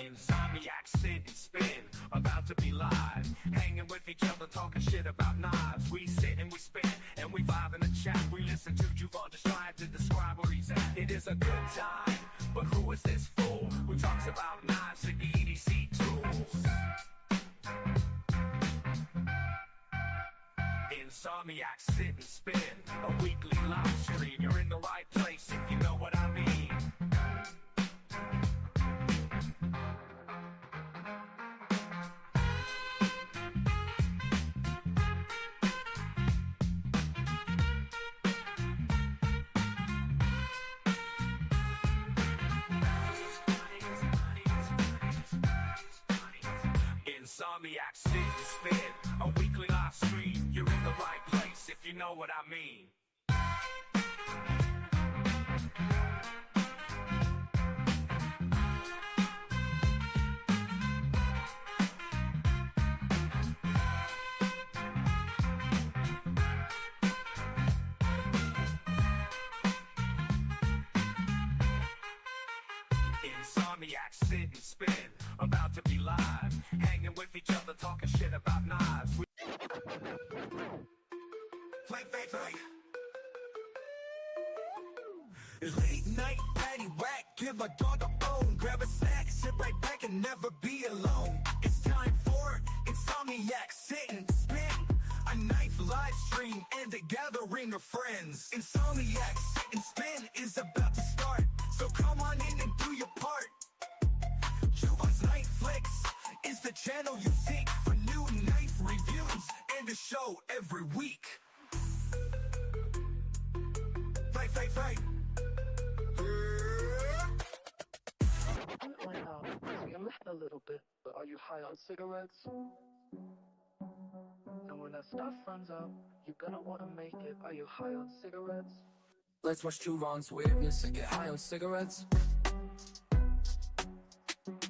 Insomniac, sit and spin, about to be live. Hanging with each other, talking shit about knives. We sit and we spin, and we vibe in the chat. We listen to Juvan trying to describe where he's at. It is a good time, but who is this fool who talks about knives and EDC tools? Insomniac, sit and spin, a weekly live stream. You're in the right place if you know what I mean. Insomniac, sit and spin, a weekly live stream. You're in the right place if you know what I mean. Insomniac, sit and spin, about to be live. Hanging with each other, talking shit about knives. Play. It's late night, patty whack, give a dog a bone. Grab a snack, sit right back and never be alone. It's time for Insomniac, sit and spin, a knife live stream and a gathering of friends. Insomniac, sit and spin is about to start, so come on in and do your part. Juvan's Night Flicks is the channel you seek for new knife reviews and a show every week. Fight. I'm a little bit, but are you high on cigarettes? And when that stuff runs out, you gonna wanna make it. Are you high on cigarettes? Let's watch Juvan's weirdness and get high on cigarettes.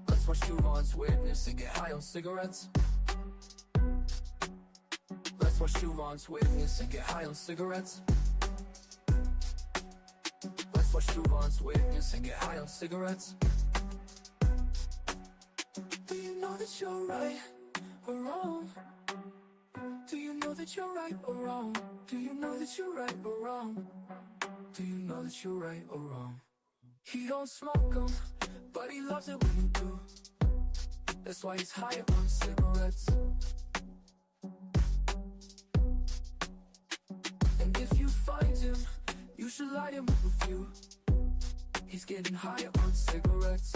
Let's watch Juvan's weirdness and get high on cigarettes. Let's watch Juvan's weirdness and get high on cigarettes. Let's watch Juvan's weirdness and get high on cigarettes. Do you know that you're right or wrong? Do you know that you're right or wrong? Do you know that you're right or wrong? Do you know that you're right or wrong? He don't smoke them, but he loves it when you do. That's why he's high on cigarettes. And if you find him, you should light him up a few. He's getting high on cigarettes.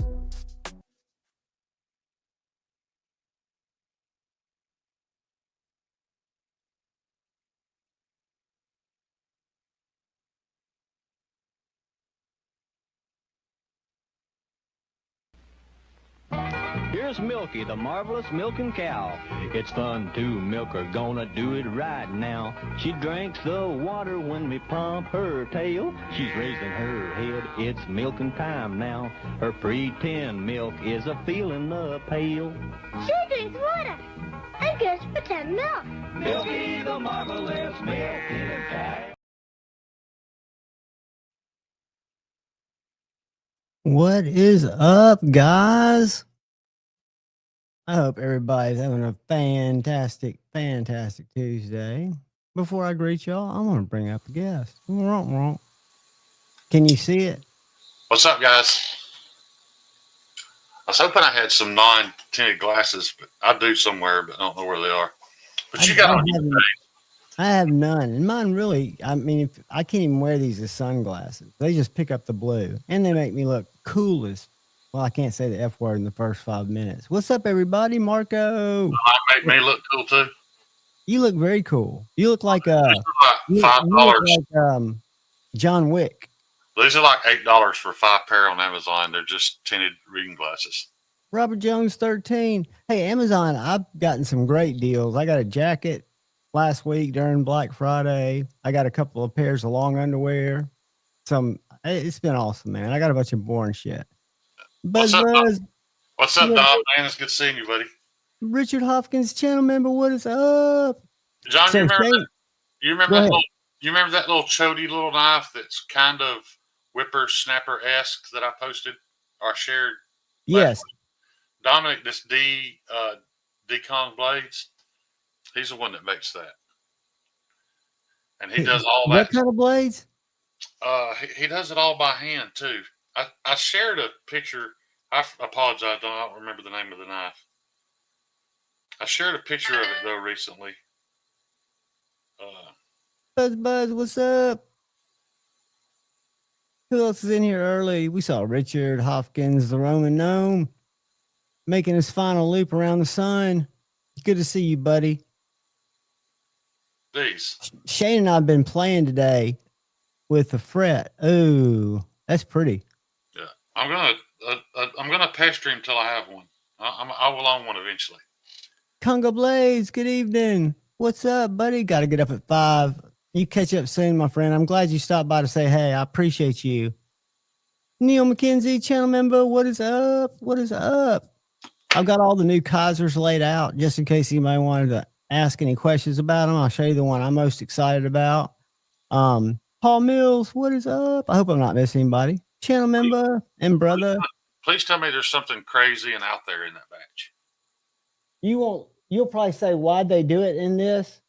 Here's Milky, the marvelous milking cow. It's fun to milk her, gonna do it right now. She drinks the water when we pump her tail. She's raising her head, it's milking time now. Her pretend milk is a feeling the pail. She drinks water and gives pretend milk. Milky, the marvelous milking cow. What is up, guys? I hope everybody's having a fantastic Tuesday. Before I greet y'all, I want to bring up a guest. Can you see it? What's up, guys? I was hoping I had some non-tinted glasses, but I do somewhere, but I don't know where they are. But you got on your face. I have none. And mine really, I mean, I can't even wear these as sunglasses. They just pick up the blue. And they make me look cool as, well, I can't say the F word in the first 5 minutes. What's up, everybody? Marco. Might make me look cool, too. You look very cool. You look like $5. John Wick. These are like $8 for 5 pair on Amazon. They're just tinted reading glasses. Robert Jones 13. Hey, Amazon, I've gotten some great deals. I got a jacket last week during Black Friday. I got a couple of pairs of long underwear. It's been awesome, man. I got a bunch of boring shit. What's up, Dom? What's up, Dom? Man, it's good seeing you, buddy. Richard Hopkins, channel member, what is up? John, you remember that little chody little knife that's kind of whippersnapper-esque that I posted or shared? Yes. Dominic, this D-Kong Blades, he's the one that makes that. And he does all What that. kind of blades? He does it all by hand, too. I shared a picture. I apologize, I don't remember the name of the knife. I shared a picture of it, though, recently. Buzz, what's up? Who else is in here early? We saw Richard Hopkins, the Roman Gnome, making his final loop around the sun. Good to see you, buddy. These. Shane and I have been playing today with the fret. Ooh, that's pretty. Yeah, I'm gonna pester him till I have one. I will own one eventually. Conga Blaze, good evening. What's up, buddy? Got to get up at 5. You catch up soon, my friend. I'm glad you stopped by to say hey. I appreciate you. Neil McKenzie, channel member, what is up? What is up? I've got all the new Kizers laid out just in case anybody wanted to ask any questions about them. I'll show you the one I'm most excited about. Paul Mills, what is up? I hope I'm not missing anybody. Channel member and brother. Please tell me there's something crazy and out there in that batch. You'll probably say why'd they do it in this?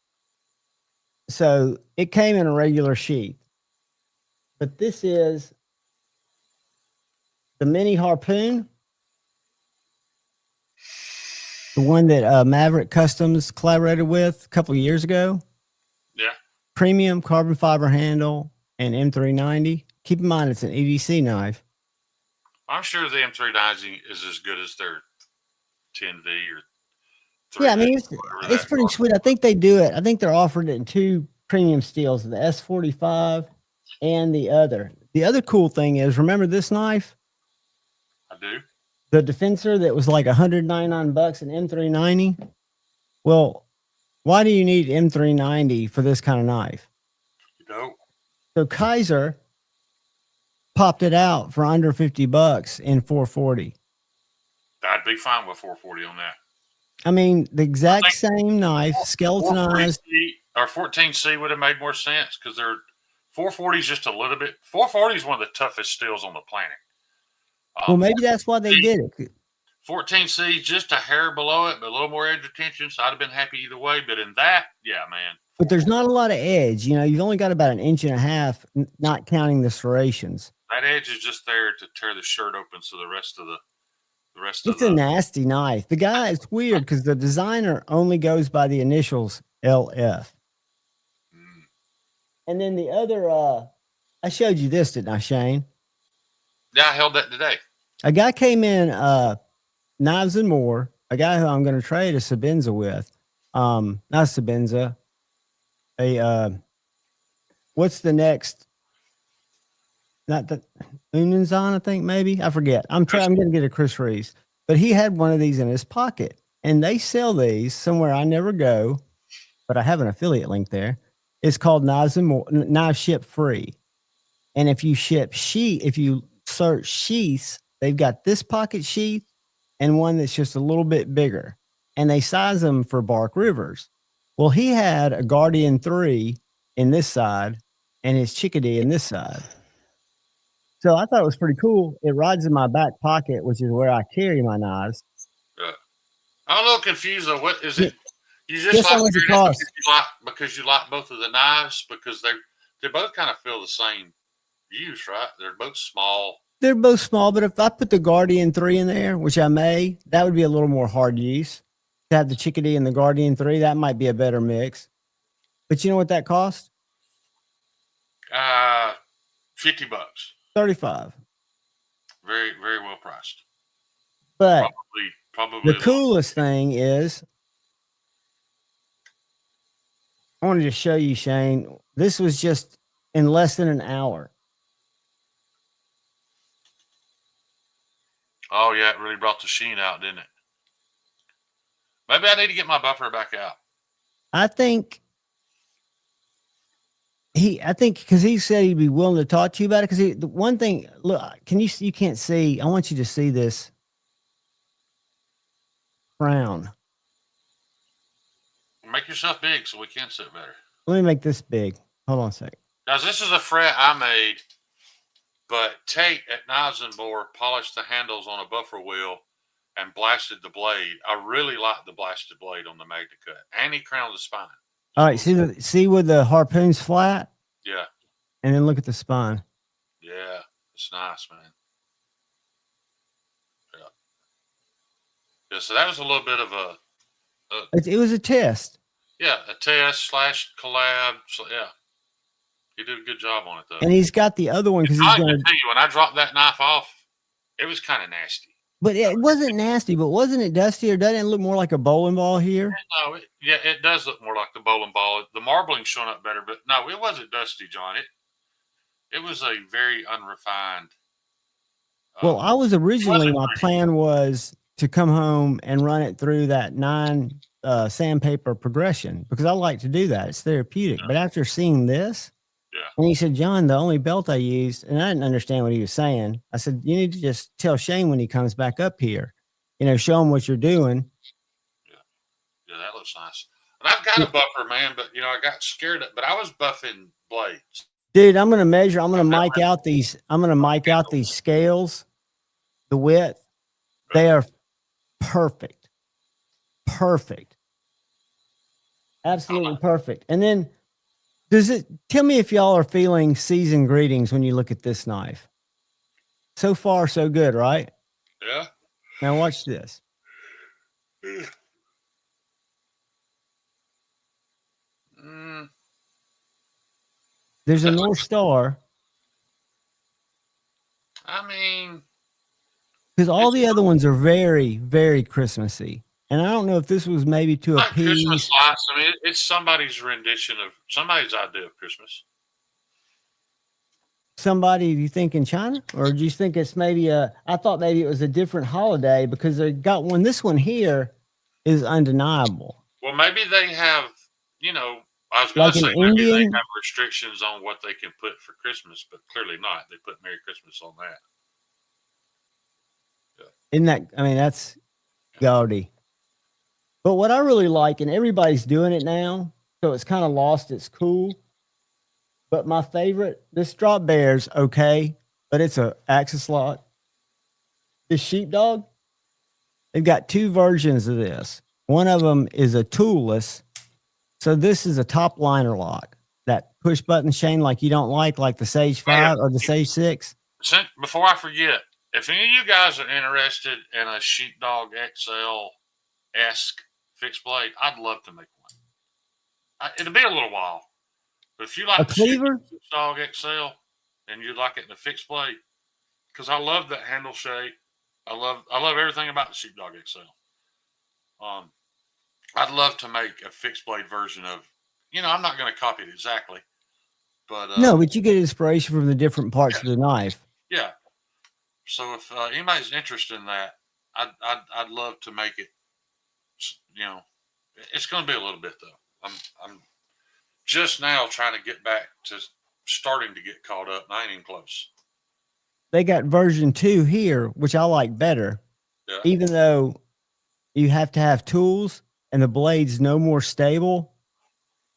So it came in a regular sheath, but this is the mini harpoon, the one that Maverick Customs collaborated with a couple of years ago. Yeah. Premium carbon fiber handle and M390. Keep in mind it's an EDC knife. I'm sure the M390 is as good as their 10V or 3V. Yeah, I mean it's pretty sweet. I think they do it. I think they're offered it in 2 premium steels, the S45 and the other. The other cool thing is, remember this knife? I do. The Defensor that was like $199 in M390. Well, why do you need M390 for this kind of knife? You don't. So Kizer popped it out for under $50 in 440. I'd be fine with 440 on that. I mean, the exact same knife, skeletonized. Or 14C would have made more sense because they're 440 is just a little bit. 440 is one of the toughest steels on the planet. Well, maybe that's why they did it. 14C just a hair below it, but a little more edge retention. So I'd have been happy either way. But in that, yeah, man. But there's not a lot of edge. You know, you've only got about 1.5 inches, not counting the serrations. That edge is just there to tear the shirt open. So the rest of the it's a nasty knife. The guy, it's weird because the designer only goes by the initials LF. And then the other, I showed you this, didn't I, Shane? Yeah, I held that today. A guy came in, Knives and More, a guy who I'm going to trade a Sabenza with. Not Sabenza. What's the next? Not the Unenzon, I think, maybe. I forget. I'm going to get a Chris Reeves. But he had one of these in his pocket. And they sell these somewhere I never go, but I have an affiliate link there. It's called Knives and More, Knives Ship Free. And if you search sheaths, they've got this pocket sheath and one that's just a little bit bigger. And they size them for Bark Rivers. Well, he had a Guardian 3 in this side and his Chickadee in this side. So I thought it was pretty cool. It rides in my back pocket, which is where I carry my knives. I'm a little confused though. What is it? You just Guess how much it costs? Because you like both of the knives because they both kind of feel the same use, right? They're both small. They're both small, but if I put the Guardian 3 in there, which I may, that would be a little more hard use. To have the Chickadee and the Guardian 3, that might be a better mix. But you know what that costs? $50. $35. Very, very well priced. But probably the coolest thing is, I want to just show you, Shane. This was just in less than an hour. Oh, yeah, it really brought the sheen out, didn't it? Maybe I need to get my buffer back out. I think because he said he'd be willing to talk to you about it. Because the one thing, look, you can't see. I want you to see this crown. Make yourself big so we can sit better. Let me make this big. Hold on a second. Guys, this is a fret I made, but Tate at Knives and More polished the handles on a buffer wheel and blasted the blade. I really like the blasted blade on the Magna Cut, and he crowned the spine. All right, see where the harpoon's flat, Yeah, and then look at the spine. yeah, it's nice, man. Yeah, yeah. So that was a little bit of a It was a test. yeah, a test / collab. So yeah, he did a good job on it though. And he's got the other one because he's I going can tell you when I dropped that knife off, it was kind of nasty. But it wasn't nasty. But wasn't it dusty, or doesn't it look more like a bowling ball here? No, it does look more like the bowling ball. The marbling's showing up better, but no, it wasn't dusty, John. It was a very unrefined. Well, I was originally, my plan was to come home and run it through that 9 sandpaper progression because I like to do that. It's therapeutic. But after seeing this, and he said, John, the only belt I used, and I didn't understand what he was saying. I said, you need to just tell Shane when he comes back up here, show him what you're doing. Yeah, that looks nice. And I've got a buffer, man, but I got scared of, but I was buffing blades. Dude, I'm going to measure. I'm going to mic out these. I'm going to mic out these scales, the width. They are perfect. Perfect. Absolutely perfect. And then tell me if y'all are feeling seasoned greetings when you look at this knife? So far, so good, right? Yeah. Now watch this. There's a North Star. I mean, because all the other ones are very, very Christmassy. And I don't know if this was maybe to appease. Christmas lights. I mean, it's somebody's rendition of somebody's idea of Christmas. Somebody, do you think in China, or do you think it's maybe I thought maybe it was a different holiday because they got one. This one here is undeniable. Well, maybe they have, I was going to say maybe they have restrictions on what they can put for Christmas, but clearly not. They put Merry Christmas on that. Yeah. Isn't that? I mean, that's gaudy. But what I really like, and everybody's doing it now, so it's kind of lost its cool. But my favorite, this drop bear's okay, but it's a axis lock. This sheepdog, they've got 2 versions of this. One of them is a toolless. So this is a top liner lock. That push button, Shane, like you don't like the Sage 5 or the Sage 6. Before I forget, if any of you guys are interested in a sheepdog XL-esque fixed blade, I'd love to make one. It'll be a little while. But if you like a cleaver Sheepdog XL and you like it in a fixed blade, because I love that handle shape. I love everything about the Sheepdog XL. I'd love to make a fixed blade version of, I'm not going to copy it exactly, but no, but you get inspiration from the different parts of the knife. Yeah. So if anybody's interested in that, I'd love to make it. It's going to be a little bit though. I'm just now trying to get back to starting to get caught up. And I ain't even close. They got version 2 here, which I like better. Yeah. Even though you have to have tools and the blade's no more stable.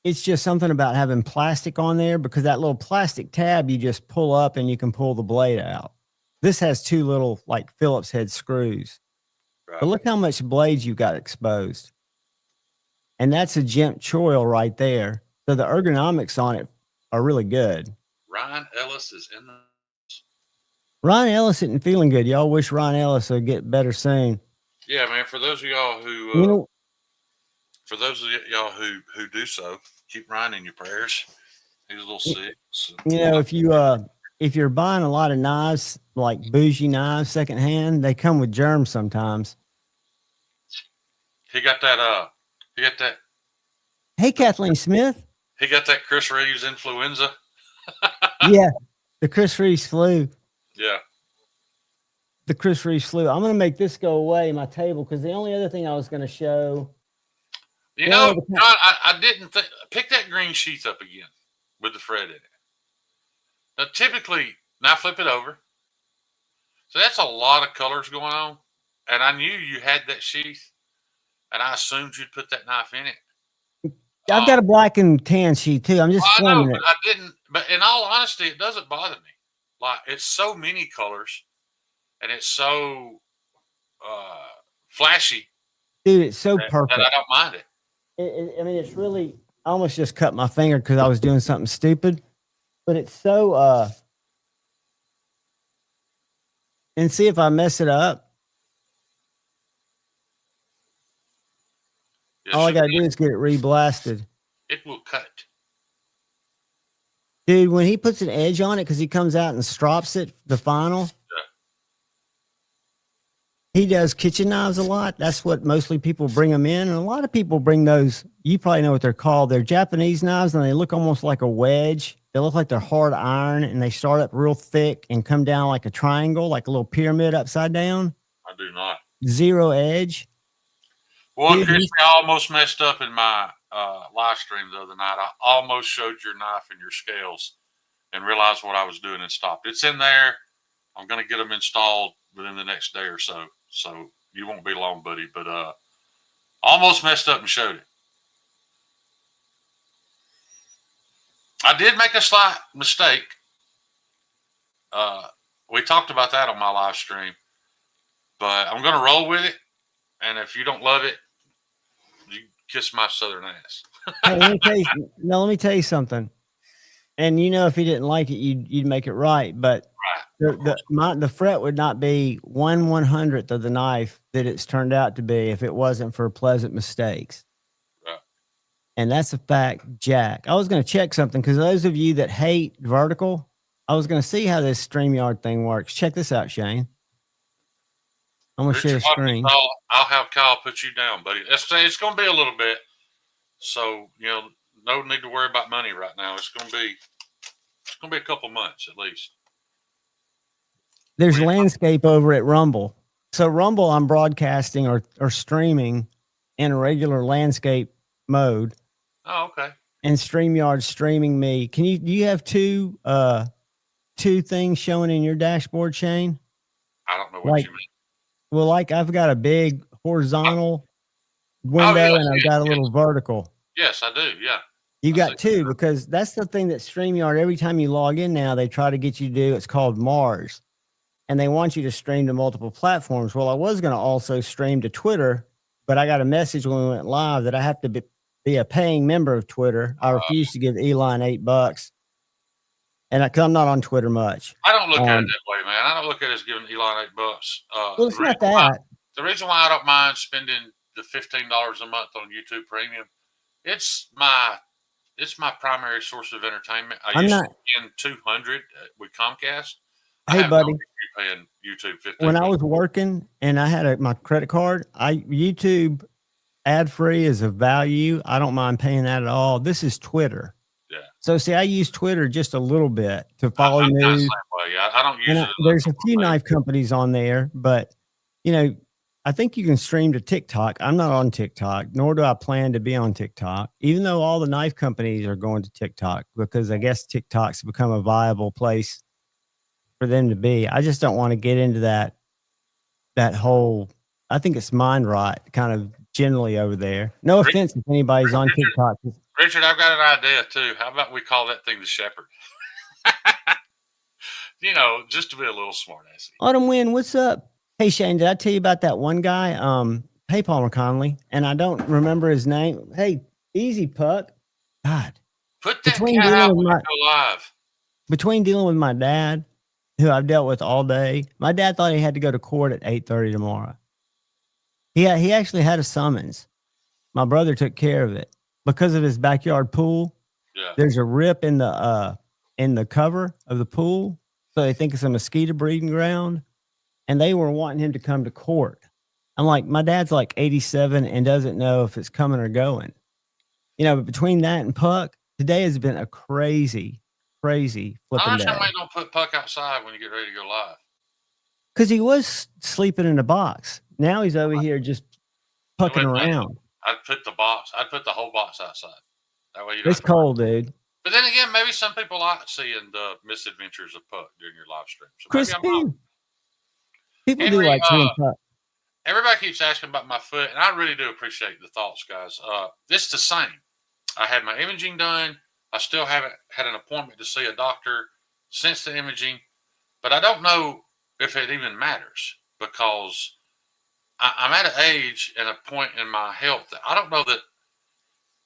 It's just something about having plastic on there because that little plastic tab you just pull up and you can pull the blade out. This has 2 little like Phillips head screws. Right. But look how much blades you got exposed. And that's a gent choil right there. So the ergonomics on it are really good. Ryan Ellis is in the. Ryan Ellis isn't feeling good. Y'all wish Ryan Ellis would get better soon. Yeah, man. For those of y'all who, who do so, keep Ryan in your prayers. He's a little sick. So. If you're buying a lot of knives, like bougie knives, secondhand, they come with germs sometimes. He got that. Hey, Kathleen Smith. He got that Chris Reeves influenza. Yeah, the Chris Reeves flu. Yeah. The Chris Reeves flu. I'm going to make this go away, my table, because the only other thing I was going to show. John, I didn't pick that green sheath up again with the thread in it. Now, typically, now flip it over. So that's a lot of colors going on. And I knew you had that sheath, and I assumed you'd put that knife in it. I've got a black and tan sheet too. I'm just forming it. I didn't, but in all honesty, it doesn't bother me. Like it's so many colors, and it's so flashy dude. It's so that perfect. I don't mind it. I mean, it's really. I almost just cut my finger because I was doing something stupid, but it's so. And see if I mess it up. Yes, All I sir. gotta do is get it reblasted. It will cut. Dude, when he puts an edge on it, because he comes out and strops it, the final, he does kitchen knives a lot. That's what mostly people bring them in. And a lot of people bring those, you probably know what they're called. They're Japanese knives, and they look almost like a wedge. They look like they're hard iron, and they start up real thick and come down like a triangle, like a little pyramid upside down. I do not. Zero edge. Well, Dude, Chris, I almost messed up in my live stream the other night. I almost showed your knife and your scales and realized what I was doing and stopped. It's in there. I'm going to get them installed within the next day or so. So you won't be long, buddy. But almost messed up and showed it. I did make a slight mistake. We talked about that on my live stream. But I'm going to roll with it. And if you don't love it, you kiss my southern ass. Hey, let me tell you something. And if he didn't like it, you'd make it right. But the fret would not be 1/100th of the knife that it's turned out to be if it wasn't for pleasant mistakes. Right. And that's a fact, Jack. I was going to check something because those of you that hate vertical, I was going to see how this StreamYard thing works. Check this out, Shane. I'm going to share the screen. I'll have Kyle put you down, buddy. It's going to be a little bit. So, no need to worry about money right now. It's going to be a couple months at least. There's landscape over at Rumble. So Rumble, I'm broadcasting or streaming in a regular landscape mode. Oh, okay. And StreamYard streaming me. Do you have two things showing in your dashboard, Shane? I don't know what you mean. Well, like I've got a big horizontal window and I've got a little vertical. Yes, I do. Yeah. You got two because that's the thing that StreamYard, every time you log in now, they try to get you to do. It's called Mars. And they want you to stream to multiple platforms. Well, I was going to also stream to Twitter, but I got a message when we went live that I have to be a paying member of Twitter. I refuse to give Elon $8. And I'm not on Twitter much. I don't look at it that way, man. I don't look at it as giving Elon $8. Well, it's not that. The reason why I don't mind spending the $15 a month on YouTube Premium, it's my primary source of entertainment. I used to spend $200 with Comcast. Hey, buddy. Paying YouTube $15. When I was working and I had my credit card, YouTube ad free is a value. I don't mind paying that at all. This is Twitter. Yeah. So see, I use Twitter just a little bit to follow news. I don't use it. There's a few knife companies on there, but I think you can stream to TikTok. I'm not on TikTok, nor do I plan to be on TikTok, even though all the knife companies are going to TikTok because I guess TikTok's become a viable place for them to be. I just don't want to get into that whole, I think it's mind rot kind of generally over there. No offense if anybody's on TikTok. Richard, I've got an idea too. How about we call that thing the Shepherd? Just to be a little smart assy. Autumn Wind, what's up? Hey Shane, did I tell you about that one guy? Hey Palmer Conley, and I don't remember his name. Hey, easy puck. God. Put that cat out when you go live. Between dealing with my dad, who I've dealt with all day, my dad thought he had to go to court at 8:30 tomorrow. He actually had a summons. My brother took care of it because of his backyard pool. Yeah. There's a rip in the cover of the pool, so they think it's a mosquito breeding ground, and they were wanting him to come to court. I'm like, my dad's like 87 and doesn't know if it's coming or going. But between that and Puck, today has been a crazy flipping day. Why don't put Puck outside when you get ready to go live? Because he was sleeping in a box. Now he's over here just pucking around. I'd put the whole box outside. That way it's cold, dude. But then again, maybe some people like seeing the misadventures of Puck during your live stream. So Chris, people do like seeing Puck. Everybody keeps asking about my foot, and I really do appreciate the thoughts, guys. It's the same. I had my imaging done. I still haven't had an appointment to see a doctor since the imaging, but I don't know if it even matters because I'm at an age and a point in my health that I don't know that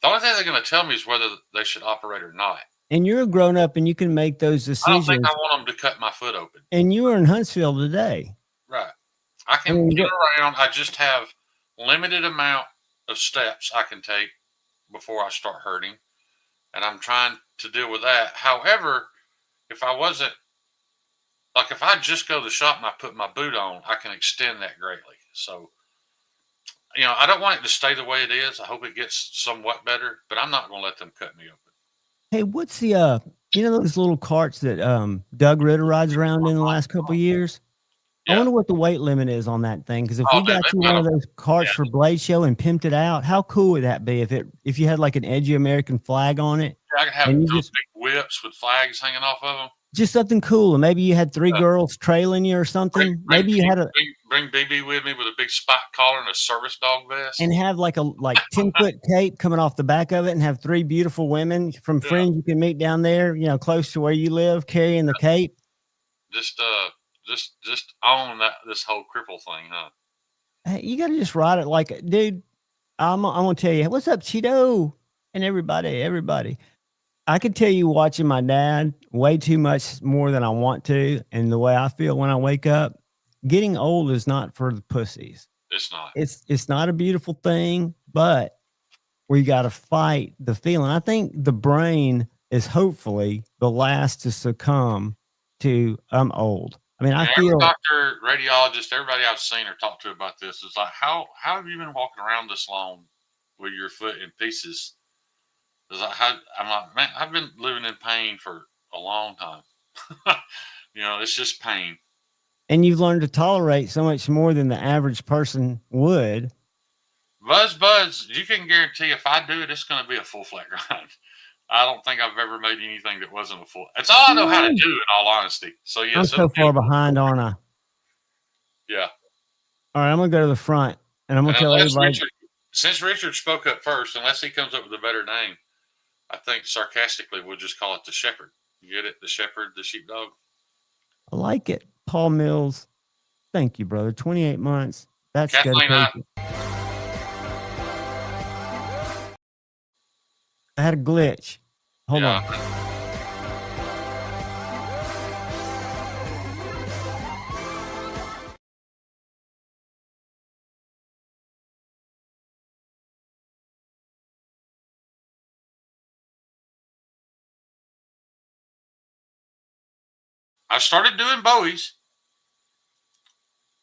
the only thing they're going to tell me is whether they should operate or not. And you're a grown up and you can make those I don't think decisions. I want them to cut my foot open. And you were in Huntsville today. Right. I can get around. I just have limited amount of steps I can take before I start hurting. And I'm trying to deal with that. However, if I wasn't, like if I just go to the shop and I put my boot on, I can extend that greatly. So, I don't want it to stay the way it is. I hope it gets somewhat better, but I'm not going to let them cut me open. Hey, what's the those little carts that Doug Ritter rides around in the last couple of years? Yeah. I wonder what the weight limit is on that thing, because if we got you one of those carts for Blade Show and pimped it out, how cool would that be if you had like an edgy American flag on it? Yeah, I could have those big whips with flags hanging off of them. Just something cool, and maybe you had 3 girls trailing you or something. Maybe you had bring BB with me with a big spike collar and a service dog vest, and have like 10-foot cape coming off the back of it, and have 3 beautiful women from friends you can meet down there, close to where you live, carrying the cape. Just own this whole cripple thing, huh? Hey, you got to just ride it like, dude. I'm gonna tell you, what's up, Cheeto, and everybody. I could tell you watching my dad way too much more than I want to, and the way I feel when I wake up. Getting old is not for the pussies. It's not. It's not a beautiful thing, but we got to fight the feeling. I think the brain is hopefully the last to succumb to I'm old. I mean, I feel every doctor, radiologist, everybody I've seen or talked to about this is like, how have you been walking around this long with your foot in pieces? I'm like, man, I've been living in pain for a long time. It's just pain. And you've learned to tolerate so much more than the average person would. Buzz, you can guarantee if I do it, it's going to be a full flat grind. I don't think I've ever made anything that wasn't a full. It's all I know how to do, in all honesty. So yes, I'm so far behind, aren't I? Yeah. All right, I'm gonna go to the front, and I'm gonna tell everybody. Since Richard spoke up first, unless he comes up with a better name, I think sarcastically we'll just call it the shepherd. You get it? The shepherd, the sheepdog. I like it. Paul Mills. Thank you, brother. 28 months. That's Kathleen. I had a glitch. Hold on. I started doing Bowies,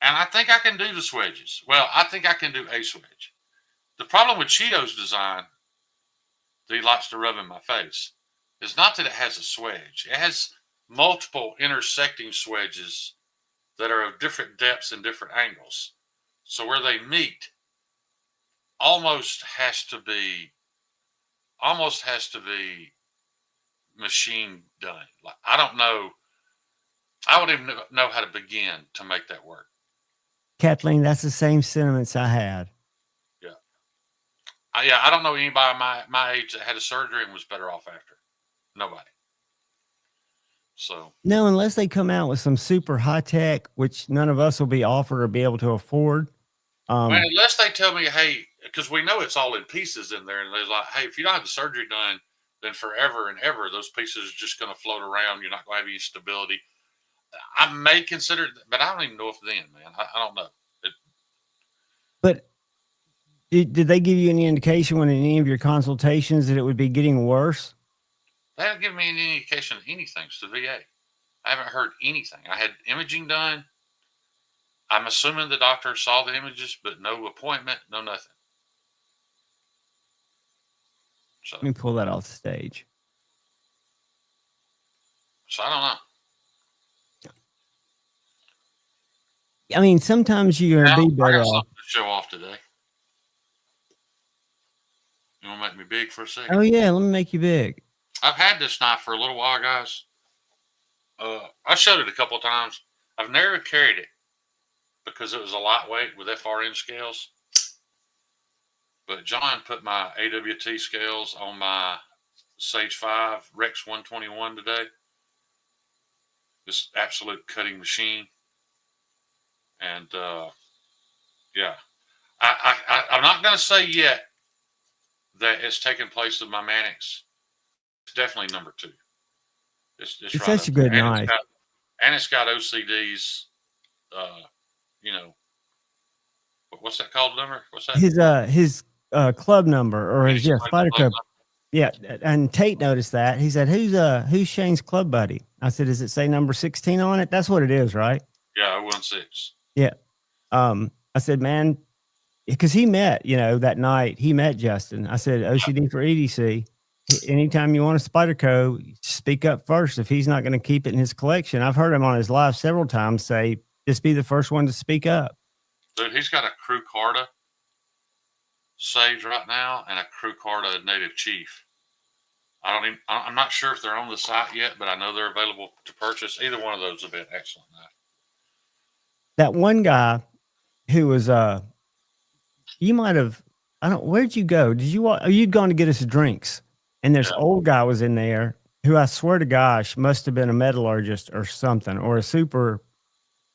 and I think I can do the swedges. Well, I think I can do a swedge. The problem with Cheeto's design that he likes to rub in my face is not that it has a swedge. It has multiple intersecting swedges that are of different depths and different angles. So where they meet almost has to be machine done. Like, I don't know. I wouldn't even know how to begin to make that work. Kathleen, that's the same sentiments I had. Yeah. I don't know anybody my age that had a surgery and was better off after. Nobody. So. No, unless they come out with some super high tech, which none of us will be offered or be able to afford. Unless they tell me, hey, because we know it's all in pieces in there, and they're like, hey, if you don't have the surgery done, then forever and ever, those pieces are just going to float around. You're not going to have any stability. I may consider it, but I don't even know if then, man. I don't know. But did they give you any indication when in any of your consultations that it would be getting worse? They haven't given me any indication of anything. It's the VA. I haven't heard anything. I had imaging done. I'm assuming the doctor saw the images, but no appointment, no nothing. So, let me pull that off the stage. So I don't know. I mean, sometimes you're going to be better off. Something to show off today. You want to make me big for a second? Oh, yeah. Let me make you big. I've had this knife for a little while, guys. I showed it a couple of times. I've never carried it because it was a lightweight with FRN scales. But John put my AWT scales on my Sage 5 Rex 121 today. This absolute cutting machine. And Yeah. I'm not going to say yet that it's taking place of my Mannix. It's definitely number 2. It's It's right such a up there. good knife. And it's got OCD's, you know, what's that called number? What's that? His club number or his Spider Club. Number. Yeah, and Tate noticed that. He said, "Who's Shane's club buddy?" I said, "Does it say number 16 on it?" That's what it is, right? Yeah, 016. Yeah. I said, "Man," because he met, that night he met Justin. I said, "OCD for EDC. Anytime you want a Spider Co, speak up first. If he's not going to keep it in his collection," I've heard him on his live several times say, "Just be the first one to speak up." Dude, he's got a Crew Carta saved right now and a Crew Carta Native Chief. I'm not sure if they're on the site yet, but I know they're available to purchase. Either one of those have been excellent knife. That one guy who was you might have, where'd you go? You'd gone to get us drinks, and this old guy was in there who I swear to gosh must have been a metallurgist or something, or a super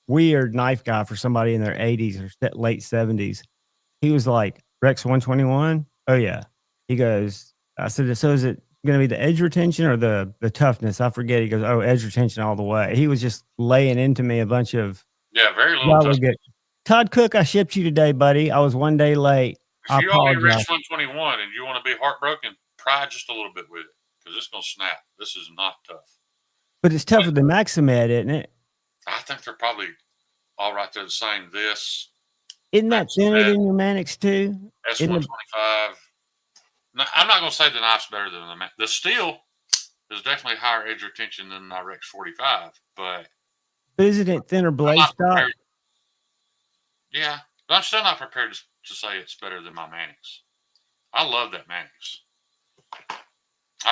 weird knife guy for somebody in their 80s or late 70s. He was like, "Rex 121? Oh yeah." He goes, I said, "So is it going to be the edge retention or the toughness?" I forget. He goes, "Oh, edge retention all the way." He was just laying into me a bunch of very little. Todd Cook, I shipped you today, buddy. I was one day late. If you owe me Rex 121 and you want to be heartbroken, pry just a little bit with it because it's going to snap. This is not tough. But it's tougher than Maximed, isn't it? I think they're probably all right there the same. Isn't that thinner than your Mannix too? S125. No, I'm not going to say the knife's better than the steel is definitely higher edge retention than my Rex 45, but isn't it thinner blade stock? Yeah, but I'm still not prepared to say it's better than my Mannix. I love that Mannix.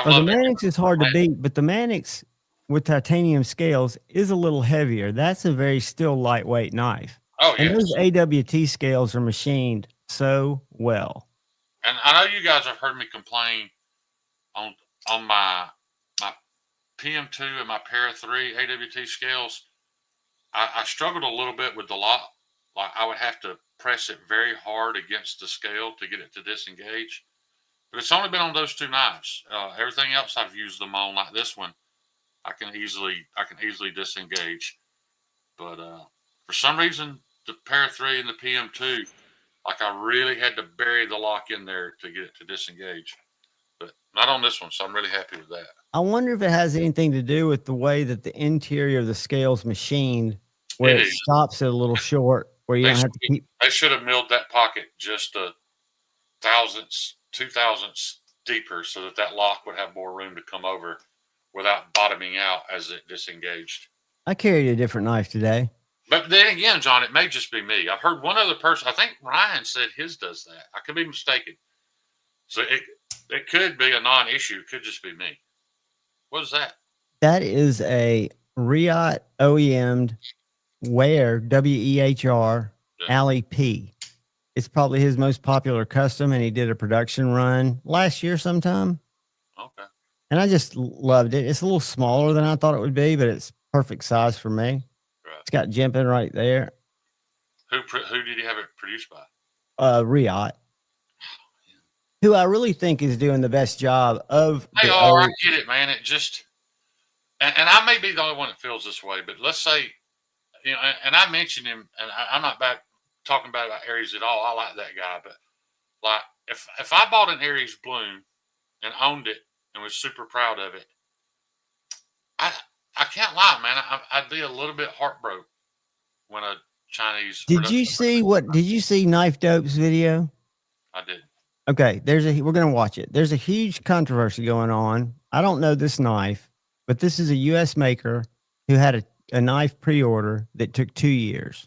The Mannix is hard to beat, but the Mannix with titanium scales is a little heavier. That's a very still lightweight knife. Oh, yes. And those AWT scales are machined so well. And I know you guys have heard me complain on my PM2 and my Para 3 AWT scales. I struggled a little bit with the lock. Like I would have to press it very hard against the scale to get it to disengage. But it's only been on those 2 knives. Everything else I've used them on, like this one, I can easily disengage. But for some reason, the Para 3 and the PM2, like I really had to bury the lock in there to get it to disengage. But not on this one, so I'm really happy with that. I wonder if it has anything to do with the way that the interior of the scale's machined, where it stops it a little short, where you don't have to keep. They should have milled that pocket just a thousandths, 2,000ths deeper, so that lock would have more room to come over without bottoming out as it disengaged. I carried a different knife today. But then again, John, it may just be me. I've heard one other person. I think Ryan said his does that. I could be mistaken. So it could be a non-issue. It could just be me. What is that? That is a Riot OEM'd Wehr, WEHR, Alley P. It's probably his most popular custom, and he did a production run last year sometime. Okay. And I just loved it. It's a little smaller than I thought it would be, but it's perfect size for me. Right. It's got jimping right there. Who did you have it produced by? Riot. Who I really think is doing the best job of. Hey, I get it, man. It just, and I may be the only one that feels this way, but let's say, and I mentioned him, and I'm not talking about Aries at all. I like that guy, but like if I bought an Aries Bloom and owned it and was super proud of it, I can't lie, man. I'd be a little bit heartbroken when a Chinese. Did you see Knife Dope's video? I did. Okay, we're going to watch it. There's a huge controversy going on. I don't know this knife, but this is a U.S. maker who had a knife pre-order that took 2 years.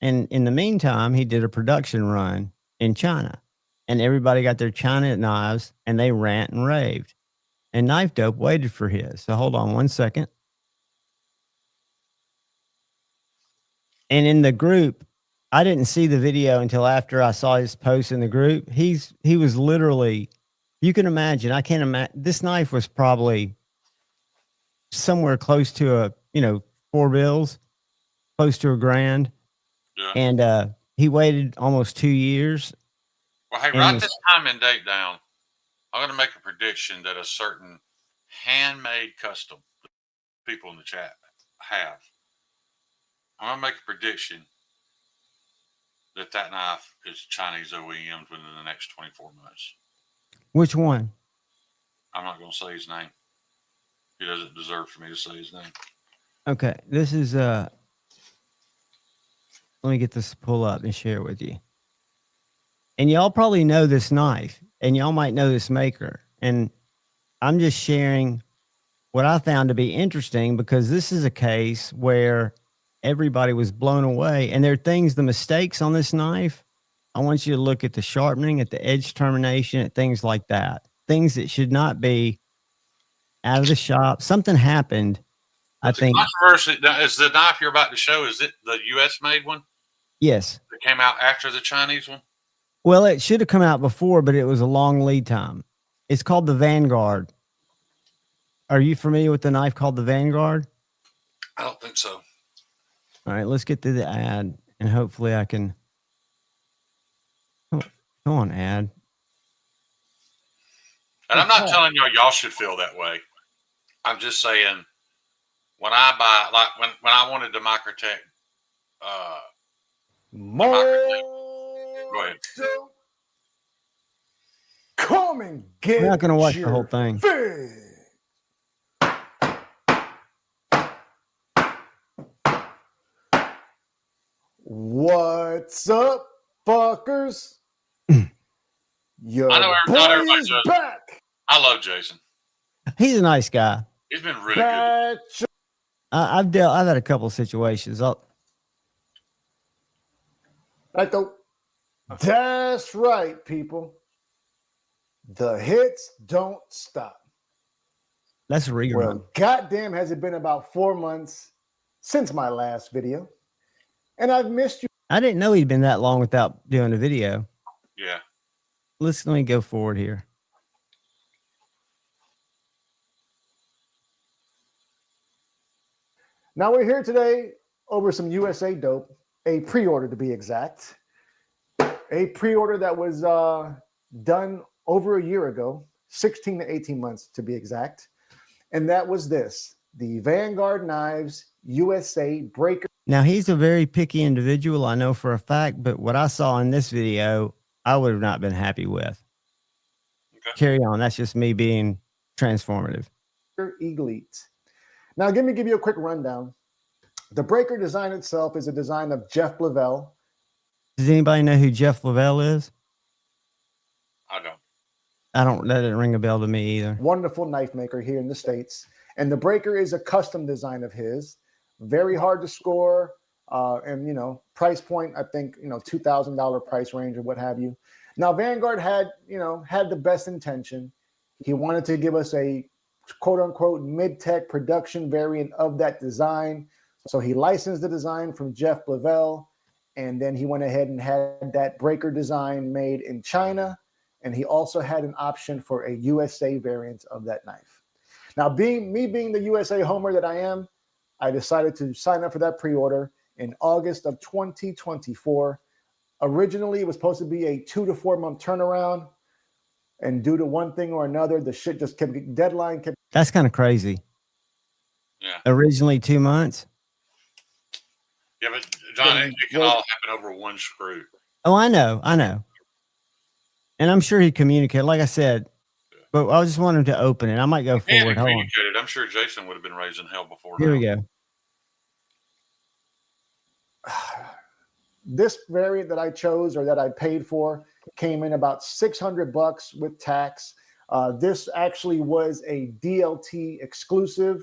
And in the meantime, he did a production run in China. And everybody got their China knives, and they rant and raved. And Knife Dope waited for his. So hold on one second. And in the group, I didn't see the video until after I saw his post in the group. He was literally, you can imagine, I can't imagine, this knife was probably somewhere close to $4 bills, close to $1,000. Yeah. And he waited almost 2 years. Well, hey, And write was- this time and date down. I'm going to make a prediction that a certain handmade custom people in the chat have. I'm going to make a prediction that knife is Chinese OEMs within the next 24 months. Which one? I'm not going to say his name. He doesn't deserve for me to say his name. Okay, this is let me get this pull up and share it with you. And y'all probably know this knife, and y'all might know this maker. And I'm just sharing what I found to be interesting, because this is a case where everybody was blown away. And there are things, the mistakes on this knife, I want you to look at the sharpening, at the edge termination, at things like that. Things that should not be out of the shop. Something happened, I think. Controversy is the knife you're about to show. Is it the U.S. made one? Yes. That came out after the Chinese one? Well, it should have come out before, but it was a long lead time. It's called the Vanguard. Are you familiar with the knife called the Vanguard? I don't think so. All right, let's get to the ad, and hopefully I can. Come on, ad. And I'm not telling y'all should feel that way. I'm just saying, when I buy, like when I wanted the Microtech, go ahead. Come and get We're not going to watch the whole thing. What's up, fuckers? Your I know boy not everybody is does. back. I love Jason. He's a nice guy. He's been really good. I've had a couple of situations. That's right, people. The hits don't stop. That's real. Well, goddamn, has it been about 4 months since my last video, and I've missed you. I didn't know he'd been that long without doing a video. Yeah. Let me go forward here. Now we're here today over some USA dope, a pre-order to be exact. A pre-order that was done over a year ago, 16 to 18 months to be exact. And that was this, the Vanguard Knives USA Breaker. Now, he's a very picky individual, I know for a fact, but what I saw in this video, I would have not been happy with. Okay. Carry on. That's just me being transformative. Elite. Now, let me give you a quick rundown. The breaker design itself is a design of Jeff Lavelle. Does anybody know who Jeff Lavelle is? I don't. That didn't ring a bell to me either. Wonderful knife maker here in the States. And the breaker is a custom design of his. Very hard to score. And, price point, I think, $2,000 price range or what have you. Now, Vanguard had the best intention. He wanted to give us a quote unquote mid-tech production variant of that design. So he licensed the design from Jeff Lavelle, and then he went ahead and had that breaker design made in China. And he also had an option for a USA variant of that knife. Now, being the USA homer that I am, I decided to sign up for that pre-order in August of 2024. Originally, it was supposed to be a 2 to 4 month turnaround. And due to one thing or another, the shit just kept deadline. That's kind of crazy. Yeah. Originally 2 months. Yeah, but John, it can all happen over one screw. Oh, I know. And I'm sure he communicated, like I said, but I just want him to open it. I might go forward. Hold on. I'm sure Jason would have been raising hell before. Here we go. This variant that I chose or that I paid for came in about $600 with tax. This actually was a DLT exclusive.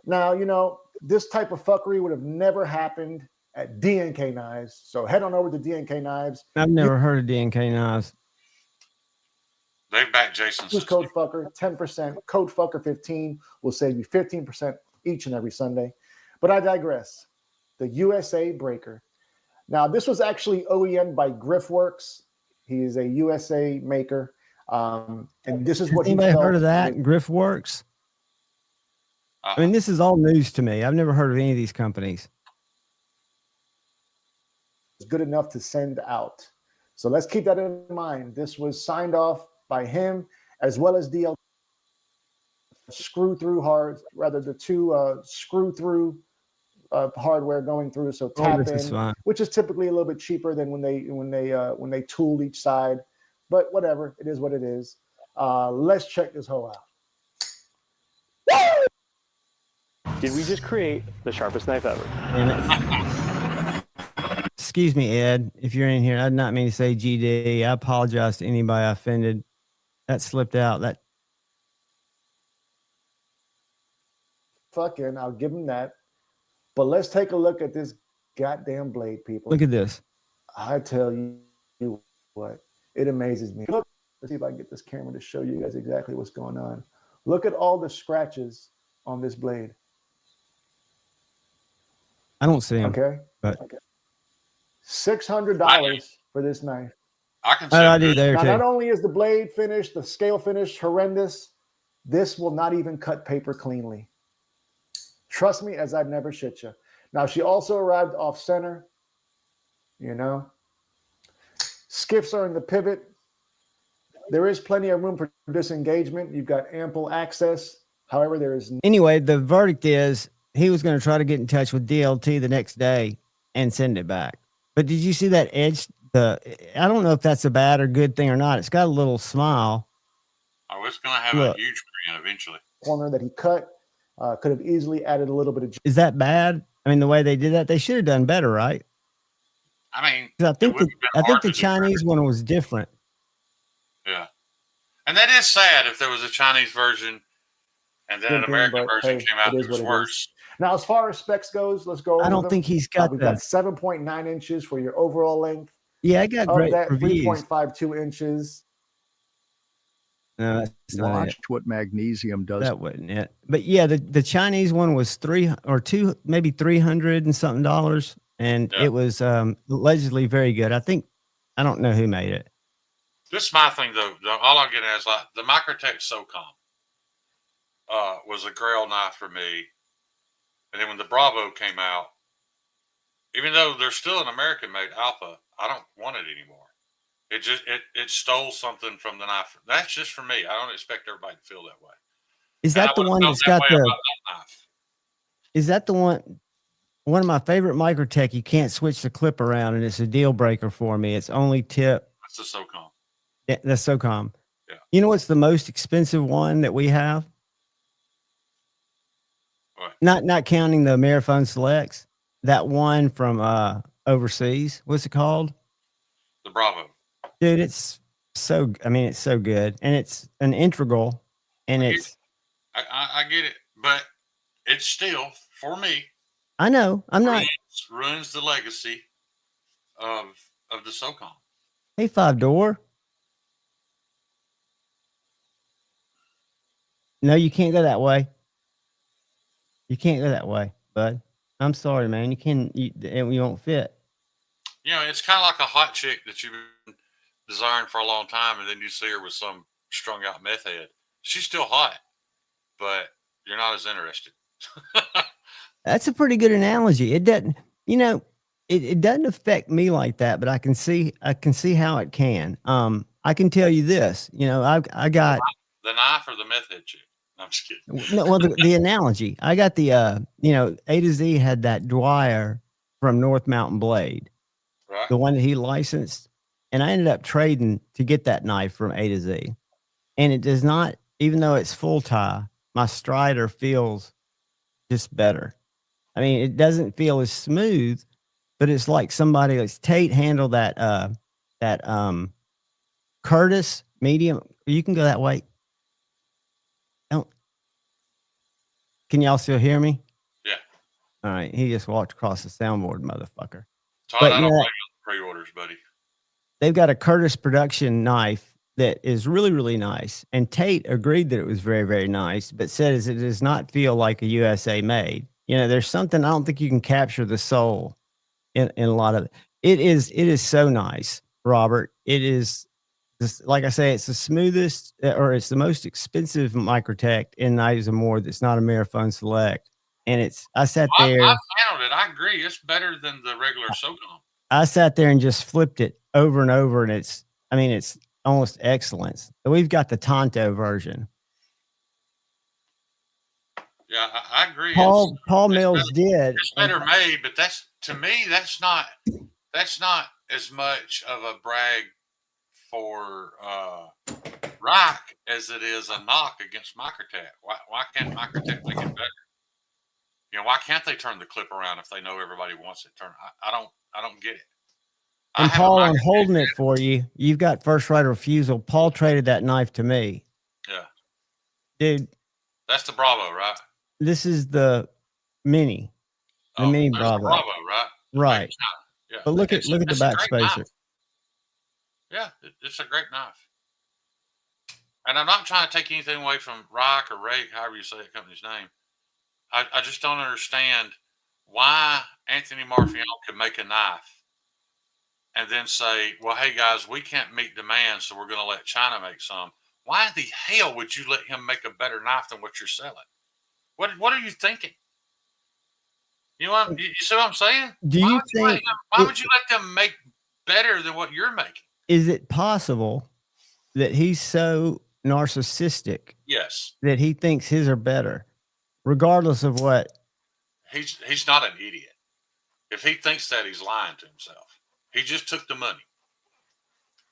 Now, this type of fuckery would have never happened at DNK Knives. So head on over to DNK Knives. I've never heard of DNK Knives. They've backed Jason's. Use code fucker 10%. Code fucker 15 will save you 15% each and every Sunday. But I digress. The USA Breaker. Now, this was actually OEM by Griffworks. He is a USA maker. And this is what anybody heard of that? Griffworks? I mean, this is all news to me. I've never heard of any of these companies. good enough to send out. So let's keep that in mind. This was signed off by him as well as DL the two screw through hardware going through. So tap in, which is typically a little bit cheaper than when they tool each side, but whatever, it is what it is. Let's check this hoe out. Did we just create the sharpest knife ever? Excuse me, Ed, if you're in here, I did not mean to say GD. I apologize to anybody I offended. That slipped out. That fucking, I'll give him that. But let's take a look at this goddamn blade, people. Look at this. I tell you what, it amazes me. Look, let's see if I can get this camera to show you guys exactly what's going on. Look at all the scratches on this blade. I don't see them. Okay. But $600 for this knife. I can see I do there now, too. not only is the blade finished, the scale finish horrendous, this will not even cut paper cleanly. Trust me, as I've never shit you. Now, she also arrived off center. You know, skiffs are in the pivot. There is plenty of room for disengagement. You've got ample access. However, there is. Anyway, the verdict is he was going to try to get in touch with DLT the next day and send it back. But did you see that edge? I don't know if that's a bad or good thing or not. It's got a little smile. Oh, it's going to have a huge print eventually. Corner that he cut could have easily added a little bit of. Is that bad? I mean, the way they did that, they should have done better, right? I mean, I think the Chinese one was different. Yeah, and that is sad. If there was a Chinese version and then an American version came out, it was worse. Now, as far as specs goes, let's go over I don't think he's got we've got 7.9 inches for your overall length. Yeah, I got great reviews. 3.52 inches. No, that's watched what magnesium does. That wasn't it. But yeah, the Chinese one was maybe $300 and something dollars, and it was allegedly very good. I don't know who made it. This is my thing though. All I'm getting at is like the Microtech SOCOM was a grail knife for me, and then when the Bravo came out, even though there's still an American-made Alpha, I don't want it anymore. It just it stole something from the knife. That's just for me. I don't expect everybody to feel that way. Is that the one that's got the? Is that the one? One of my favorite Microtech. You can't switch the clip around, and it's a deal breaker for me. It's only tip. That's the SOCOM. Yeah, that's SOCOM. Yeah. You know what's the most expensive one that we have? What? Not counting the Ameriphone Selects. That one from overseas. What's it called? The Bravo. Dude, it's so good, and it's an integral, and I get it, but it's still for me. I know ruins the legacy of the SOCOM. Hey, 5-door. No, you can't go that way. You can't go that way, bud. I'm sorry, man. You won't fit. You know, it's kind of like a hot chick that you've been desiring for a long time, and then you see her with some strung out meth head. She's still hot, but you're not as interested. That's a pretty good analogy. It doesn't, it doesn't affect me like that, but I can see how it can. I can tell you this, I got the knife or the meth head chick. No, I'm just kidding. No, well, the analogy. I got the A to Z had that Dwyer from North Mountain Blade, right? The one that he licensed, and I ended up trading to get that knife from A to Z, and it does not, even though it's full tie, my Strider feels just better. I mean, it doesn't feel as smooth, but it's like somebody like Tate handled that Curtis medium. You can go that way. Can y'all still hear me? Yeah. All right. He just walked across the soundboard, motherfucker. Todd, I don't like pre-orders, buddy. They've got a Curtis production knife that is really, really nice. And Tate agreed that it was very, very nice, but says it does not feel like a USA made. There's something, I don't think you can capture the soul in a lot of it. It is so nice, Robert. It is, like I say, it's the smoothest, or it's the most expensive Microtech in knives and more that's not a Ameriphone Select. And I sat there. I found it. I agree. It's better than the regular SOCOM. I sat there and just flipped it over and over, and it's almost excellence. We've got the Tonto version. Yeah, I agree. Paul Mills better, did. It's better made, but to me, that's not as much of a brag for Rock as it is a knock against Microtech. Why can't Microtech make it better? Why can't they turn the clip around if they know everybody wants it turned? I don't get it. And Paul, I'm holding it for you. You've got first right of refusal. Paul traded that knife to me. Yeah. Dude. That's the Bravo, right? This is the Mini. The Mini Bravo. The Bravo, right? Right. Yeah. But look at the back spacer. Knife. Yeah, it's a great knife. And I'm not trying to take anything away from Rock or Ray, however you say that company's name. I just don't understand why Anthony Marfion could make a knife and then say, well, hey, guys, we can't meet demand, so we're going to let China make some. Why in the hell would you let him make a better knife than what you're selling? What are you thinking? You see what I'm saying? Why would you let them make better than what you're making? Is it possible that he's so narcissistic? Yes. That he thinks his are better, regardless of what? He's not an idiot. If he thinks that, he's lying to himself. He just took the money.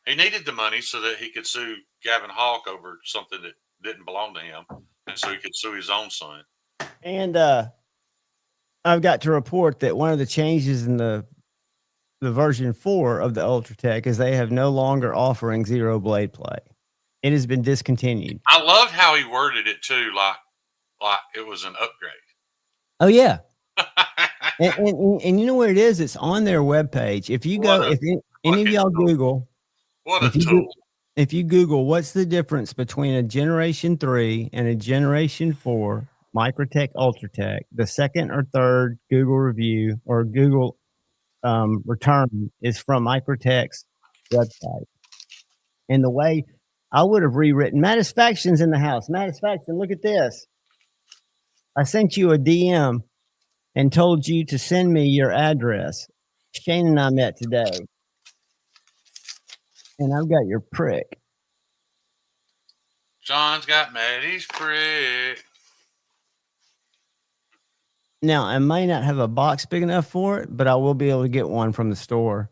He needed the money so that he could sue Gavin Hawk over something that didn't belong to him, and so he could sue his own son. And I've got to report that one of the changes in the version 4 of the Ultratech is they have no longer offering zero blade play. It has been discontinued. I loved how he worded it too, like it was an upgrade. Oh yeah. and you know where it is? It's on their webpage. If you go, if any of y'all Google, if you Google what's the difference between a Generation 3 and a Generation 4 Microtech Ultratech, the second or third Google review or Google return is from Microtech's website. And the way I would have rewritten, Mattisfaction's in the house. Mattisfaction, look at this. I sent you a DM and told you to send me your address. Shane and I met today. And I've got your prick. John's got Maddie's prick. Now, I may not have a box big enough for it, but I will be able to get one from the store.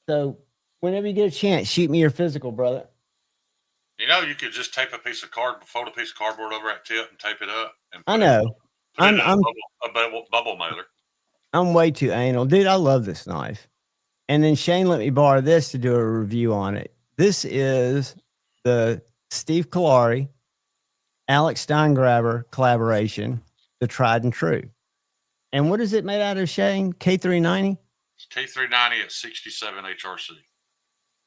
So, whenever you get a chance, shoot me your physical, brother. You could just tape a piece of fold a piece of cardboard over that tip and tape it up. And I know. I'm a bubble mailer. I'm way too anal. Dude, I love this knife. And then Shane let me borrow this to do a review on it. This is the Steve Kalari, Alex Steingraber collaboration, the tried and true. And what is it made out of, Shane? K390? It's K390 at 67 HRC.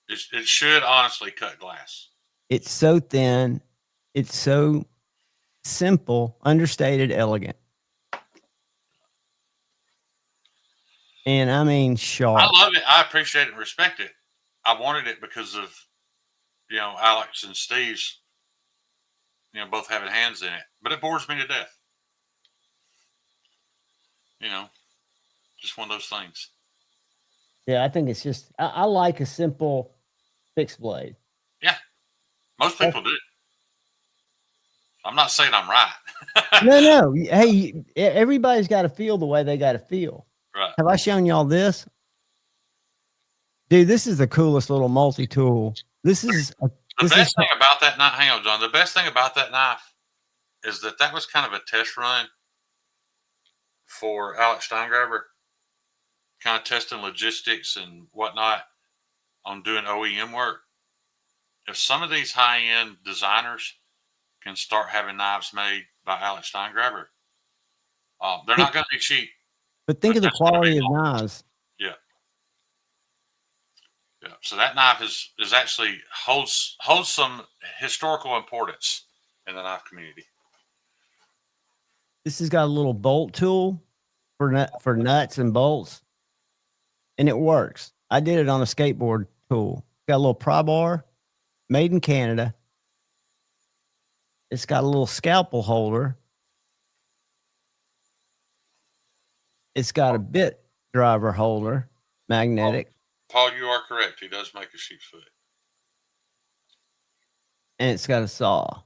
It should honestly cut glass. It's so thin. It's so simple, understated, elegant. And I mean, sharp. I love it. I appreciate it and respect it. I wanted it because of, Alex and Steve's, both having hands in it. But it bores me to death. Just one of those things. Yeah, I think it's just, I like a simple fixed blade. Yeah. Most people do. I'm not saying I'm right. No. Hey, everybody's got to feel the way they got to feel. Right. Have I shown y'all this? Dude, this is the coolest little multi-tool. The best thing about that knife, hang on, John. The best thing about that knife is that was kind of a test run for Alex Steingraber, kind of testing logistics and whatnot on doing OEM work. If some of these high-end designers can start having knives made by Alex Steingraber, they're not going to be cheap. But think of the quality of knives. Yeah. Yeah. So that knife is actually holds some historical importance in the knife community. This has got a little bolt tool for nuts and bolts, and it works. I did it on a skateboard tool. Got a little pry bar, made in Canada. It's got a little scalpel holder. It's got a bit driver holder, magnetic, Paul, you are correct. He does make a sheep's foot. and it's got a saw.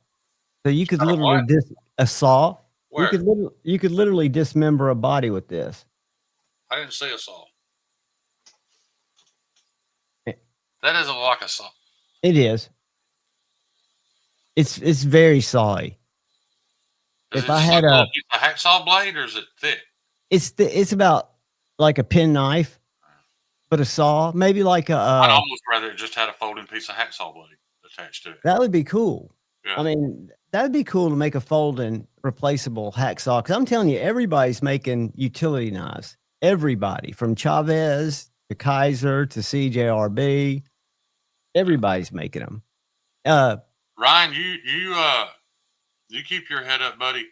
So you could got a literally what? a saw. Where? You could literally dismember a body with this. I didn't see a saw. Eh. That doesn't look like a saw. It is. It's very sawy. Is If it I just had like a hacksaw blade, or is it thick? it's about like a penknife, but a saw, maybe like I'd a. almost rather it just had a folding piece of hacksaw blade attached to it. That would be cool. Yeah. I mean, that would be cool to make a folding replaceable hacksaw. Because I'm telling you, everybody's making utility knives. Everybody, from Chavez to Kizer to CJRB, everybody's making them. Ryan, you keep your head up, buddy,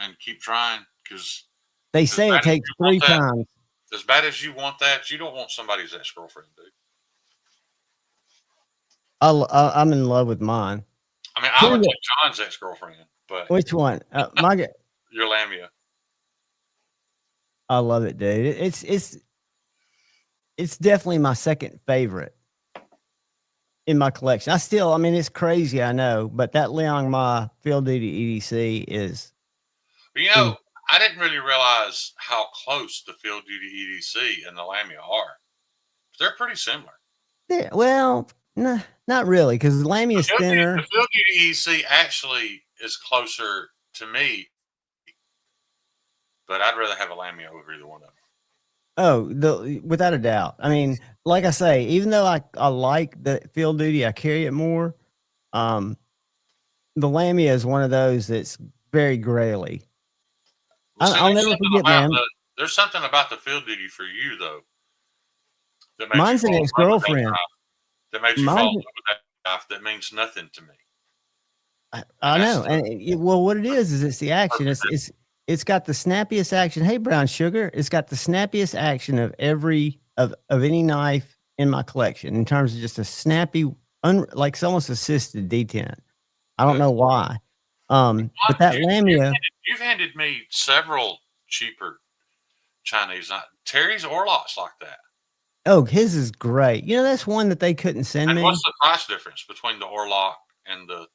and keep trying, because they say it takes 3 times. As bad as you want that, you don't want somebody's ex-girlfriend, dude. I'm in love with mine. I mean, I would take John's ex-girlfriend, but which one? Your Lamia. I love it, dude. It's definitely my second favorite in my collection. I mean, it's crazy, I know, but that Liang Ma Field Duty EDC is. But I didn't really realize how close the Field Duty EDC and the Lamia are. They're pretty similar. Yeah, well, not really, because the Lamia is thinner. The Field Duty EDC actually is closer to me, but I'd rather have a Lamia over either one of them. Oh, without a doubt. I mean, like I say, even though I like the Field Duty, I carry it more. The Lamia is one of those that's very graily. Well, I'll never forget, man. There's something about the Field Duty for you, though. That makes mine's an ex-girlfriend. That makes you fall in love with that knife. That means nothing to me. I know, and well, what it is it's the action. It's got the snappiest action. Hey, Brown Sugar, it's got the snappiest action of any knife in my collection in terms of just a snappy, like it's almost assisted detent. I don't know why. But that Lamia, you've handed me several cheaper Chinese Terry's Orlocks like that. Oh, his is great. You know, that's one that they couldn't send me. What's the price difference between the Orlock and the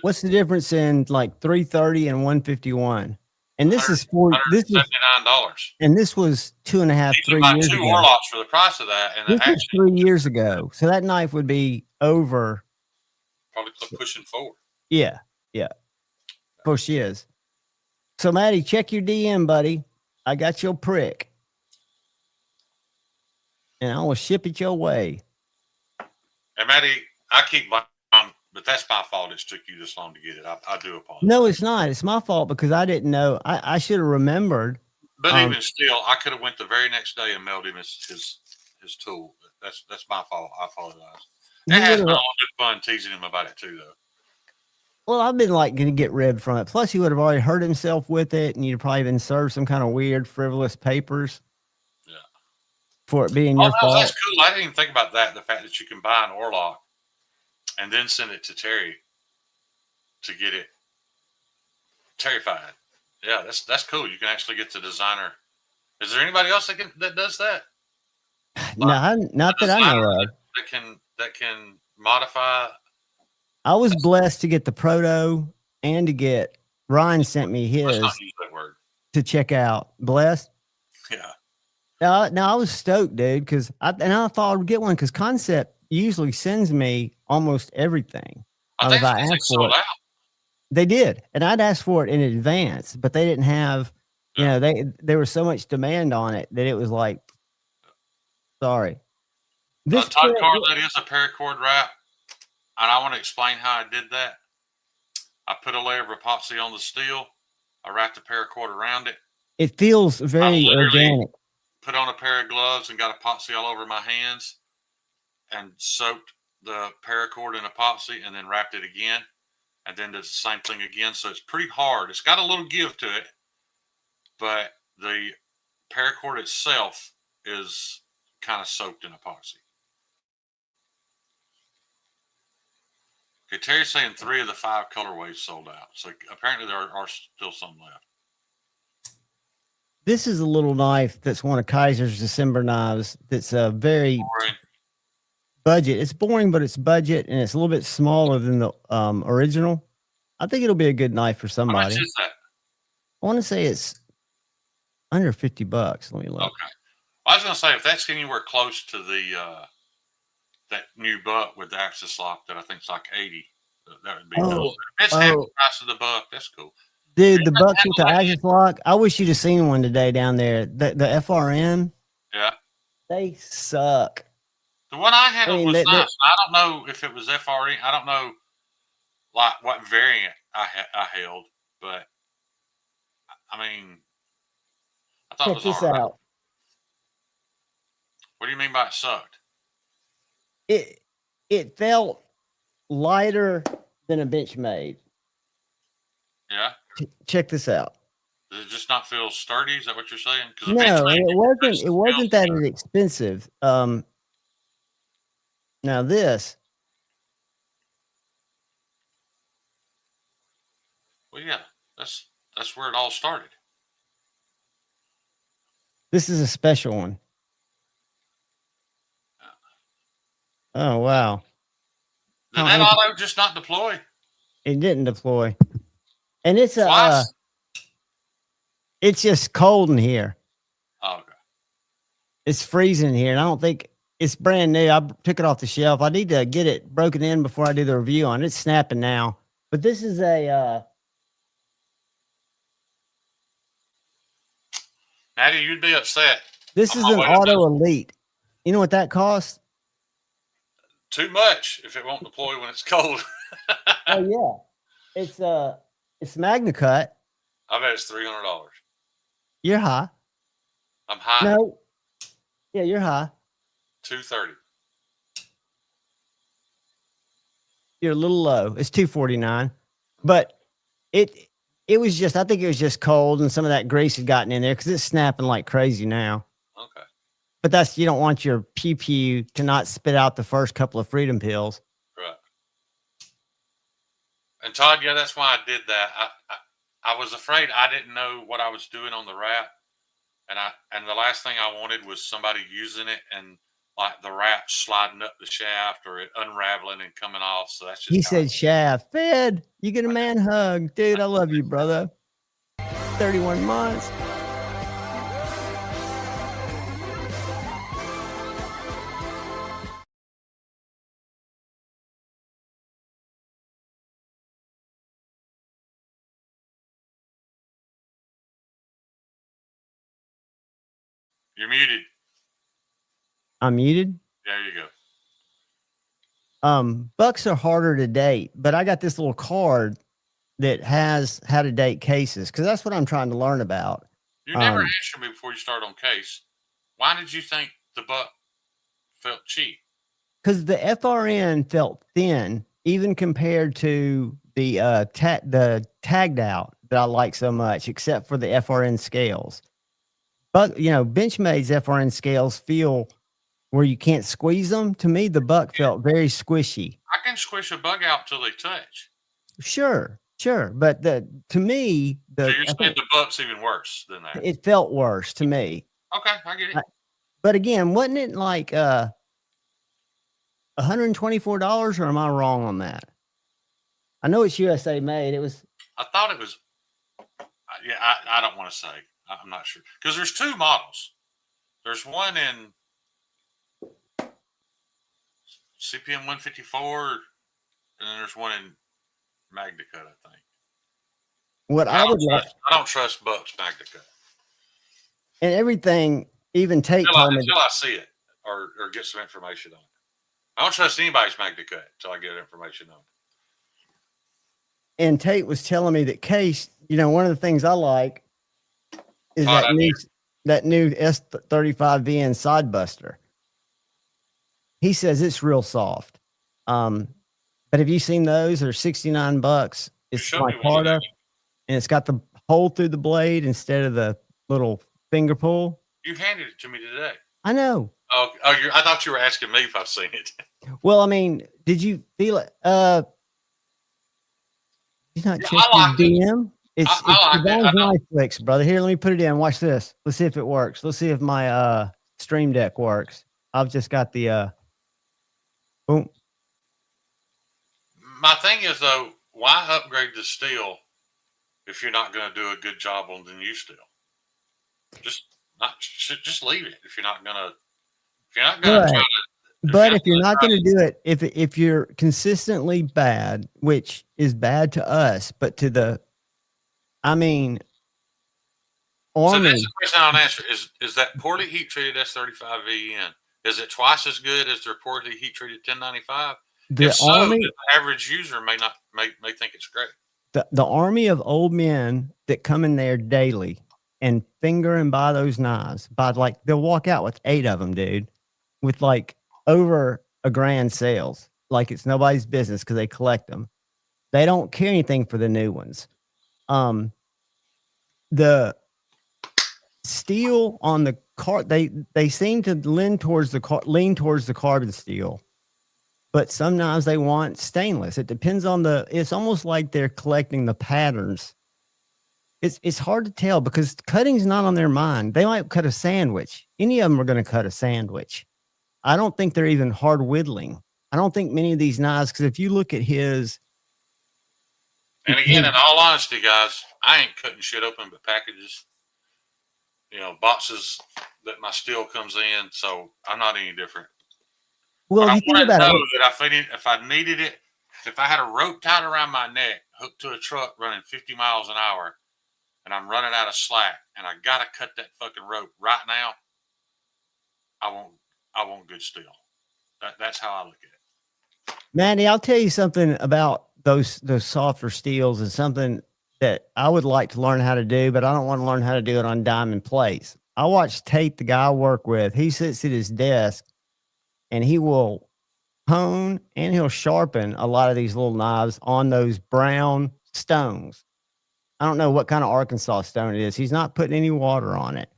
what's the difference in like 330 and 151? And this is $79. And this was 2.5, 3 years ago. 2 Orlocks for the price of that, and this was 3 years ago. So that knife would be over. Probably pushing forward. Yeah. Of course she is. So Maddie, check your DM, buddy. I got your prick. And I will ship it your way. And Maddie, I keep buying, but that's my fault. It took you this long to get it. I do apologize. No, it's not. It's my fault because I didn't know. I should have remembered. But even still, I could have went the very next day and mailed him his tool. That's my fault. I apologize. It has been a little bit fun teasing him about it too, though. Well, I've been like going to get ribbed from it. Plus, he would have already hurt himself with it, and you'd probably been served some kind of weird, frivolous papers. Yeah. For it being your fault. That's cool. I didn't even think about that. The fact that you can buy an Orlock and then send it to Terry to get it terrified. Yeah, that's cool. You can actually get the designer. Is there anybody else that does that? No, not that I know of. That can modify. I was blessed to get the Proto and to get Ryan sent me his. Let's not use that word. To check out. Blessed. Yeah. No, I was stoked, dude, because I thought I would get one because Concept usually sends me almost everything. I think they sold out. They did, and I'd asked for it in advance, but they didn't have. You know, there was so much demand on it that it was like, sorry. This Todd Carr, that is a paracord wrap, and I want to explain how I did that. I put a layer of epoxy on the steel. I wrapped the paracord around it. It feels very organic. Put on a pair of gloves and got epoxy all over my hands, and soaked the paracord in epoxy, and then wrapped it again, and then did the same thing again. So it's pretty hard. It's got a little give to it, but the paracord itself is kind of soaked in epoxy. Okay, Terry's saying 3 of the 5 colorways sold out. So apparently there are still some left. This is a little knife that's one of Kizer's December knives. That's a very Boring. budget. It's boring, but it's budget, and it's a little bit smaller than the original. I think it'll be a good knife for How somebody. much is that? I want to say it's under $50. Let me look. Okay. I was going to say, if that's anywhere close to the that new buck with the axis lock that I think is like 80, that would be cool. If it's half the price of the buck, that's cool. Dude, the bucks with the axis lock, I wish you'd have seen one today down there. The FRN, Yeah. they suck. The one I handled was they- nice. I don't know if it was FRE. I don't know like what variant I held, but I mean, I thought Check it was this all right. out. What do you mean by it sucked? It felt lighter than a Benchmade. Yeah. Check this out. Does it just not feel sturdy? Is that what you're saying? No, and it wasn't that expensive. Now this, Well, yeah, that's where it all started. this is a special one. Oh wow. Did that auto just not deploy? It didn't deploy. And it's Twice? it's just cold in here. Oh, okay. It's freezing here, and I don't think it's brand new. I took it off the shelf. I need to get it broken in before I do the review on it. It's snapping now. But this is a Natty, you'd be upset. this is an Auto Elite. You know what that costs? Too much if it won't deploy when it's cold. Oh yeah. It's Magna Cut. I bet it's $300. You're high. I'm high. No. Yeah, you're high. $230. You're a little low. It's $249. But it was just, I think it was just cold and some of that grease had gotten in there because it's snapping like crazy now. Okay. But you don't want your pew to not spit out the first couple of freedom pills. Right. And Todd, yeah, that's why I did that. I was afraid I didn't know what I was doing on the wrap. And the last thing I wanted was somebody using it and like the wrap sliding up the shaft or it unraveling and coming off. So that's just He said shaft. Fed, you get a man hug. Dude, I love you, brother. 31 months. You're muted. I'm muted. There you go. Bucks are harder to date, but I got this little card that has how to date cases because that's what I'm trying to learn about. You never answered me before you start on case. Why did you think the buck felt cheap? Because the FRN felt thin, even compared to the tagged out that I like so much, except for the FRN scales. But Benchmade's FRN scales feel where you can't squeeze them. To me, the buck felt very squishy. I can squish a bug out till they touch. Sure. But to me, so you're saying the buck's even worse than that? It felt worse to me. Okay, I get it. But again, wasn't it like $124, or am I wrong on that? I know it's USA made. It was. I thought it was. Yeah, I don't want to say. I'm not sure because there's two models. There's one in CPM 154, and then there's one in Magna Cut, I think. What I don't trust Buck's Magna Cut. And everything, even Tate told me until I see it or get some information on it. I don't trust anybody's Magna Cut until I get information on it. And Tate was telling me that case, one of the things I like is that new S35VN side buster. He says it's real soft. But have you seen those? They're $69. It's like part of, and it's got the hole through the blade instead of the little finger pull. You handed it to me today. I know. Oh, I thought you were asking me if I've seen it. Well, I mean, did you feel it? You not check your DM? It's I like it. I know. Netflix, brother. Here, let me put it in. Watch this. Let's see if it works. Let's see if my Stream Deck works. I've just got the boom. My thing is though, why upgrade the steel if you're not going to do a good job on the new steel? Just leave it if you're not going to. If you're not going to try to. But if you're not going to do it, if you're consistently bad, which is bad to us, but to the, I mean, So Army. that's the question I'll answer: is that poorly heat treated S35 VEN? Is it twice as good as their poorly heat treated 1095? If so, Army, the average user may think it's great. The army of old men that come in there daily and finger and buy those knives, they'll walk out with 8 of them, dude, with like over $1,000 sales. Like it's nobody's business because they collect them. They don't care anything for the new ones. The steel on the car, they seem to lean towards the carbon steel. But some knives they want stainless. It depends on it's almost like they're collecting the patterns. It's hard to tell because cutting's not on their mind. They might cut a sandwich. Any of them are going to cut a sandwich. I don't think they're even hard whittling. I don't think many of these knives, because if you look at his. And again, in all honesty, guys, I ain't cutting shit open but packages. Boxes that my steel comes in, so I'm not any different. Well, I you think about it. That if I needed it, if I had a rope tied around my neck, hooked to a truck running 50 miles an hour, and I'm running out of slack, and I gotta cut that fucking rope right now, I want good steel. That's how I look at it. Manny, I'll tell you something about those softer steels is something that I would like to learn how to do, but I don't want to learn how to do it on diamond plates. I watched Tate, the guy I work with. He sits at his desk and he will hone and he'll sharpen a lot of these little knives on those brown stones. I don't know what kind of Arkansas stone it is. He's not putting any water on it.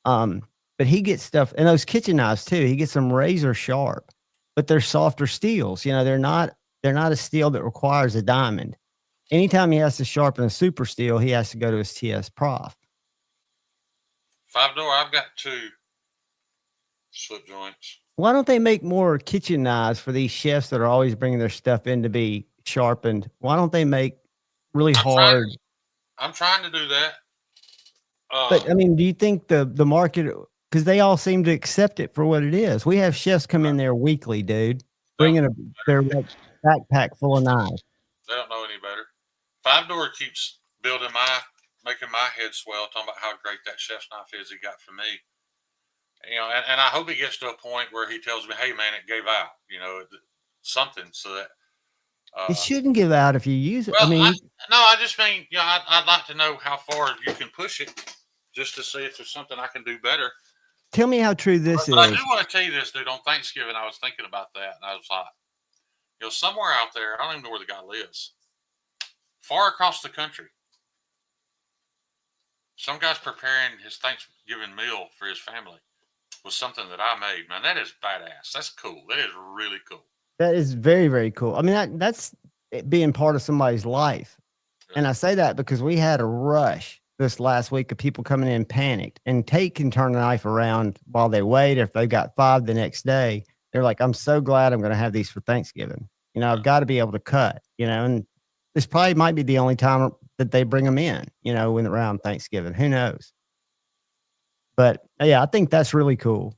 But he gets stuff, and those kitchen knives too. He gets them razor sharp, but they're softer steels. They're not a steel that requires a diamond. Anytime he has to sharpen a super steel, he has to go to his TS Prof. 5-door, I've got 2 slip joints. Why don't they make more kitchen knives for these chefs that are always bringing their stuff in to be sharpened? Why don't they make really hard? I'm trying to do that. But I mean, do you think the market, because they all seem to accept it for what it is? We have chefs come in there weekly, dude, bringing their backpack full of knives. They don't know any better. 5-door keeps making my head swell, talking about how great that chef's knife is he got for me. And I hope he gets to a point where he tells me, hey, man, it gave out, something so that. It shouldn't give out if you use it. Well, I just mean, I'd like to know how far you can push it just to see if there's something I can do better. Tell me how true this is. I do want to tell you this, dude. On Thanksgiving, I was thinking about that, and I was like, somewhere out there, I don't even know where the guy lives, far across the country, some guy's preparing his Thanksgiving meal for his family with something that I made. Man, that is badass. That's cool. That is really cool. That is very, very cool. I mean, that's being part of somebody's life. Yeah. And I say that because we had a rush this last week of people coming in panicked, and Tate can turn the knife around while they wait. If they've got 5 the next day, they're like, I'm so glad I'm going to have these for Thanksgiving. I've got to be able to cut, and this probably might be the only time that they bring them in, when around Thanksgiving. Who knows? But yeah, I think that's really cool.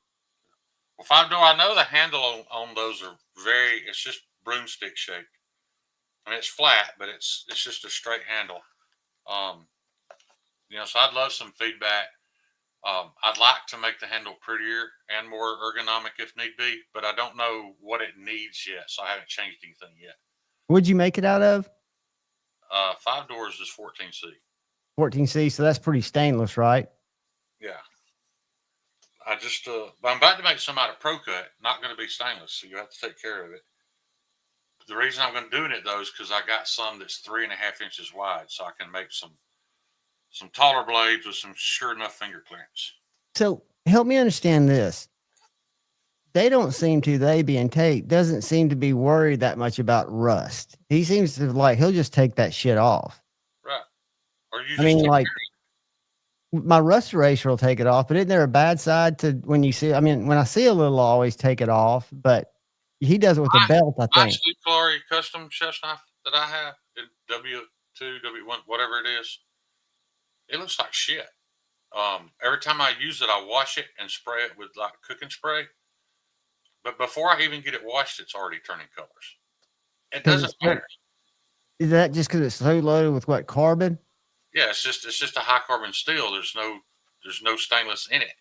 Well, 5-door, I know the handle on those are it's just broomstick shaped. I mean, it's flat, but it's just a straight handle. So I'd love some feedback. I'd like to make the handle prettier and more ergonomic if need be, but I don't know what it needs yet, so I haven't changed anything yet. What'd you make it out of? 5-doors is 14C. 14C, so that's pretty stainless, right? Yeah. I'm about to make some out of Pro Cut, not going to be stainless, so you have to take care of it. The reason I'm going to do it though is because I got some that's 3.5 inches wide, so I can make some taller blades with some sure enough finger clearance. So help me understand this. They being Tate, doesn't seem to be worried that much about rust. He seems to he'll just take that shit off. Right. Or you I just mean, take like, care my rust eraser will take it off, but isn't there a bad side to when you see? I mean, when I see a little, I always take it off, but he does it with a belt, I my think. Steve Clarey custom chef knife that I have, W2, W1, whatever it is, it looks like shit. Every time I use it, I wash it and spray it with like cooking spray. But before I even get it washed, it's already turning colors. It 'Cause doesn't it's so- matter. Is that just because it's so loaded with what, carbon? Yeah, it's just a high carbon steel. There's no stainless in it.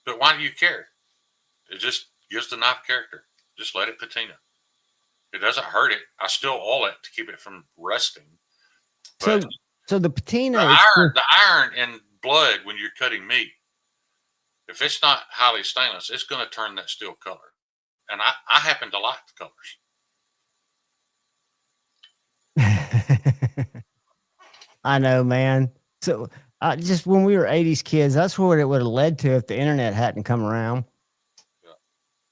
But why do you care? It just gives the knife character. Just let it patina. It doesn't hurt it. I still oil it to keep it from rusting. But So the patina the iron in blood when you're cutting meat, if it's not highly stainless, it's going to turn that steel color. And I happen to like the colors. I know, man. So just when we were 80s kids, that's what it would have led to if the internet hadn't come around. Yeah.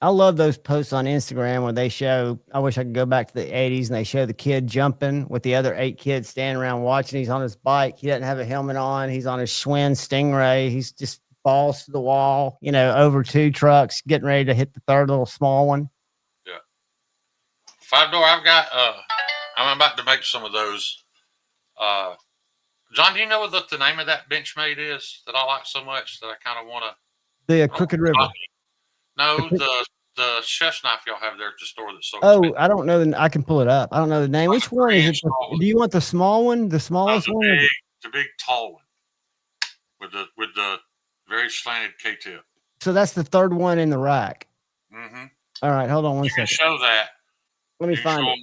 I love those posts on Instagram where they show, I wish I could go back to the 80s, and they show the kid jumping with the other 8 kids standing around watching. He's on his bike. He doesn't have a helmet on. He's on his Schwinn Stingray. He's just balls to the wall, over 2 trucks, getting ready to hit the third little small one. Yeah. 5-door, I've got, I'm about to make some of those. John, do you know what the name of that Benchmade is that I like so much that I kind of want to? The Crooked River. No, the chef's knife y'all have there at the store that's so expensive. I don't know. I can pull it up. I don't know the name. Which one is it? Do you want the small one? The smallest one? The big tall one with the very slanted K-tip. So that's the third one in the rack. Mm-hmm. All right, hold on one second. Show that. Let me find it.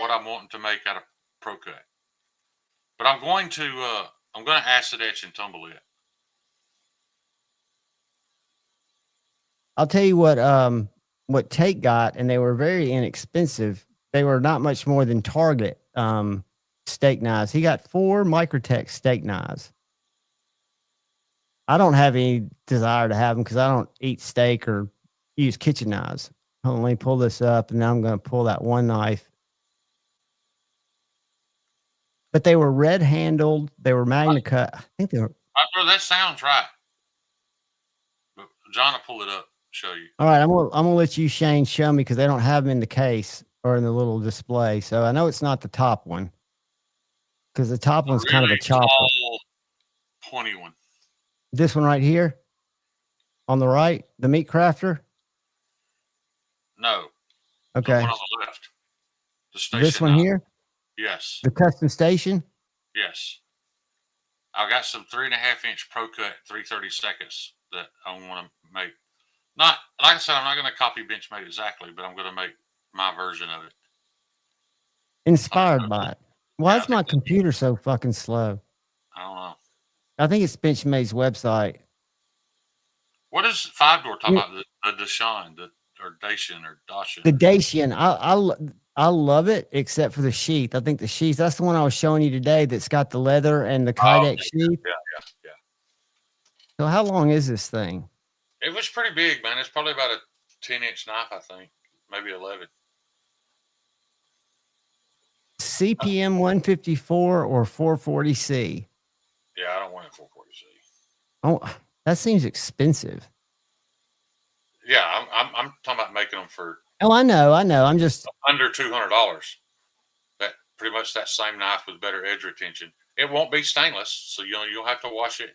What I'm wanting to make out of Pro Cut. But I'm going to acid etch and tumble it. I'll tell you what Tate got, and they were very inexpensive. They were not much more than Target steak knives. He got 4 Microtech steak knives. I don't have any desire to have them because I don't eat steak or use kitchen knives. Hold on, let me pull this up, and now I'm going to pull that one knife. But they were red handled. They were Magna cut. I think they were. That sounds right. But John will pull it up, show you. All right, I'm gonna let you, Shane, show me because they don't have them in the case or in the little display. So I know it's not the top one because the top one's kind of a chopper. Pointy one. This one right here, on the right, the meat crafter. No. Okay. The one on the left. The station this one here. Yes. The custom station? Yes. I've got some 3.5-inch Pro Cut 3/32 that I want to make. Not, like I said, I'm not going to copy Benchmade exactly, but I'm going to make my version of it. Inspired by it. Why is my computer so fucking slow? I don't know. I think it's Benchmade's website. What is 5-door talking about? The Dashan, or Dacian, or Dashan? The Dacian. I love it, except for the sheath. I think the sheath, that's the one I was showing you today that's got the leather and the Kydex sheath. Yeah. So how long is this thing? It was pretty big, man. It's probably about a 10-inch knife, I think. Maybe 11. CPM 154 or 440C? Yeah, I don't want a 440C. Oh, that seems expensive. Yeah, I'm talking about making them for... Oh, I know. I'm just under $200. That pretty much that same knife with better edge retention. It won't be stainless, so you'll have to wash it.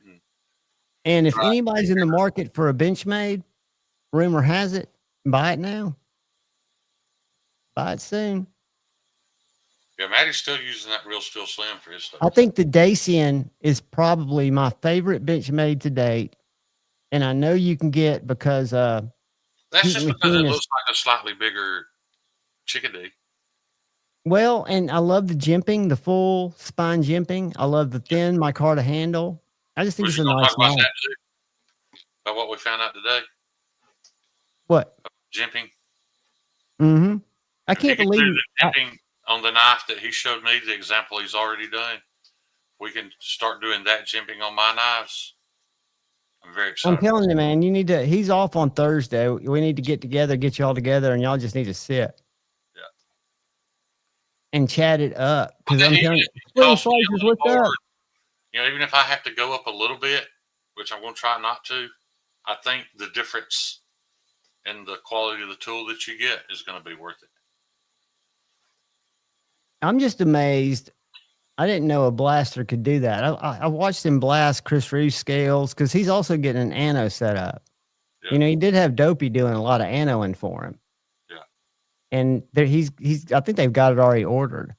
And if anybody's in the market for a Benchmade, rumor has it, buy it now. Buy it soon. Yeah, Maddie's still using that Real Steel Slim for his stuff. I think the Dacian is probably my favorite Benchmade to date, and I know you can get because that's just because it looks like a slightly bigger chickadee. Well, and I love the jimping, the full spine jimping. I love the thin micarta handle. I just think it's a nice knife. About what we found out today. What? Jimping. Mm-hmm. I can't believe the jimping on the knife that he showed me, the example he's already done. We can start doing that jimping on my knives. I'm very excited. I'm telling you, man, you need to. He's off on Thursday. We need to get together, get you all together, and y'all just need to sit. Yeah. And chat it up. Because I'm telling you, Spring Slices, what's up? even if I have to go up a little bit, which I'm going to try not to, I think the difference in the quality of the tool that you get is going to be worth it. I'm just amazed. I didn't know a blaster could do that. I watched him blast Chris Reeves scales because he's also getting an ano set up. Yeah. He did have Dopey doing a lot of anoing for him. Yeah. And he's I think they've got it already ordered,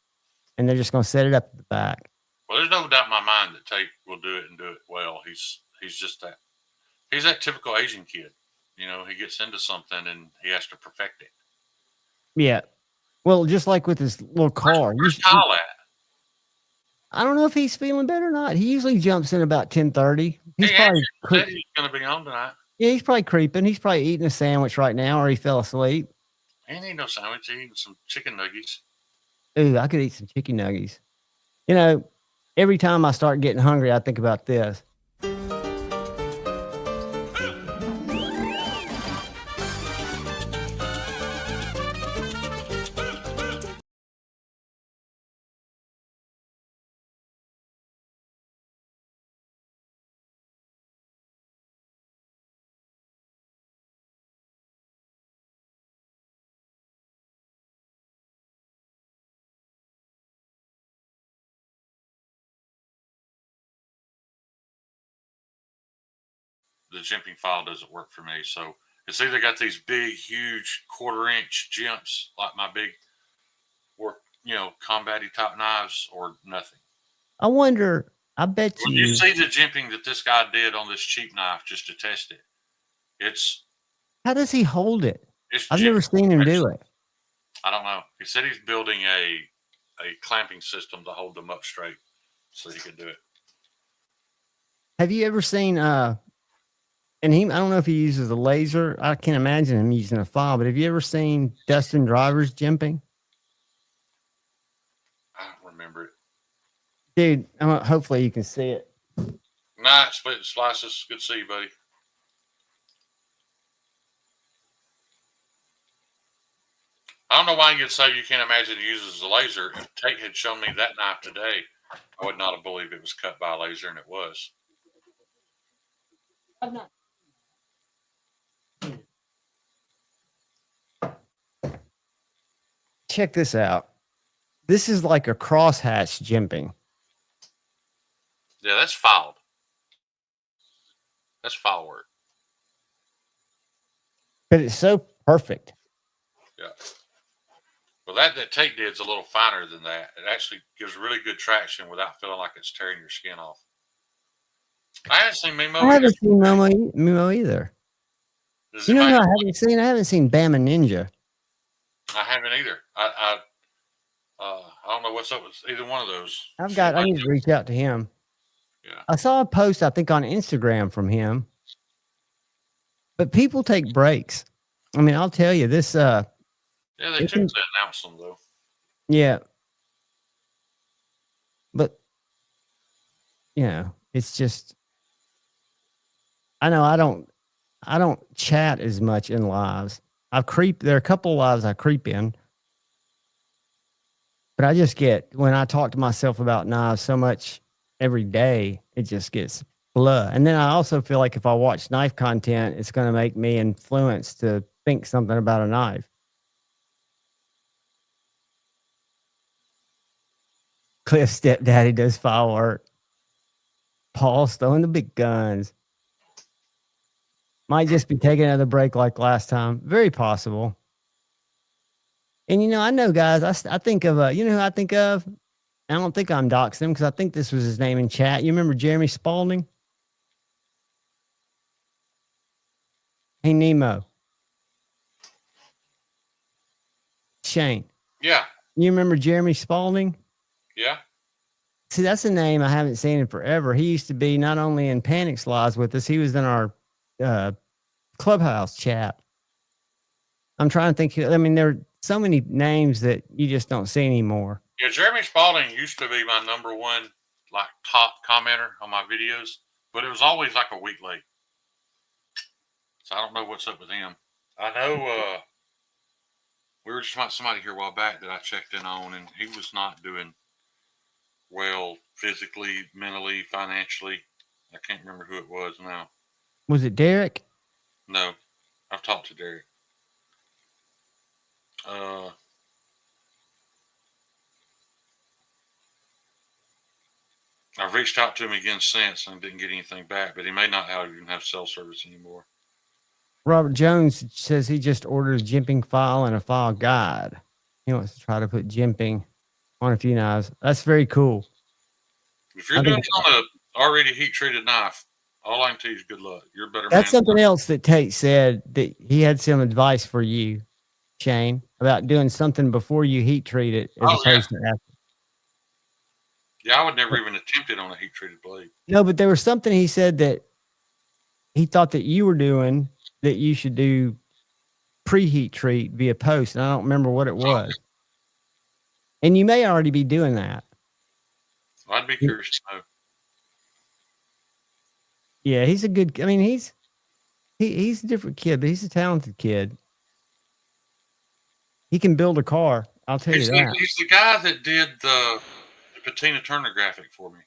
and they're just going to set it up at the back. Well, there's no doubt in my mind that Tate will do it and do it well. He's just that. He's that typical Asian kid. He gets into something and he has to perfect it. Yeah. Well, just like with his little car. Where's Kyle at? I don't know if he's feeling better or not. He usually jumps in about 10:30. He's He probably said he's going to be home tonight. Yeah, he's probably creeping. He's probably eating a sandwich right now, or he fell asleep. He ain't eating no sandwich. He's eating some chicken nuggets. Ooh, I could eat some chicken nuggets. Every time I start getting hungry, I think about this. The jimping file doesn't work for me. So it's either got these big, huge 1/4-inch jimps like my big work, combat-y type knives, or nothing. I wonder, I bet when you see the jimping that this guy did on this cheap knife just to test it, how does he hold it? I've jimping. never seen him do it. I don't know. He said he's building a clamping system to hold them up straight so he can do it. Have you ever seen and I don't know if he uses a laser. I can't imagine him using a file, but have you ever seen Dustin Driver's jimping? I don't remember it. Dude, hopefully you can see it. Nah, split and slices. Good to see you, buddy. I don't know why you could say you can't imagine he uses a laser. If Tate had shown me that knife today, I would not have believed it was cut by a laser, and it was. I'm not. Check this out. This is like a crosshatch jimping. Yeah, that's filed. That's file work. But it's so perfect. Yeah. Well, that Tate did is a little finer than that. It actually gives really good traction without feeling like it's tearing your skin off. I haven't seen Mimo either. I haven't seen Mimo either. You know who I haven't seen Bama Ninja. I haven't either. I don't know what's up with either one of those. I need to reach out to him. Yeah. I saw a post, I think, on Instagram from him. But people take breaks. I mean, I'll tell you this. Yeah, they typically announce them though. Yeah. But it's just I know I don't chat as much in lives. There are a couple of lives I creep in. But I just when I talk to myself about knives so much every day, it just gets blah. And then I also feel like if I watch knife content, it's going to make me influenced to think something about a knife. Cliff's stepdaddy does file work. Paul's throwing the big guns. Might just be taking another break like last time. Very possible. And, I know, guys, I think of, who I think of? I don't think I'm doxing him because I think this was his name in chat. You remember Jeremy Spalding? Hey, Nemo. Shane. Yeah. You remember Jeremy Spalding? Yeah. See, that's a name I haven't seen in forever. He used to be not only in Panic Slides with us, he was in our Clubhouse chat. I'm trying to think. I mean, there are so many names that you just don't see anymore. Yeah, Jeremy Spalding used to be my number one, top commenter on my videos, but it was always like a week late. So I don't know what's up with him. I know we were just about somebody here a while back that I checked in on, and he was not doing well physically, mentally, financially. I can't remember who it was now. Was it Derek? No, I've talked to Derek. I've reached out to him again since and didn't get anything back, but he may not even have cell service anymore. Robert Jones says he just ordered a jimping file and a file guide. He wants to try to put jimping on a few knives. That's very cool. If you're doing it on a already heat treated knife, all I can tell you is good luck. You're a better man. That's something else that Tate said, that he had some advice for you, Shane, about doing something before you heat treat it as opposed to after. Yeah, I would never even attempt it on a heat treated blade. No, but there was something he said that he thought that you were doing that you should do preheat treat via post, and I don't remember what it was. And you may already be doing that. Well, I'd be curious to know. Yeah, he's a good. I mean, he's a different kid, but he's a talented kid. He can build a car. I'll tell you that. He's the guy that did the Patina Turner graphic for me.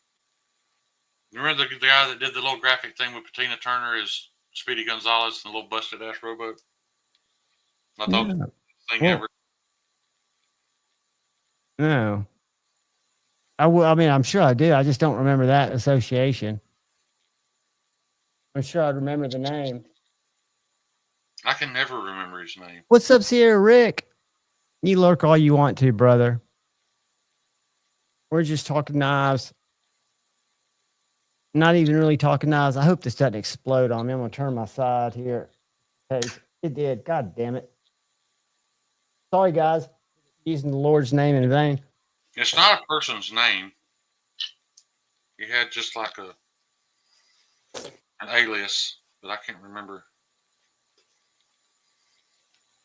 Remember the guy that did the little graphic thing with Patina Turner is Speedy Gonzalez and the little busted ass rowboat? I thought the thing ever. No. I mean, I'm sure I do. I just don't remember that association. I'm sure I'd remember the name. I can never remember his name. What's up, Sierra Rick? You lurk all you want to, brother. We're just talking knives. Not even really talking knives. I hope this doesn't explode on me. I'm going to turn my side here. Hey, it did. God damn it. Sorry, guys. Using the Lord's name in vain. It's not a person's name. He had just like an alias, but I can't remember.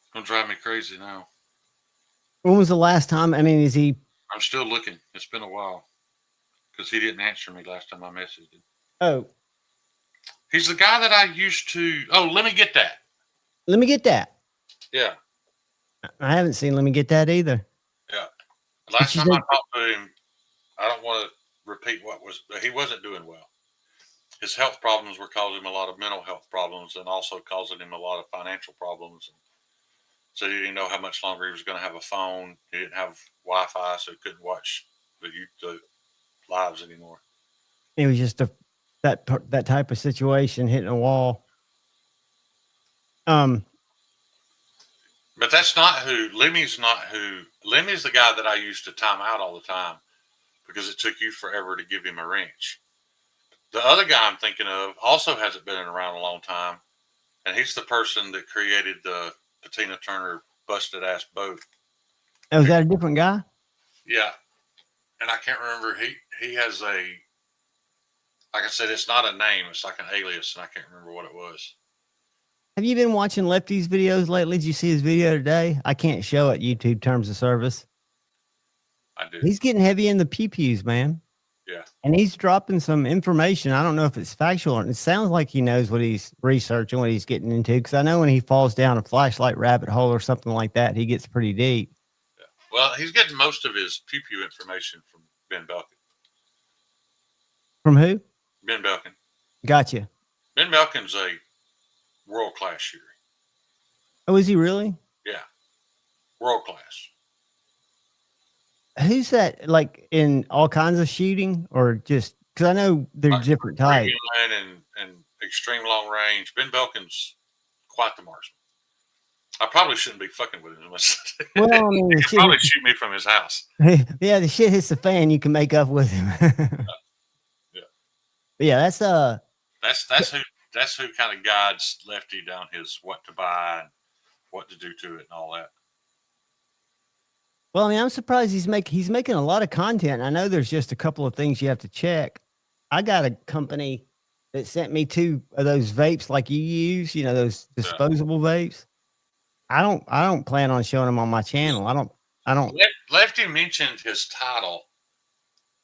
It's going to drive me crazy now. When was the last time? I mean, is he... I'm still looking. It's been a while. Because he didn't answer me last time I messaged him. Oh. He's the guy that I used to... Oh, let me get that. Let me get that. Yeah. I haven't seen Let Me Get That either. Yeah. Last time I talked to him, I don't want to repeat he wasn't doing well. His health problems were causing him a lot of mental health problems and also causing him a lot of financial problems. So he didn't know how much longer he was going to have a phone. He didn't have Wi-Fi, so he couldn't watch the lives anymore. It was just that type of situation, hitting a wall. But that's not who. Lemmy's not who. Lemmy's the guy that I used to time out all the time because it took you forever to give him a wrench. The other guy I'm thinking of also hasn't been around a long time, and he's the person that created the Patina Turner busted ass boat. Oh, is that a different guy? Yeah. And I can't remember. He has like I said, it's not a name. It's like an alias, and I can't remember what it was. Have you been watching Lefty's videos lately? Did you see his video today? I can't show it. YouTube terms of service. I do. He's getting heavy in the pew-pews, man. Yeah. And he's dropping some information. I don't know if it's factual or it sounds like he knows what he's researching, what he's getting into. Because I know when he falls down a flashlight rabbit hole or something like that, he gets pretty deep. Yeah. Well, he's getting most of his pew-pew information from Ben Belkin. From who? Ben Belkin. Gotcha. Ben Belkin's a world-class shooter. Oh, is he really? Yeah. World-class. Who's that, like, in all kinds of shooting or just... Because I know there's different types. And extreme long range. Ben Belkin's quite the marksman. I probably shouldn't be fucking with him as much. Well, I mean, he'd probably shoot me from his house. Yeah, the shit hits the fan, you can make up with him. Yeah. But yeah, that's who kind of guides Lefty down his what to buy and what to do to it and all that. Well, I mean, I'm surprised he's making a lot of content. I know there's just a couple of things you have to check. I got a company that sent me 2 of those vapes like you use, you know, those disposable vapes. I don't plan on showing them on my channel. I don't. Lefty mentioned his title,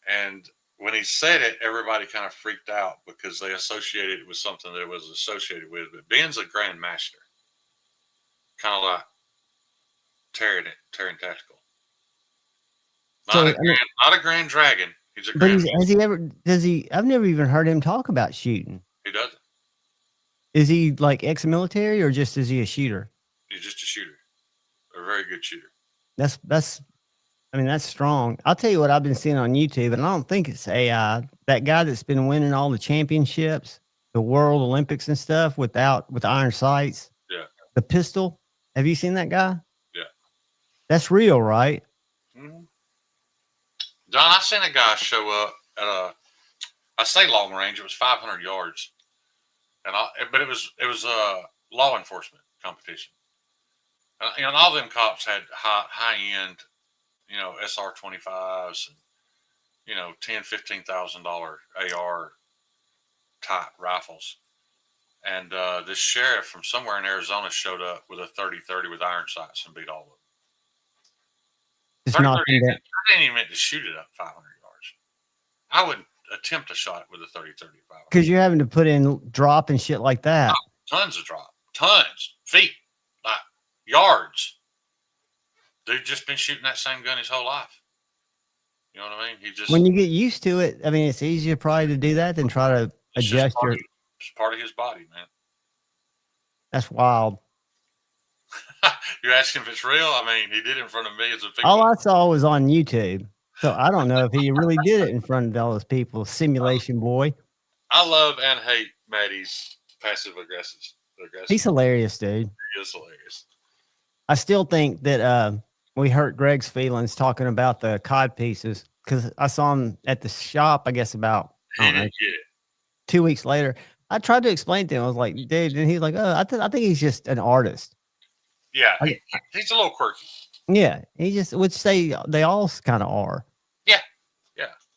and when he said it, everybody kind of freaked out because they associated it with something that it was associated with. But Ben's a grandmaster, kind of like Terran Tactical. Not a Grand Dragon. He's a But grand. has he ever? Does he? I've never even heard him talk about shooting. He doesn't. Is he like ex-military or just is he a shooter? He's just a shooter, a very good shooter. That's. I mean, that's strong. I'll tell you what I've been seeing on YouTube, and I don't think it's AI. That guy that's been winning all the championships, the World Olympics and stuff with iron sights. Yeah. The pistol. Have you seen that guy? Yeah. That's real, right? Mm-hmm. John, I seen a guy show up at I say long range. It was 500 yards, but it was a law enforcement competition. And all them cops had high end, SR-25s and $10,000-$15,000 AR type rifles. And this sheriff from somewhere in Arizona showed up with a 30-30 with iron sights and beat all of them. Just knocking I that. didn't even meant to shoot it up 500 yards. I would attempt a shot with a 30-30. Because you're having to put in drop and shit like that. Tons of drop. Tons. Feet. Like yards. Dude just been shooting that same gun his whole life. You know what I mean? He just, when you get used to it, I mean, it's easier probably to do that than try to adjust your. It's part of his body, man. That's wild. You're asking if it's real? I mean, he did it in front of millions of people. All I saw was on YouTube. So I don't know if he really did it in front of all those people. Simulation boy. I love and hate Maddie's passive aggressive. He's hilarious, dude. He is hilarious. I still think that we hurt Greg's feelings talking about the cod pieces because I saw him at the shop, I guess, about He didn't get it. 2 weeks later. I tried to explain to him. I was like, dude, and he's like, oh, I think he's just an artist. Yeah, he's a little quirky. Yeah, he just would say they all kind of are. Yeah.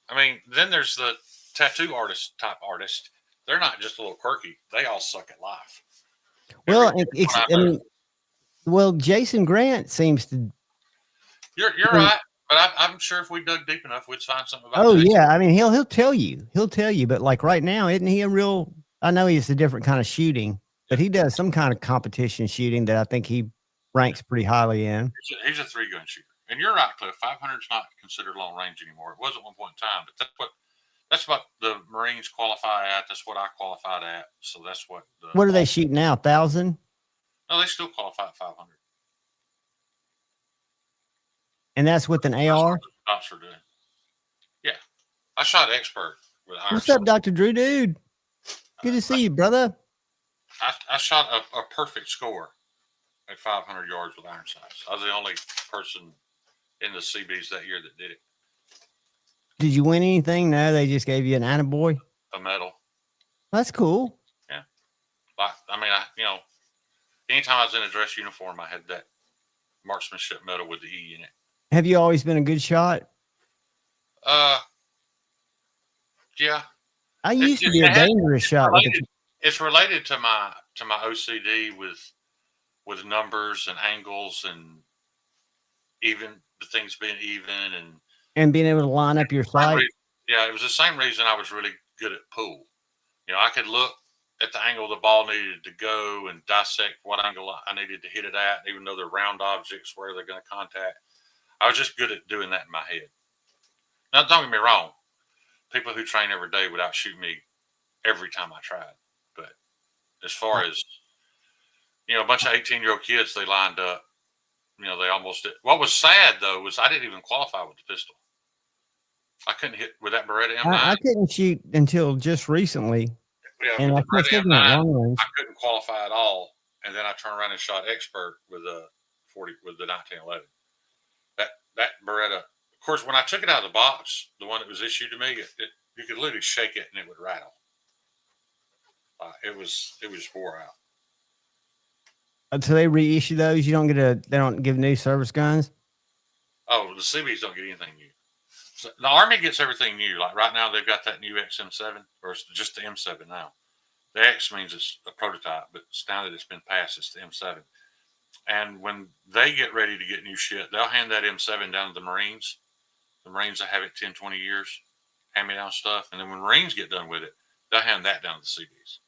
I mean, then there's the tattoo artist. They're not just a little quirky. They all suck at life. Well, Jason Grant seems to. You're right, but I'm sure if we dug deep enough, we'd find something about. Oh Jason. yeah, I mean he'll tell you, but like right now, isn't he a real? I know he's a different kind of shooting, but he does some kind of competition shooting that I think he ranks pretty highly in. He's a 3-gun shooter, and you're right, Cliff. 500 is not considered long range anymore. It was at one point in time, but that's what the Marines qualify at. That's what I qualified at. So that's what. What are they shooting now? 1,000? No, they still qualify at 500. And that's with an AR? Cops are doing. Yeah. I shot expert with iron. What's up, Dr. Drew, dude? Good to see you, brother. I shot a perfect score at 500 yards with iron sights. I was the only person in the CBs that year that did it. Did you win anything? No, they just gave you an attaboy? A medal. That's cool. Yeah. Anytime I was in a dress uniform, I had that marksmanship medal with the E in it. Have you always been a good shot? Yeah. I used to be a dangerous shot. It's related to my OCD with numbers and angles and even the things being even and being able to line up your sight. Yeah, it was the same reason I was really good at pool. I could look at the angle the ball needed to go and dissect what angle I needed to hit it at, even though they're round objects where they're going to contact. I was just good at doing that in my head. Now, don't get me wrong. People who train every day would outshoot me every time I tried. But as far as, a bunch of 18-year-old kids, they lined up. They almost did. What was sad, though, was I didn't even qualify with the pistol. I couldn't hit with that Beretta M9. I couldn't shoot until just recently. Yeah, and I couldn't qualify at all. And then I turned around and shot expert with the 1911. That Beretta, of course, when I took it out of the box, the one that was issued to me, you could literally shake it and it would rattle. It was wore out. Until they reissue those, they don't give new service guns? Oh, the CBs don't get anything new. So the Army gets everything new. Like right now, they've got that new XM7, or it's just the M7 now. The X means it's a prototype, but now that it's been passed, it's the M7. And when they get ready to get new shit, they'll hand that M7 down to the Marines. The Marines that have it 10, 20 years, hand-me-down stuff. And then when Marines get done with it, they'll hand that down to the CBs.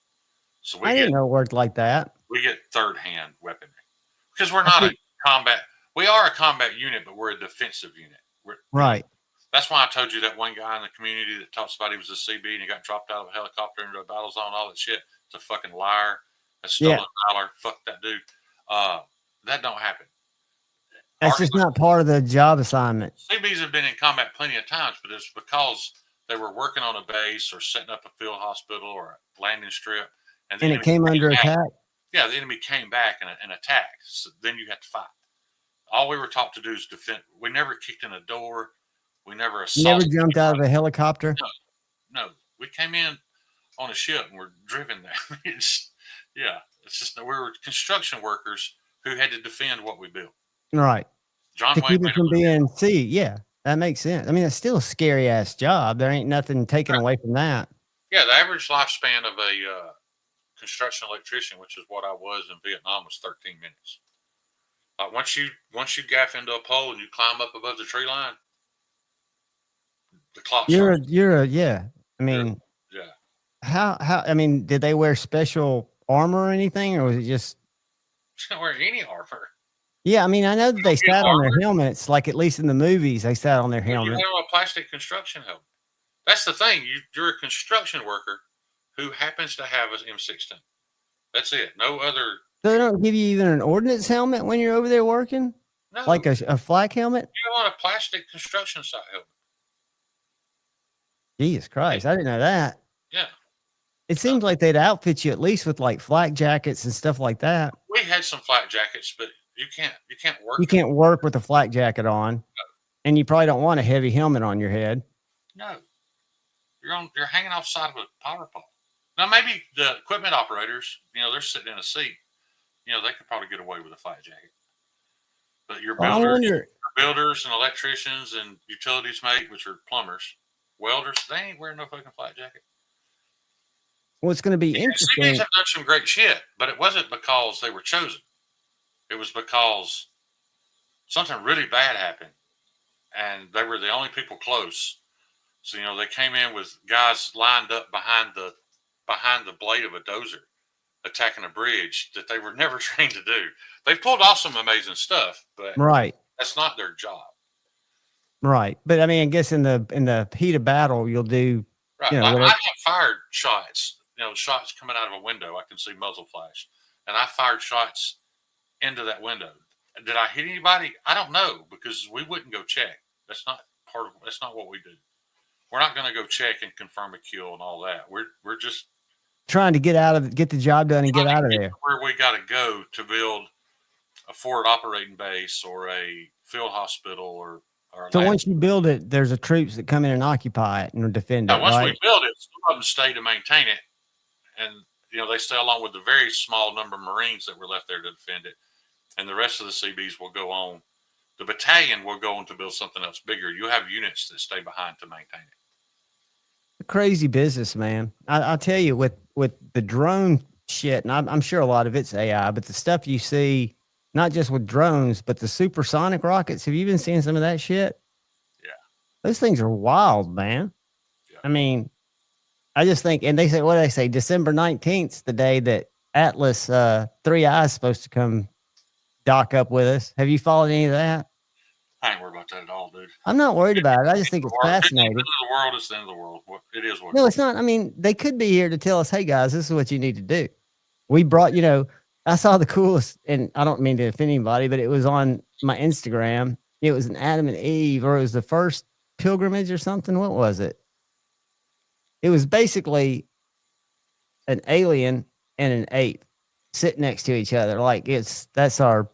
So I didn't know it worked like that. We get third-hand weaponry. Because we're not a combat. We are a combat unit, but we're a defensive unit. Right. That's why I told you that one guy in the community that talks about he was a CB and he got dropped out of a helicopter into a battle zone, all that shit. It's a fucking liar. That's stolen valor. Fuck that dude. That don't happen. That's just not part of the job assignment. CBs have been in combat plenty of times, but it's because they were working on a base or setting up a field hospital or a landing strip. And it came under attack? Yeah, the enemy came back and attacked. So then you had to fight. All we were taught to do is defend. We never kicked in a door. We never assaulted. Never jumped out of a helicopter? No. We came in on a ship and we're driven there. It's just we were construction workers who had to defend what we built. Right. John to Wayne keep it from being C. Yeah, that makes sense. I mean, it's still a scary ass job. There ain't nothing taken away from that. Yeah, the average lifespan of a construction electrician, which is what I was in Vietnam, was 13 minutes. Once you gaff into a pole and you climb up above the tree line, the clock. Yeah. I mean, yeah. How? I mean, did they wear special armor or anything, or was it just? They don't wear any armor. Yeah, I mean, I know that they sat on their helmets, like at least in the movies, they sat on their helmet. You have a plastic construction helmet. That's the thing. You're a construction worker who happens to have an M16. That's it. No other. So they don't give you even an ordnance helmet when you're over there working? No. Like a flak helmet? You want a plastic construction site helmet. Jesus Christ, I didn't know that. Yeah. It seems like they'd outfit you at least with like flak jackets and stuff like that. We had some flak jackets, but you can't work. You can't work with a flak jacket on. No. And you probably don't want a heavy helmet on your head. No. You're hanging off the side of a power pole. Now maybe the equipment operators, they're sitting in a seat. They could probably get away with a flak jacket. But your builders and electricians and utilities mate, which are plumbers, welders, they ain't wearing no fucking flak jacket. Well, it's going to be interesting. CBs have done some great shit, but it wasn't because they were chosen. It was because something really bad happened, and they were the only people close. So they came in with guys lined up behind the blade of a dozer, attacking a bridge that they were never trained to do. They pulled off some amazing stuff, but that's not their job. Right, but I mean, I guess in the heat of battle, you'll do. Right, I have fired shots. Shots coming out of a window, I can see muzzle flash, and I fired shots into that window. Did I hit anybody? I don't know, because we wouldn't go check. That's not what we do. We're not going to go check and confirm a kill and all that. We're just trying to get the job done and get out of there. Where we got to go to build a forward operating base or a field hospital or so once you build it, there's troops that come in and occupy it and defend it. Once we build it, some of them stay to maintain it, and they stay along with the very small number of Marines that were left there to defend it, and the rest of the CBs will go on. The battalion will go on to build something else bigger. You have units that stay behind to maintain it. Crazy business, man. I'll tell you, with the drone shit, and I'm sure a lot of it's AI, but the stuff you see, not just with drones, but the supersonic rockets. Have you been seeing some of that shit? Yeah. Those things are wild, man. Yeah. I mean, I just think, and they say, what do they say? December 19th, the day that Atlas 3I is supposed to come dock up with us. Have you followed any of that? I ain't worried about that at all, dude. I'm not worried about it. I just think it's fascinating. It's the world. It's the end of the world. It is what. No, it's not. I mean, they could be here to tell us, hey guys, this is what you need to do. We brought, I saw the coolest, and I don't mean to offend anybody, but it was on my Instagram. It was an Adam and Eve, or it was the first pilgrimage or something. What was it? It was basically an alien and an ape sitting next to each other. Like that's our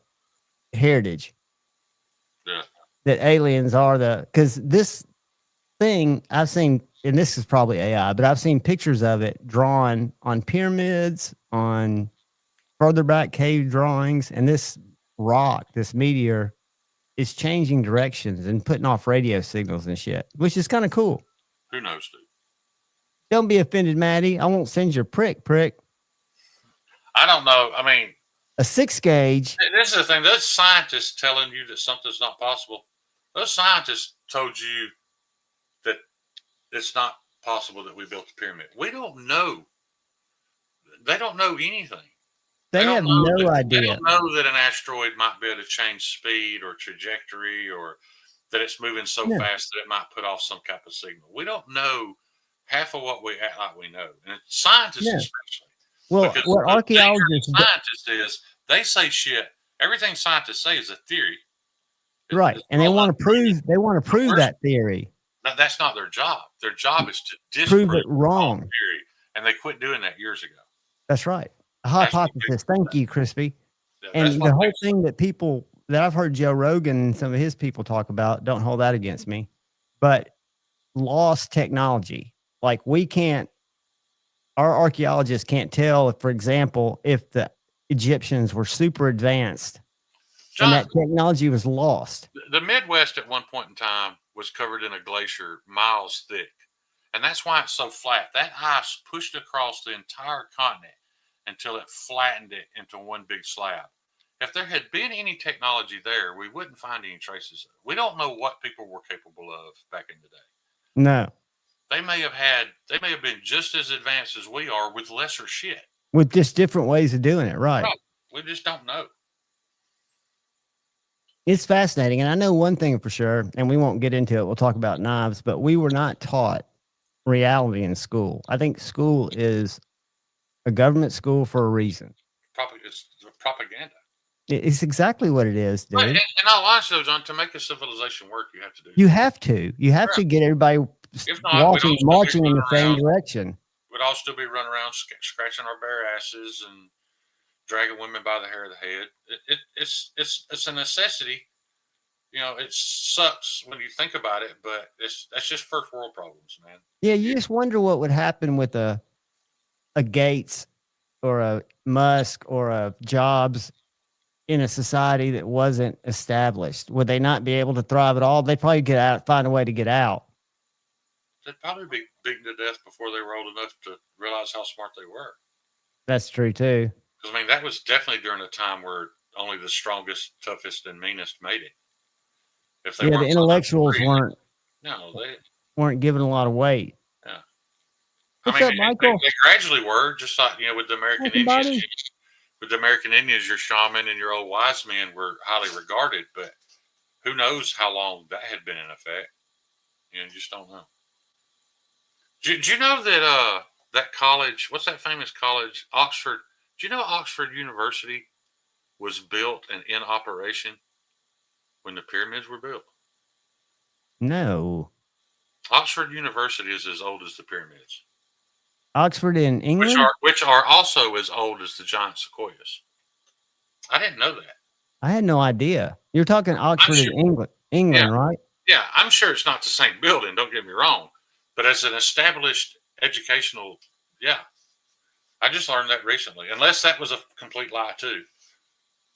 heritage. Yeah. That aliens are because this thing I've seen, and this is probably AI, but I've seen pictures of it drawn on pyramids, on further back cave drawings, and this rock, this meteor, is changing directions and putting off radio signals and shit, which is kind of cool. Who knows, dude? Don't be offended, Maddie. I won't send your prick. I don't know. I mean, a 6 gauge. This is the thing. Those scientists telling you that something's not possible. Those scientists told you that it's not possible that we built the pyramid. We don't know. They don't know anything. They have no idea. They don't know that an asteroid might be able to change speed or trajectory or that it's moving so fast that it might put off some type of signal. We don't know half of what we act like we know, and scientists especially. Well, because what archaeologists scientists is they say shit. Everything scientists say is a theory, right? And they want to prove that theory. That's not their job. Their job is to disprove it wrong. Theory, and they quit doing that years ago. That's right. A hypothesis. Thank you, Crispy. And the whole thing that I've heard Joe Rogan and some of his people talk about, don't hold that against me, but lost technology. Like our archaeologists can't tell, for example, if the Egyptians were super advanced and that technology was lost. The Midwest at one point in time was covered in a glacier miles thick. And that's why it's so flat. That ice pushed across the entire continent until it flattened it into one big slab. If there had been any technology there, we wouldn't find any traces of it. We don't know what people were capable of back in the day. No. They may have been just as advanced as we are with lesser shit. With just different ways of doing it, right? We just don't know. It's fascinating. And I know one thing for sure, and we won't get into it. We'll talk about knives, but we were not taught reality in school. I think school is a government school for a reason. It's propaganda. It's exactly what it is, dude. But in all honesty, though, John, to make a civilization work, you have to do that. You have to get everybody marching in the same direction. We'd all still be running around scratching our bare asses and dragging women by the hair of the head. It's a necessity. You know, it sucks when you think about it, but that's just first world problems, man. Yeah, you just wonder what would happen with a Gates or a Musk or a Jobs in a society that wasn't established. Would they not be able to thrive at all? They'd probably find a way to get out. They'd probably be beaten to death before they were old enough to realize how smart they were. That's true too. Because I mean, that was definitely during a time where only the strongest, toughest, and meanest made it. If they the intellectuals weren't given a lot of weight. Yeah. What's up, Michael? They gradually were, just like, you know, with the American Indians. With the American Indians, your shaman and your old wise men were highly regarded, but who knows how long that had been in effect? You just don't know. Do you know that that college, what's that famous college, Oxford? Do you know Oxford University was built and in operation when the pyramids were built? No. Oxford University is as old as the pyramids. Oxford in England? Which are also as old as the giant sequoias. I didn't know that. I had no idea. You're talking Oxford in England, right? Yeah, I'm sure it's not the same building, don't get me wrong. But as an established educational, I just learned that recently. Unless that was a complete lie too.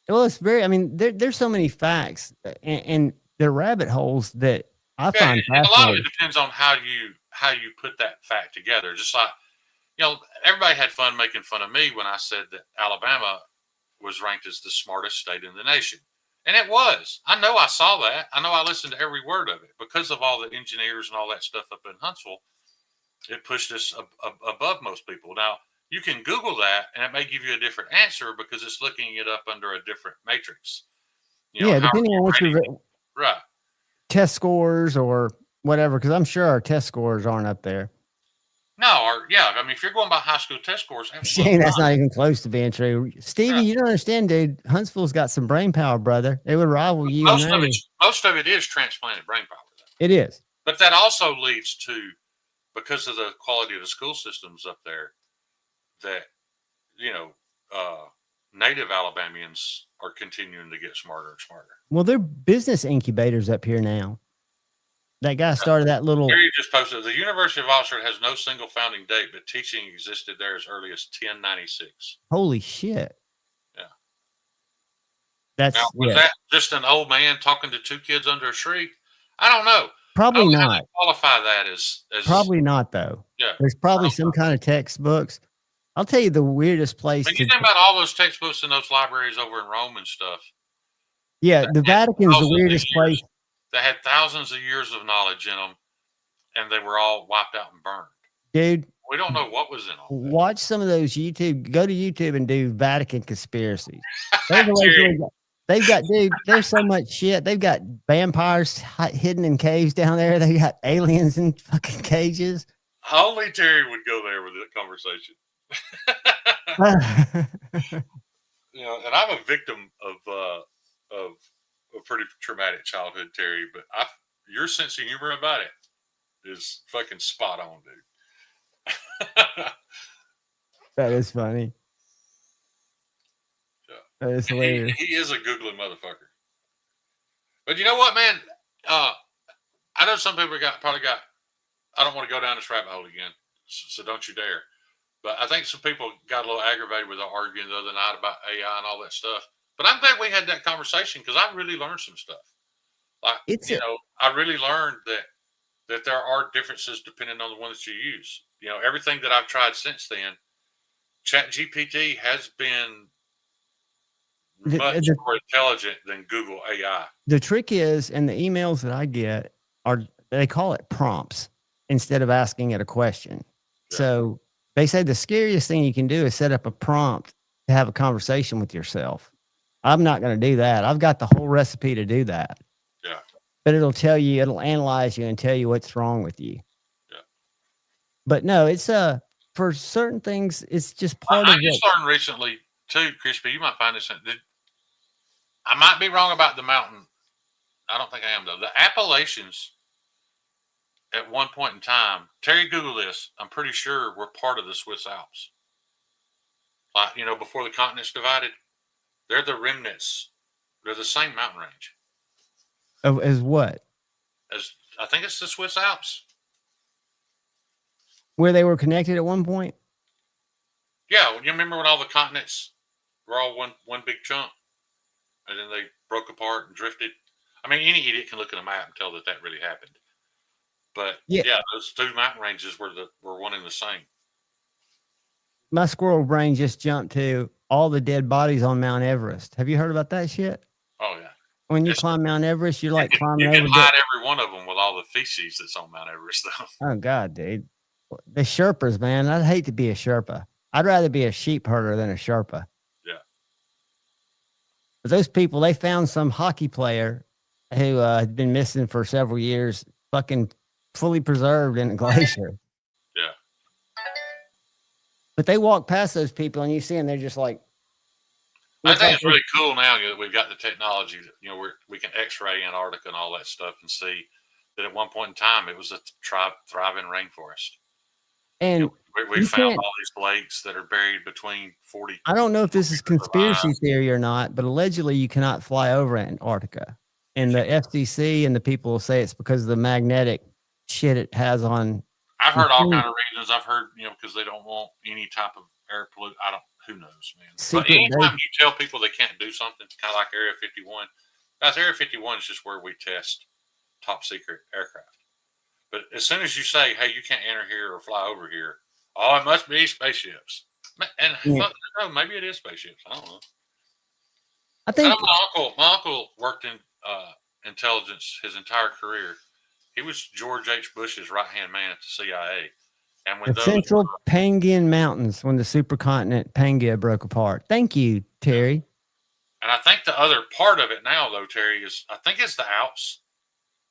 Well, it's there's so many facts and they're rabbit holes that I find fascinating. And a lot of it depends on how you put that fact together. Just like, you know, everybody had fun making fun of me when I said that Alabama was ranked as the smartest state in the nation. And it was. I know I saw that. I know I listened to every word of it. Because of all the engineers and all that stuff up in Huntsville, it pushed us above most people. Now, you can Google that, and it may give you a different answer because it's looking it up under a different matrix. You know, depending on what your test scores or whatever, because I'm sure our test scores aren't up there. No, I mean, if you're going by high school test scores, Shane, that's not even close to being true. Stevie, you don't understand, dude. Huntsville's got some brain power, brother. It would rival you. Most of it is transplanted brain power. It is. But that also leads to, because of the quality of the school systems up there, that, you know, native Alabamians are continuing to get smarter and smarter. Well, they're business incubators up here now. That guy started that little. Here you just posted, the University of Oxford has no single founding date, but teaching existed there as early as 1096. Holy shit. Yeah. Was that just an old man talking to two kids under a tree? I don't know. Probably not. Qualify that as probably not, though. Yeah. There's probably some kind of textbooks. I'll tell you the weirdest place. When you think about all those textbooks in those libraries over in Rome and stuff. Yeah, the Vatican's the weirdest place. That had thousands of years of knowledge in them, and they were all wiped out and burned. Dude, we don't know what was in them. Watch some of those YouTube. Go to YouTube and do Vatican conspiracies. They've got, dude, there's so much shit. They've got vampires hidden in caves down there. They got aliens in fucking cages. Only Terry would go there with that conversation. You know, and I'm a victim of a pretty traumatic childhood, Terry. But your sense of humor about it is fucking spot on, dude. That is funny. Yeah. That is hilarious. He is a googling motherfucker. But you know what, man? I know some people probably got. I don't want to go down this rabbit hole again, so don't you dare. But I think some people got a little aggravated with the arguing the other night about AI and all that stuff. But I'm glad we had that conversation because I really learned some stuff. Like, I really learned that there are differences depending on the one that you use. You know, everything that I've tried since then, ChatGPT has been much more intelligent than Google AI. The trick is, and the emails that I get they call it prompts instead of asking it a question. Yeah. So they say the scariest thing you can do is set up a prompt to have a conversation with yourself. I'm not going to do that. I've got the whole recipe to do that. Yeah. But it'll analyze you and tell you what's wrong with you. Yeah. But no, it's for certain things, it's just part of it. I just learned recently too, Crispy, you might find this. I might be wrong about the mountain. I don't think I am though. The Appalachians at one point in time, Terry, Google this, I'm pretty sure were part of the Swiss Alps. Like, you know, before the continents divided, they're the remnants. They're the same mountain range. As what? As I think it's the Swiss Alps. Where they were connected at one point? Yeah, you remember when all the continents were all one big chunk? And then they broke apart and drifted. I mean, any idiot can look at a map and tell that really happened. But yeah, those two mountain ranges were one and the same. My squirrel brain just jumped to all the dead bodies on Mount Everest. Have you heard about that shit? Oh yeah. When you climb Mount Everest, you're like climbing over. You can hide every one of them with all the feces that's on Mount Everest, though. Oh God, dude. The Sherpas, man. I'd hate to be a Sherpa. I'd rather be a sheep herder than a Sherpa. Yeah. But those people, they found some hockey player who had been missing for several years, fucking fully preserved in a glacier. Yeah. But they walk past those people and you see them, they're just like. I think it's really cool now that we've got the technology that, you know, we can X-ray Antarctica and all that stuff and see that at one point in time it was a thriving rainforest. And you know, we found all these lakes that are buried between 40. I don't know if this is conspiracy theory or not, but allegedly you cannot fly over Antarctica. And the FCC and the people will say it's because of the magnetic shit it has on. I've heard all kind of reasons. I've heard, you know, because they don't want any type of air pollution. Who knows, man. But anytime you tell people they can't do something, kind of like Area 51, guys, Area 51 is just where we test top secret aircraft. But as soon as you say, hey, you can't enter here or fly over here, oh, it must be spaceships. And no, maybe it is spaceships. I don't know. I think my uncle worked in intelligence his entire career. He was George H. Bush's right-hand man at the CIA. And when the Central Pangea Mountains, when the supercontinent Pangea broke apart. Thank you, Terry. And I think the other part of it now, though, Terry, is I think it's the Alps.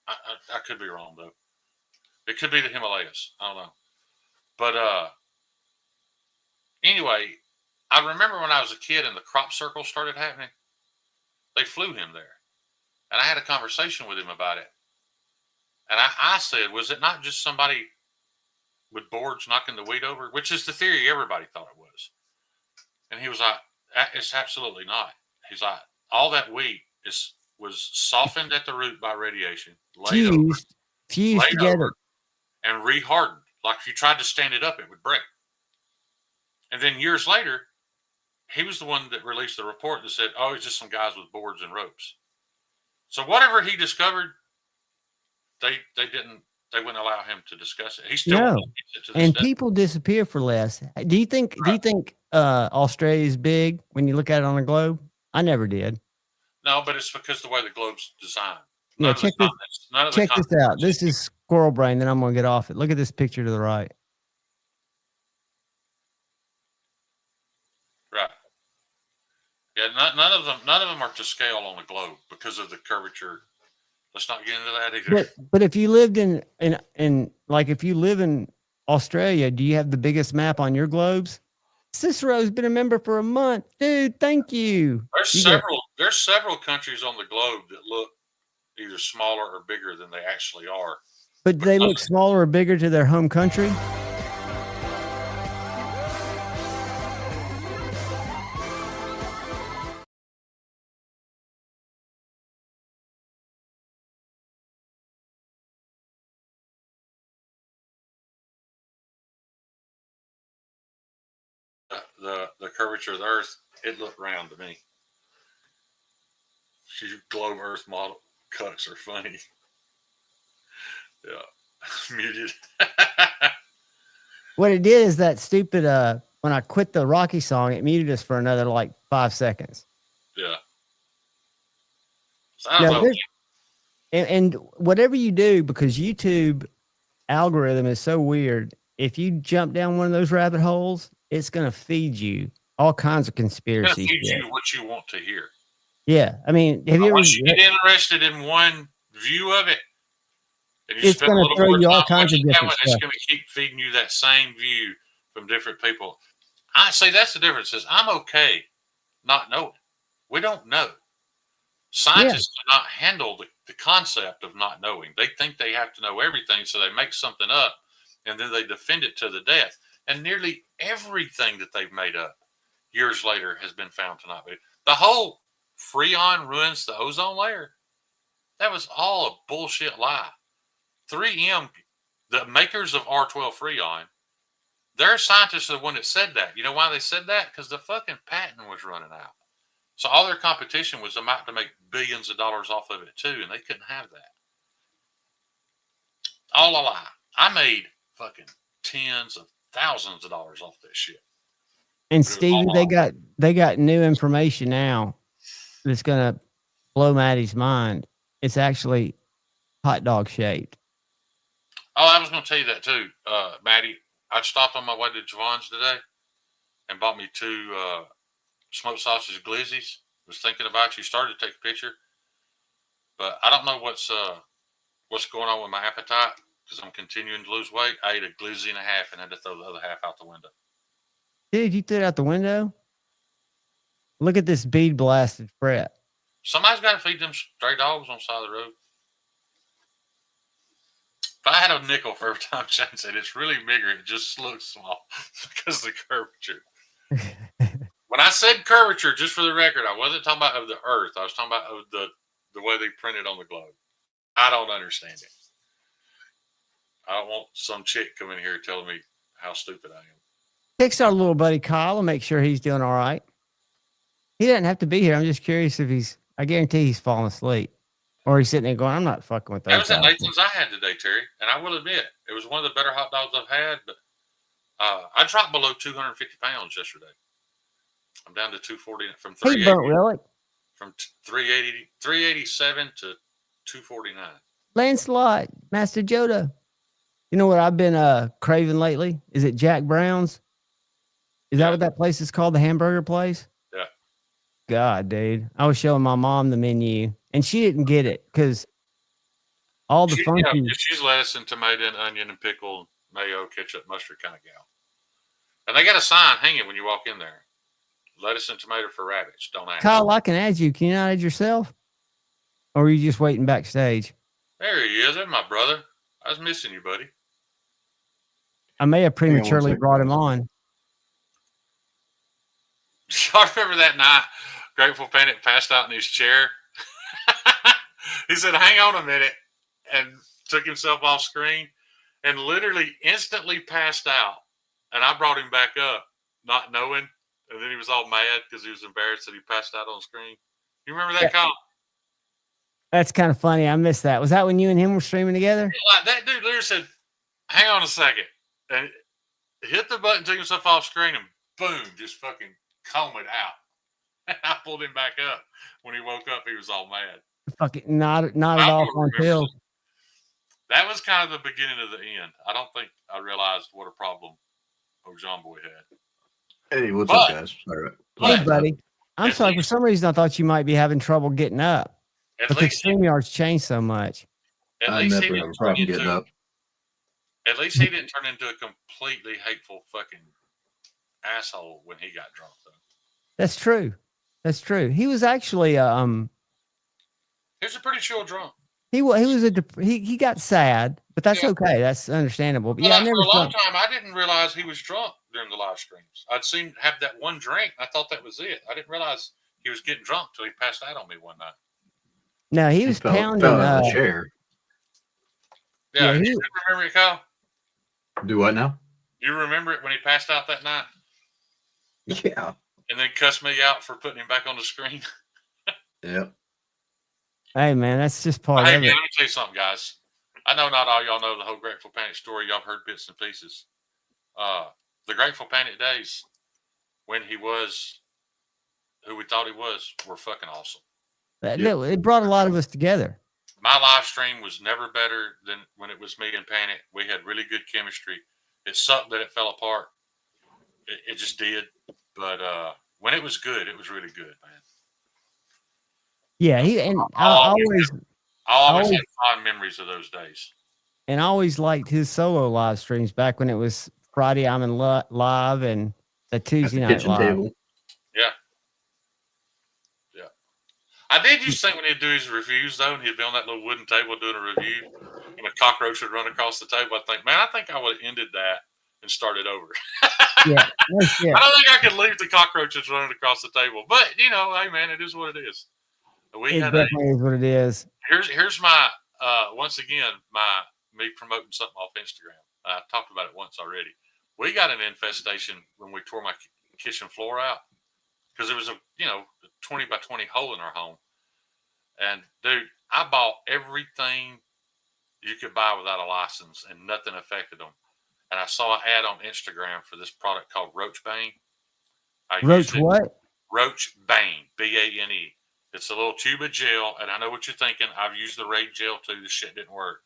I could be wrong, though. It could be the Himalayas. I don't know. But anyway, I remember when I was a kid and the crop circle started happening, they flew him there. And I had a conversation with him about it. And I said, was it not just somebody with boards knocking the wheat over? Which is the theory everybody thought it was. And he was like, it's absolutely not. He's like, all that wheat was softened at the root by radiation, fused together, and rehardened. Like if you tried to stand it up, it would break. And then years later, he was the one that released the report that said, oh, it's just some guys with boards and ropes. So whatever he discovered, they wouldn't allow him to discuss it. He still and people disappear for less. Do you think Australia is big when you look at it on a globe? I never did. No, but it's because the way the globe's designed. Check this out. This is squirrel brain. Then I'm going to get off it. Look at this picture to the right. Right. Yeah, none of them are to scale on the globe because of the curvature. Let's not get into that either. But if you lived in like if you live in Australia, do you have the biggest map on your globes? Cicero's been a member for a month, dude. Thank you. There's several countries on the globe that look either smaller or bigger than they actually are. But do they look smaller or bigger to their home country? The curvature of the Earth, it looked round to me. You globe Earth model cucks are funny. Yeah, muted. What it did is that stupid when I quit the Rocky song, it muted us for another like 5 seconds. Yeah. So I don't know. And whatever you do, because YouTube algorithm is so weird, if you jump down one of those rabbit holes, it's gonna feed you all kinds of conspiracy. It's gonna feed you what you want to hear. Yeah, I mean, have you ever? Once you get interested in one view of it, and you it's spend a gonna little throw more you all time kinds of watching that different one, stuff. it's gonna keep feeding you that same view from different people. I say that's the difference. Is I'm okay not knowing. We don't know. Scientists cannot handle the concept of not knowing. They think they have to know everything, so they make something up, and then they defend it to the death. And nearly everything that they've made up years later has been found to not be. The whole Freon ruins the ozone layer. That was all a bullshit lie. 3M, the makers of R12 Freon, their scientists are the one that said that. You know why they said that? Because the fucking patent was running out. So all their competition was about to make billions of dollars off of it too, and they couldn't have that. All a lie. I made fucking tens of thousands of dollars off this shit. And Stevie, they got new information now that's gonna blow Maddie's mind. It's actually hot dog shaped. Oh, I was going to tell you that too, Maddie. I stopped on my way to Javon's today and bought me 2 smoked sausage glizzies. Was thinking about you. Started to take a picture, but I don't know what's going on with my appetite because I'm continuing to lose weight. I ate a glizzy and a half and had to throw the other half out the window. Dude, you threw it out the window? Look at this bead blasted fret. Somebody's got to feed them stray dogs on the side of the road. If I had a nickel for every time Shane said it's really bigger, it just looks small because of the curvature. When I said curvature, just for the record, I wasn't talking about of the Earth. I was talking about of the way they printed on the globe. I don't understand it. I don't want some chick coming here telling me how stupid I am. Text our little buddy Kyle and make sure he's doing all right. He doesn't have to be here. I'm just curious if I guarantee he's falling asleep. Or he's sitting there going, I'm not fucking with those. That was at Nathan's I had today, Terry. And I will admit, it was one of the better hot dogs I've had. But I dropped below 250 pounds yesterday. I'm down to 240 from 380. From 387 to 249. Lancelot, Master Yoda. You know what I've been craving lately? Is it Jack Brown's? Is that what that place is called? The hamburger place? Yeah. God, dude. I was showing my mom the menu and she didn't get it because all the funky. Yeah, she's lettuce and tomato and onion and pickle, mayo, ketchup, mustard kind of gal. And they got a sign hanging when you walk in there. Lettuce and tomato for rabbits. Don't ask. Kyle, I can add you. Can you not add yourself? Or are you just waiting backstage? There he is. There's my brother. I was missing you, buddy. I may have prematurely brought him on. I remember that night Grateful Panic passed out in his chair. He said, hang on a minute, and took himself off screen and literally instantly passed out. And I brought him back up, not knowing. And then he was all mad because he was embarrassed that he passed out on screen. You remember that, Kyle? That's kind of funny. I missed that. Was that when you and him were streaming together? Like that dude literally said, hang on a second. And hit the button, took himself off screen, and boom, just fucking comb it out. And I pulled him back up. When he woke up, he was all mad. Fucking not at all on pills. That was kind of the beginning of the end. I don't think I realized what a problem old John Boy had. Hey, what's up, guys? All right. Hey, buddy. I'm sorry. For some reason, I thought you might be having trouble getting up. Because StreamYard's changed so much. At least he didn't turn into a completely hateful fucking asshole when he got drunk, though. That's true. That's true. He was actually he was a pretty chill drunk. He got sad, but that's okay. That's understandable. But for a long time, I didn't realize he was drunk during the live streams. I'd seen him have that one drink. I thought that was it. I didn't realize he was getting drunk till he passed out on me one night. No, he was pounding the chair. Yeah, you remember it, Kyle? Do what now? You remember it when he passed out that night? Yeah. And then cussed me out for putting him back on the screen. Yep. Hey, man, that's just part of it. Let me tell you something, guys. I know not all y'all know the whole Grateful Panic story. Y'all heard bits and pieces. The Grateful Panic days, when he was who we thought he was, were fucking awesome. It brought a lot of us together. My live stream was never better than when it was me and Panic. We had really good chemistry. It sucked that it fell apart. It just did. But when it was good, it was really good, man. Yeah, I always had fond memories of those days. And I always liked his solo live streams back when it was Friday I'm in live and the Tuesday night live. Table. Yeah. I did used to think when he'd do his reviews, though, and he'd be on that little wooden table doing a review, and a cockroach would run across the table, I think I would have ended that and started over. Yeah. I don't think I could leave the cockroaches running across the table. But, hey, man, it is what it is. It definitely is what it is. Here's my, once again, me promoting something off Instagram. I talked about it once already. We got an infestation when we tore my kitchen floor out because it was a 20 by 20 hole in our home. And dude, I bought everything you could buy without a license and nothing affected them. And I saw an ad on Instagram for this product called Roach Bane. Roach what? Roach Bane, Bane. It's a little tube of gel, and I know what you're thinking. I've used the Raid gel too. This shit didn't work.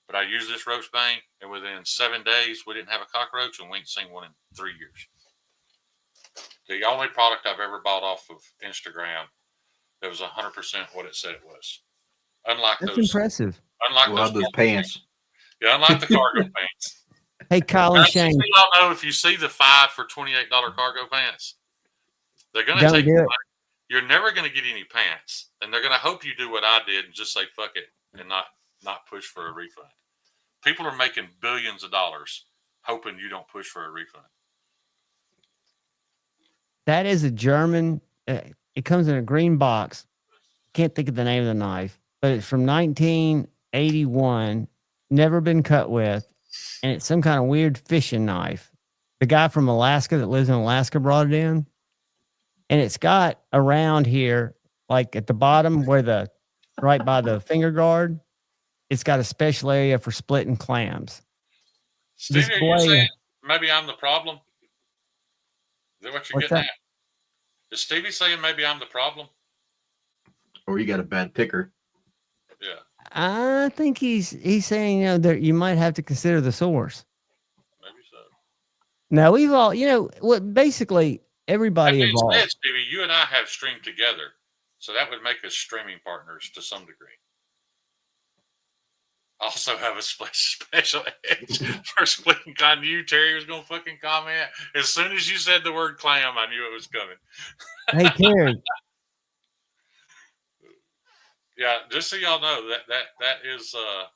But I used this Roach Bane, and within 7 days, we didn't have a cockroach, and we ain't seen one in 3 years. The only product I've ever bought off of Instagram that was 100% what it said it was. That's impressive. Unlike those pants. Yeah, unlike the cargo pants. Hey, Colin Shane. Y'all know if you see the 5 for $28 cargo pants, they're going to take your money. You're never going to get any pants, and they're going to hope you do what I did and just say fuck it and not push for a refund. People are making billions of dollars hoping you don't push for a refund. That is a German. It comes in a green box. Can't think of the name of the knife, but it's from 1981. Never been cut with, and it's some kind of weird fishing knife. The guy from Alaska that lives in Alaska brought it in, and it's got around here, like at the bottom where right by the finger guard, it's got a special area for splitting clams. Stevie, are you saying maybe I'm the problem? Is that what you're getting at? Is Stevie saying maybe I'm the problem? Or you got a bad picker? Yeah. I think he's saying, that you might have to consider the source. Maybe so. No, we've all, what basically everybody evolved. Stevie, you and I have streamed together, so that would make us streaming partners to some degree. Also have a special edge for splitting clam. You, Terry, was going to fucking comment. As soon as you said the word clam, I knew it was coming. Hey, Terry. Yeah, just so y'all know, that is a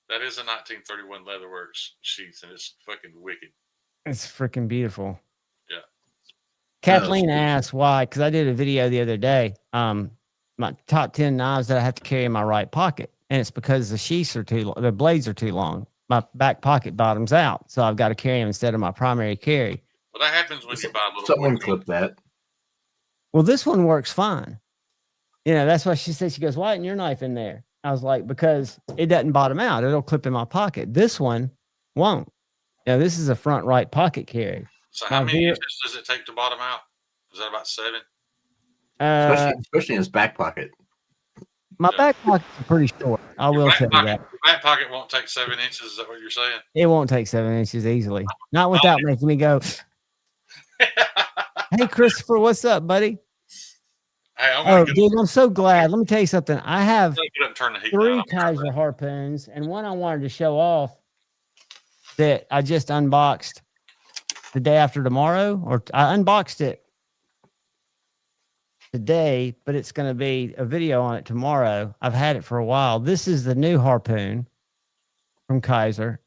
1931 Leatherworks sheath, and it's fucking wicked. It's freaking beautiful. Yeah. Kathleen asked why, because I did a video the other day. My top 10 knives that I have to carry in my right pocket. And it's because the sheaths are the blades are too long. My back pocket bottoms out. So I've got to carry them instead of my primary carry. Well, that happens when you buy a little. Someone clip that. Well, this one works fine. That's why she said, she goes, why isn't your knife in there? I was like, because it doesn't bottom out. It'll clip in my pocket. This one won't. This is a front right pocket carry. So how many inches does it take to bottom out? Is that about 7? Especially in his back pocket. My back pocket's pretty short. I will tell you that. Your back pocket won't take 7 inches. Is that what you're saying? It won't take 7 inches easily. Not without making me go. Hey, Christopher, what's up, buddy? Hey, I'm Oh, gonna dude, I'm so glad. Let me tell you something. I have get up and turn the heat 3 down. Kizer harpoons and one I wanted to show off that I just unboxed the day after tomorrow, or I unboxed it today, but it's going to be a video on it tomorrow. I've had it for a while. This is the new harpoon from Kizer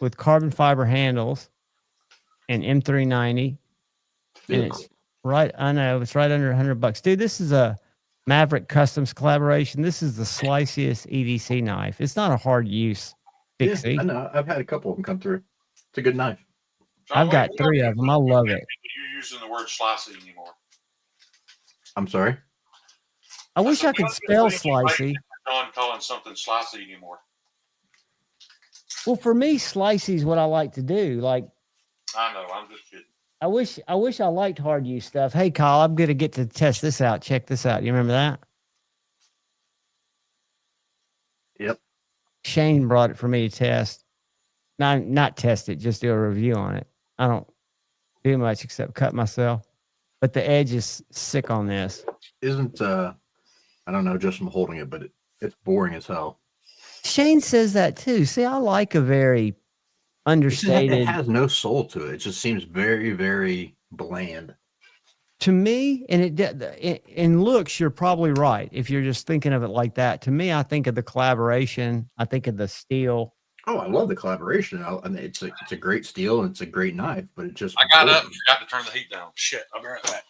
with carbon fiber handles and M390. And it's right, I know, it's right under $100. Dude, this is a Maverick Customs collaboration. This is the sliciest EDC knife. It's not a hard use fixie. Yeah, I know. I've had a couple of them come through. It's a good knife. John, I've got 3 of them. I love it. You using the word slicey anymore? I'm sorry. I wish I could spell slicey. John calling something slicey anymore. Well, for me, slicey is what I like to do. Like, I know. I'm just kidding. I wish I liked hard use stuff. Hey, Kyle, I'm gonna get to test this out. Check this out. You remember that? Yep. Shane brought it for me to test. Not test it, just do a review on it. I don't do much except cut myself. But the edge is sick on this. Isn't I don't know, just from holding it, but it's boring as hell. Shane says that too. See, I like a very understated. It has no soul to it. It just seems very, very bland. To me, and in looks, you're probably right. If you're just thinking of it like that, to me, I think of the collaboration. I think of the steel. Oh, I love the collaboration. It's a great steel and it's a great knife, but it just. I got up and forgot to turn the heat down. Shit, I'll be right back.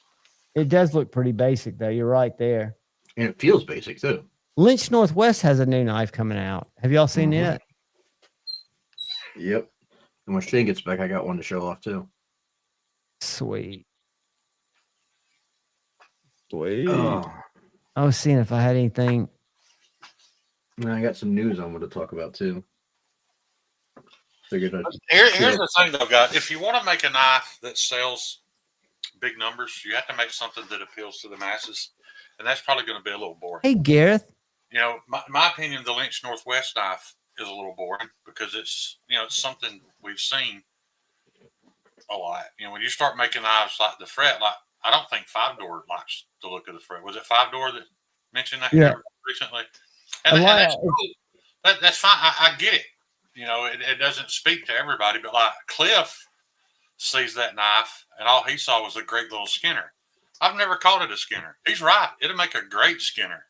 It does look pretty basic, though. You're right there. And it feels basic too. Lynch Northwest has a new knife coming out. Have y'all seen it? Yep. And when Shane gets back, I got one to show off too. Sweet. Sweet. Oh. I was seeing if I had anything. And I got some news I want to talk about too. Here's the thing, though, guys. If you want to make a knife that sells big numbers, you have to make something that appeals to the masses, and that's probably going to be a little boring. Hey, Gareth. You know, my opinion, the Lynch Northwest knife is a little boring because it's something we've seen a lot. You know, when you start making knives like the Fret, like I don't think 5-door likes the look of the Fret. Was it 5-door that mentioned that here recently? And that's cool. That's fine. I get it. You know, it doesn't speak to everybody, but like Cliff sees that knife and all he saw was a great little skinner. I've never called it a skinner. He's right. It'll make a great skinner.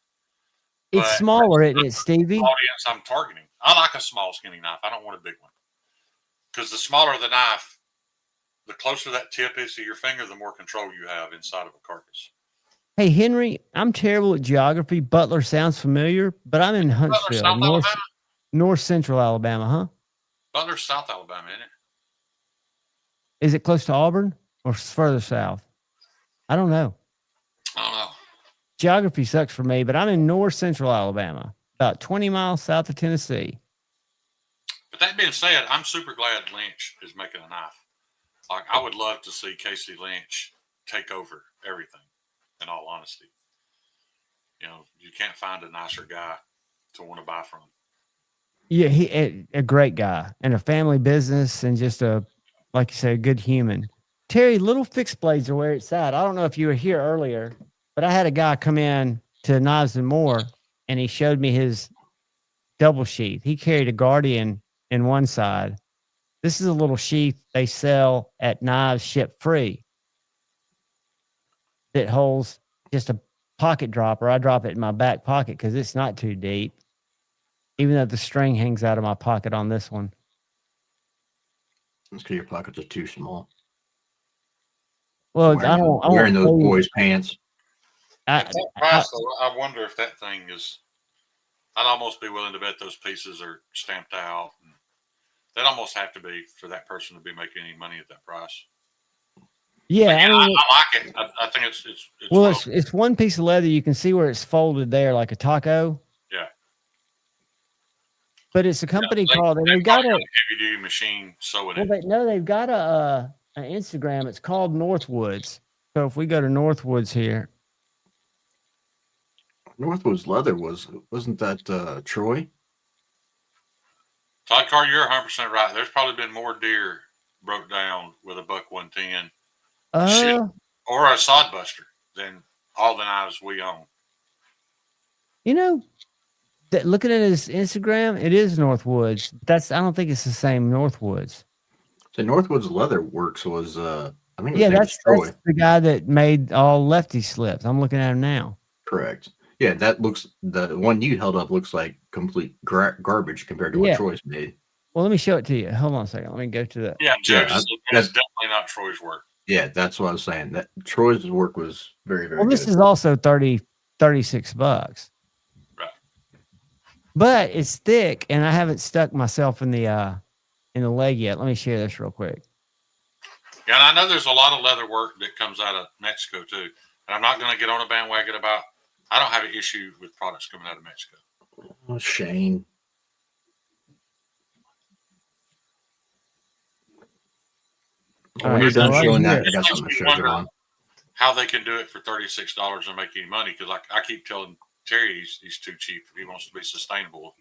It's smaller, isn't it, Stevie? The audience I'm targeting. I like a small, skinny knife. I don't want a big one. Because the smaller the knife, the closer that tip is to your finger, the more control you have inside of a carcass. Hey, Henry, I'm terrible at geography. Butler sounds familiar, but I'm in Huntsville, north central Alabama, huh? Butler's South Alabama, isn't it? Is it close to Auburn or further south? I don't know. I don't know. Geography sucks for me, but I'm in north central Alabama, about 20 miles south of Tennessee. But that being said, I'm super glad Lynch is making a knife. Like, I would love to see Casey Lynch take over everything, in all honesty. You know, you can't find a nicer guy to want to buy from. Yeah, he a great guy and a family business and just like you say, a good human. Terry, little fixed blades are where it's at. I don't know if you were here earlier, but I had a guy come in to Knives and More, and he showed me his double sheath. He carried a Guardian in one side. This is a little sheath they sell at Knives Ship Free that holds just a pocket dropper. I drop it in my back pocket because it's not too deep, even though the string hangs out of my pocket on this one. It's because your pockets are too small. Well, wearing those boys' pants. At that price, though, I wonder if that thing is. I'd almost be willing to bet those pieces are stamped out. They'd almost have to be for that person to be making any money at that price. Yeah, I like it. I think it's well, it's one piece of leather. You can see where it's folded there, like a taco. Yeah. But it's a company called, and they've got a heavy-duty machine sewing it. They've got an Instagram. It's called Northwoods. So if we go to Northwoods here, Northwoods Leather wasn't that Troy? Todd Carr, you're 100% right. There's probably been more deer broke down with a buck 110 or a sod buster than all the knives we own. You know, looking at his Instagram, it is Northwoods. I don't think it's the same Northwoods. So Northwoods Leather Works was I think Yeah, his name was Troy. that's the guy that made all lefty slips. I'm looking at him now. Correct. Yeah, the one you held up looks like complete garbage compared to what Troy's made. Well, let me show it to you. Hold on a second. Let me go to that. Yeah, Joe just said that's definitely not Troy's work. Yeah, that's what I was saying. That Troy's work was very, very well, this good. is also $36. Right. But it's thick, and I haven't stuck myself in the leg yet. Let me share this real quick. Yeah, and I know there's a lot of leather work that comes out of Mexico too. And I'm not going to get on a bandwagon about. I don't have an issue with products coming out of Mexico. Oh, Shane. When you're done showing that, I got something to show John. How they can do it for $36 and make any money? Because like I keep telling Terry, he's too cheap. If he wants to be sustainable,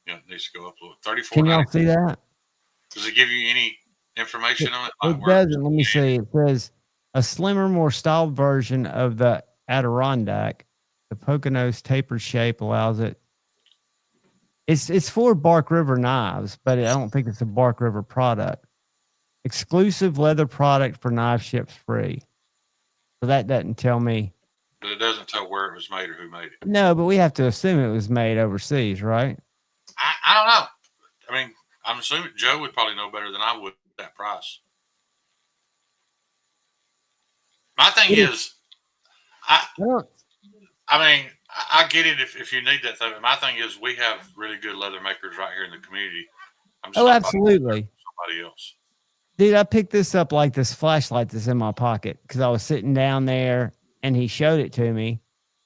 it needs to go up a little. $34. Can y'all see that? Does it give you any information on it? It doesn't. Let me see. It says a slimmer, more styled version of the Adirondack. The Poconos tapered shape allows it. It's for Bark River knives, but I don't think it's a Bark River product. Exclusive leather product for knife ships free. So that doesn't tell me. But it doesn't tell where it was made or who made it. No, but we have to assume it was made overseas, right? I don't know. I mean, I'm assuming Joe would probably know better than I would at that price. My thing is, I get it if you need that thing. My thing is, we have really good leather makers right here in the community. Absolutely. Somebody else. Dude, I picked this up like this flashlight that's in my pocket because I was sitting down there and he showed it to me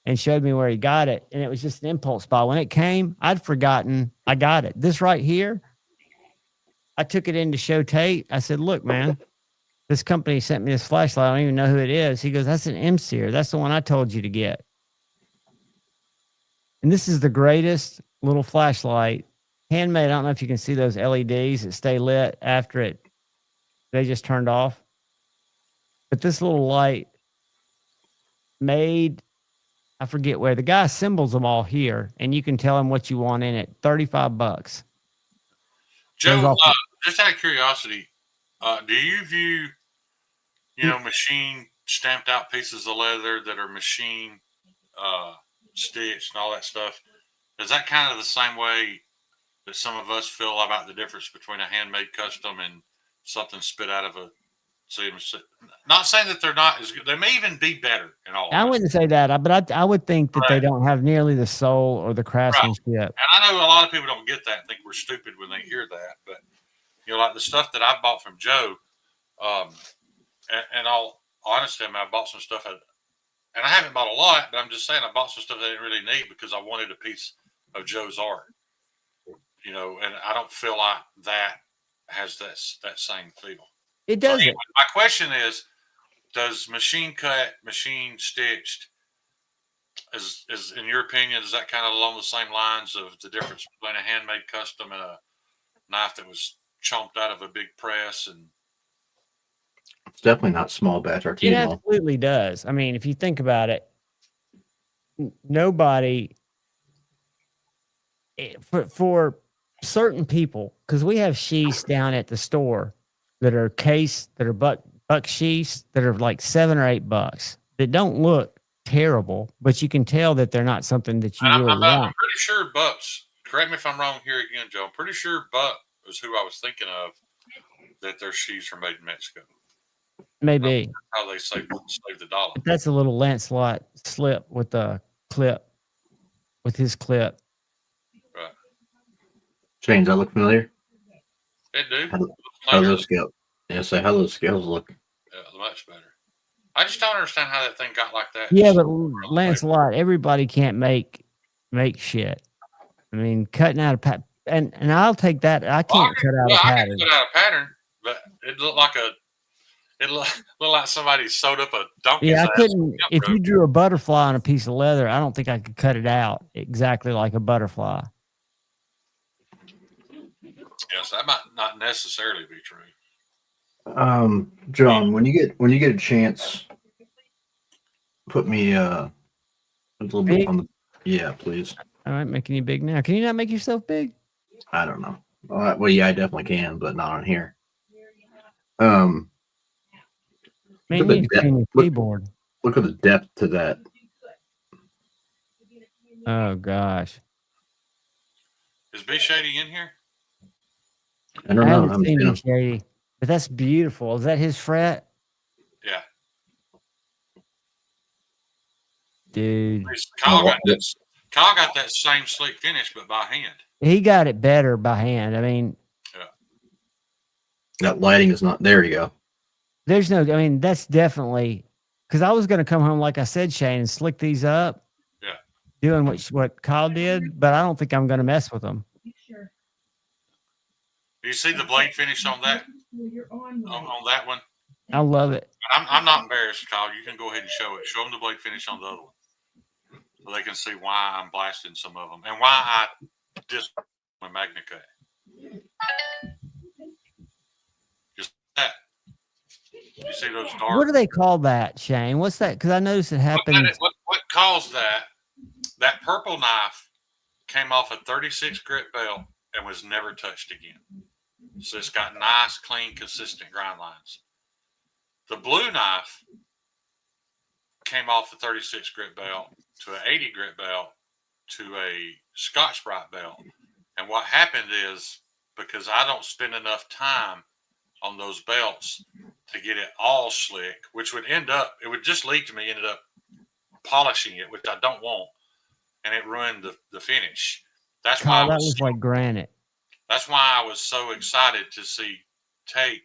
and showed me where he got it. And it was just an impulse buy. When it came, I'd forgotten I got it. This right here, I took it in to show Tate. I said, look, man, this company sent me this flashlight. I don't even know who it is. He goes, that's an M-Seer. That's the one I told you to get. And this is the greatest little flashlight. Handmade. I don't know if you can see those LEDs that stay lit after they just turned off. But this little light made, I forget where. The guy assembles them all here, and you can tell him what you want in it. $35. Joe, just out of curiosity, do you view, machine stamped out pieces of leather that are machine stitched and all that stuff? Is that kind of the same way that some of us feel about the difference between a handmade custom and something spit out of a CNC? Not saying that they're not as good. They may even be better in all. I wouldn't say that, but I would think that they don't have nearly the soul or the craftsmanship. Right. And I know a lot of people don't get that and think we're stupid when they hear that. But, like the stuff that I bought from Joe, and all honesty, I bought some stuff, and I haven't bought a lot, but I'm just saying I bought some stuff that I didn't really need because I wanted a piece of Joe's art. And I don't feel like that has that same feel. It doesn't. So anyway, my question is, does machine cut, machine stitched, is in your opinion, is that kind of along the same lines of the difference between a handmade custom and a knife that was chomped out of a big press? And it's definitely not small batch artisanal. It absolutely does. I mean, if you think about it, nobody for certain people, because we have sheaths down at the store that are cased, that are buck sheaths that are like $7 or $8 that don't look terrible, but you can tell that they're not something that you really want. I'm pretty sure Buck's, correct me if I'm wrong here again, Joe, I'm pretty sure Buck was who I was thinking of, that their sheaths are made in Mexico. Maybe. How they save the dollar. But that's a little Lancelot slip with the clip, with his clip. Right. Shane, does that look familiar? It do. How those scales? Yeah, so how those scales look? Yeah, much better. I just don't understand how that thing got like that. Yeah, but Lancelot, everybody can't make shit. I mean, cutting out a pattern, and I'll take that. I can't cut out a pattern. I can cut out a pattern, but it looked like somebody sewed up a donkey's ass. Yeah, I couldn't. If you drew a butterfly on a piece of leather, I don't think I could cut it out exactly like a butterfly. Yes, that might not necessarily be true. John, when you get a chance, put me a little Big? bit on the. Yeah, please. All right, making you big now. Can you not make yourself big? I don't know. Well, yeah, I definitely can, but not on here. Man, you need to clean your keyboard. Look at the depth to that. Oh gosh. Is B Shady in here? I don't know. I haven't seen you, Shady, but that's beautiful. Is that his fret? Yeah. Dude. Kyle got that same slick finish, but by hand. He got it better by hand. I mean, that lighting is not. There you go. There's no. I mean, that's definitely because I was going to come home, like I said, Shane, and slick these up. Yeah. Doing what Kyle did, but I don't think I'm going to mess with them. Do you see the blade finish on that? On that one? I love it. I'm not embarrassed, Kyle. You can go ahead and show it. Show them the blade finish on the other one, so they can see why I'm blasting some of them and why I just with Magnicut. Just that. You see those dark? What do they call that, Shane? What's that? Because I noticed it happened. What caused that? That purple knife came off a 36 grit belt and was never touched again. So it's got nice, clean, consistent grind lines. The blue knife came off the 36 grit belt to an 80 grit belt to a Scotch-Brite belt. And what happened is, because I don't spend enough time on those belts to get it all slick, which would it would just lead to me ended up polishing it, which I don't want, and it ruined the finish. That's why that was like granite. That's why I was so excited to see Tate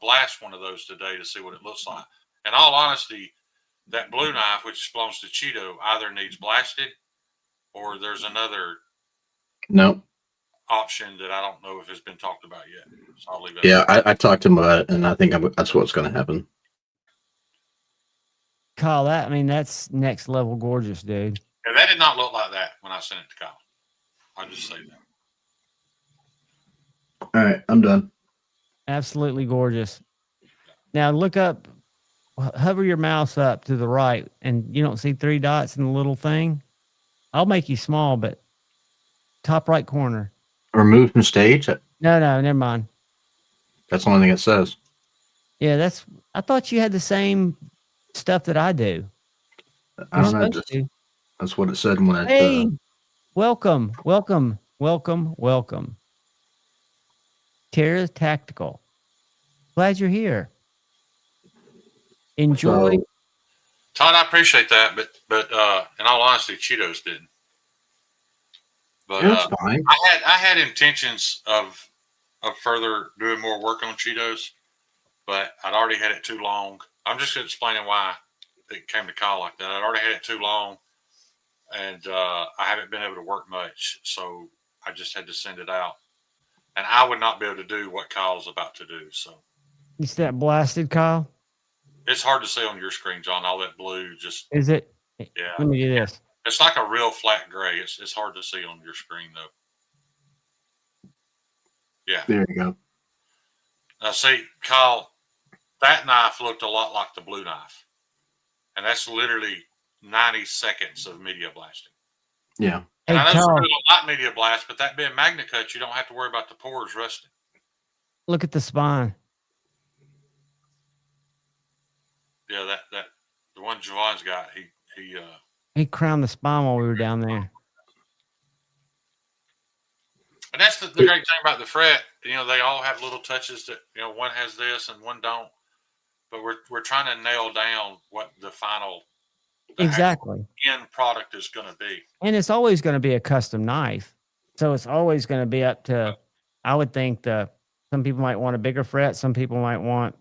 blast one of those today to see what it looks like. In all honesty, that blue knife, which belongs to Cheeto, either needs blasted or there's another option that I don't know if it's been talked about yet. So I'll leave it. Yeah, I talked to him about it, and I think that's what's going to happen. Kyle, that's next level gorgeous, dude. Yeah, that did not look like that when I sent it to Kyle. I'll just say that. All right, I'm done. Absolutely gorgeous. Now look up, hover your mouse up to the right, and you don't see 3 dots in the little thing. I'll make you small, but top right corner. Remove from stage? No, never mind. That's the only thing it says. Yeah, I thought you had the same stuff that I do. I don't know. That's what it said when it. Hey, welcome. Tara Tactical. Glad you're here. Enjoy. Todd, I appreciate that, but in all honesty, Cheetos didn't. But that's fine. I had intentions of further doing more work on Cheetos, but I'd already had it too long. I'm just explaining why it came to Kyle like that. I'd already had it too long, and I haven't been able to work much, so I just had to send it out. And I would not be able to do what Kyle's about to do. So you see that blasted, Kyle? It's hard to see on your screen, John. All that blue just is it? Yeah. Let me do this. It's like a real flat gray. It's hard to see on your screen though. Yeah. There you go. Now see, Kyle, that knife looked a lot like the blue knife. And that's literally 90 seconds of media blasting. Yeah. And I know some people don't like media blast, but that being MagnaCut, you don't have to worry about the pores rusting. Look at the spine. Yeah, that the one Javon's got, he crowned the spine while we were down there. And that's the great thing about the fret. They all have little touches that one has this and one don't. But we're trying to nail down what the final exactly end product is going to be. And it's always going to be a custom knife. So it's always going to be up to, I would think some people might want a bigger fret. Some people might want.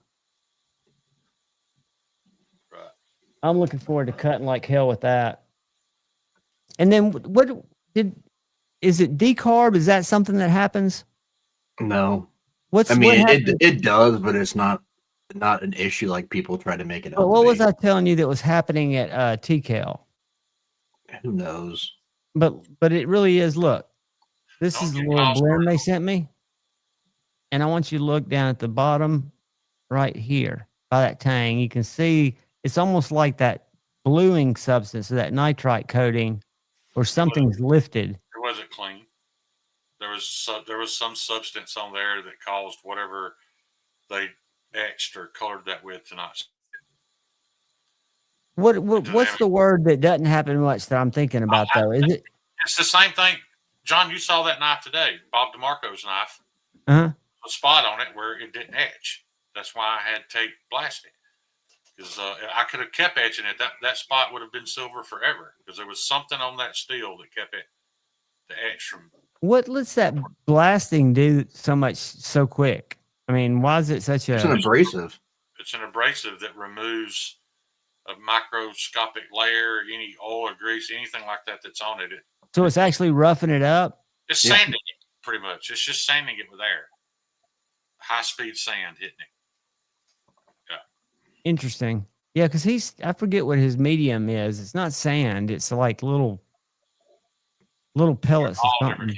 Right. I'm looking forward to cutting like hell with that. And then is it decarb? Is that something that happens? No. It does, but it's not an issue like people try to make it out. What was I telling you that was happening at TCAL? Who knows? But it really is. Look, this is the little blend they sent me. And I want you to look down at the bottom right here by that tang. You can see it's almost like that bluing substance, so that nitrite coating, or something's lifted. It wasn't clean. There was some substance on there that caused whatever they etched or colored that with to not. What's the word that doesn't happen much that I'm thinking about though? Is it? It's the same thing, John. You saw that knife today, Bob DeMarco's knife. A spot on it where it didn't etch. That's why I had tape blast it. Because I could have kept etching it. That spot would have been silver forever. Because there was something on that steel that kept it the etch from. What lets that blasting do so quick? I mean, why is it such a? It's an abrasive. It's an abrasive that removes a microscopic layer, any oil or grease, anything like that that's on it. So it's actually roughing it up? It's sanding it, pretty much. It's just sanding it with air. High-speed sand hitting it. Yeah. Interesting. Yeah, because I forget what his medium is. It's not sand. It's like little pellets or something. You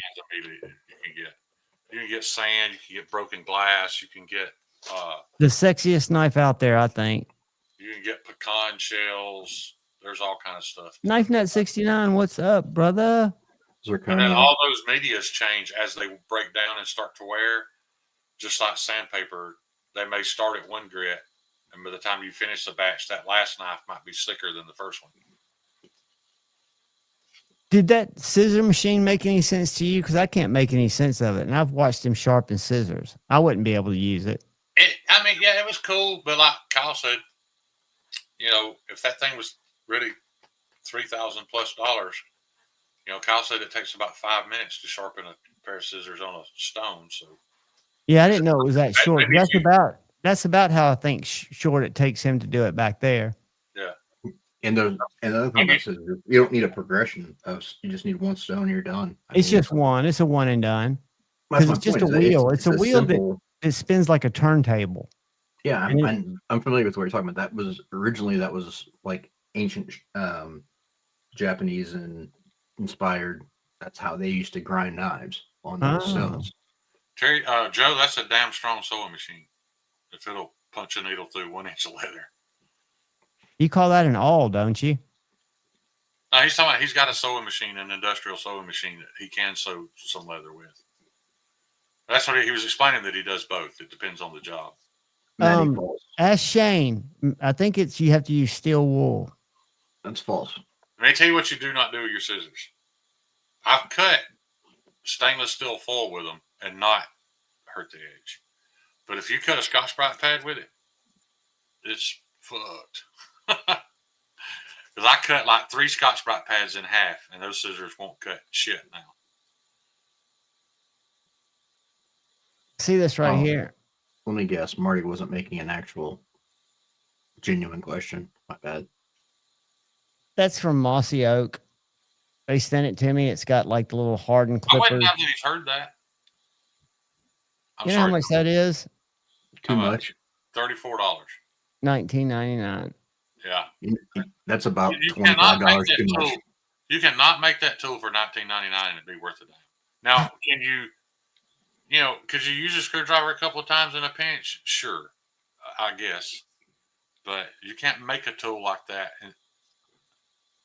can get sand. You can get broken glass. You can get... the sexiest knife out there, I think. You can get pecan shells. There's all kind of stuff. Knife Nut 69, what's up, brother? And then all those medias change as they break down and start to wear. Just like sandpaper, they may start at one grit, and by the time you finish the batch, that last knife might be slicker than the first one. Did that scissor machine make any sense to you? Because I can't make any sense of it, and I've watched him sharpen scissors. I wouldn't be able to use it. It was cool, but like Kyle said, if that thing was really $3,000+ plus, Kyle said it takes about 5 minutes to sharpen a pair of scissors on a stone. So, yeah, I didn't know it was that short. That's about how I think short it takes him to do it back there. Yeah. And the other thing about scissors, you don't need a progression. You just need one stone, you're done. It's just one. It's a one and done. Because it's just a wheel. It's a wheel that spins like a turntable. Yeah, I'm familiar with what you're talking about. That was originally like ancient Japanese and inspired. That's how they used to grind knives on those stones. Terry, Joe, that's a damn strong sewing machine. If it'll punch a needle through 1 inch of leather. You call that an awl, don't you? No, he's talking about he's got a sewing machine, an industrial sewing machine that he can sew some leather with. That's what he was explaining, that he does both. It depends on the job. Ask Shane. I think you have to use steel wool. That's false. Let me tell you what you do not do with your scissors. I've cut stainless steel foil with them and not hurt the edge. But if you cut a Scotch-Brite pad with it, it's fucked. Because I cut like 3 Scotch-Brite pads in half, and those scissors won't cut shit now. See this right here? Let me guess. Marty wasn't making an actual genuine question. My bad. That's from Mossy Oak. They sent it to me. It's got like the little hardened clippers. I wouldn't know that he's heard that. You know how much that is? Too much. $34. $19.99. Yeah. That's about $25 too much. You cannot make that tool for $19.99 and it'd be worth it. Now, can you, could you use a screwdriver a couple of times in a pinch? Sure, I guess. But you can't make a tool like that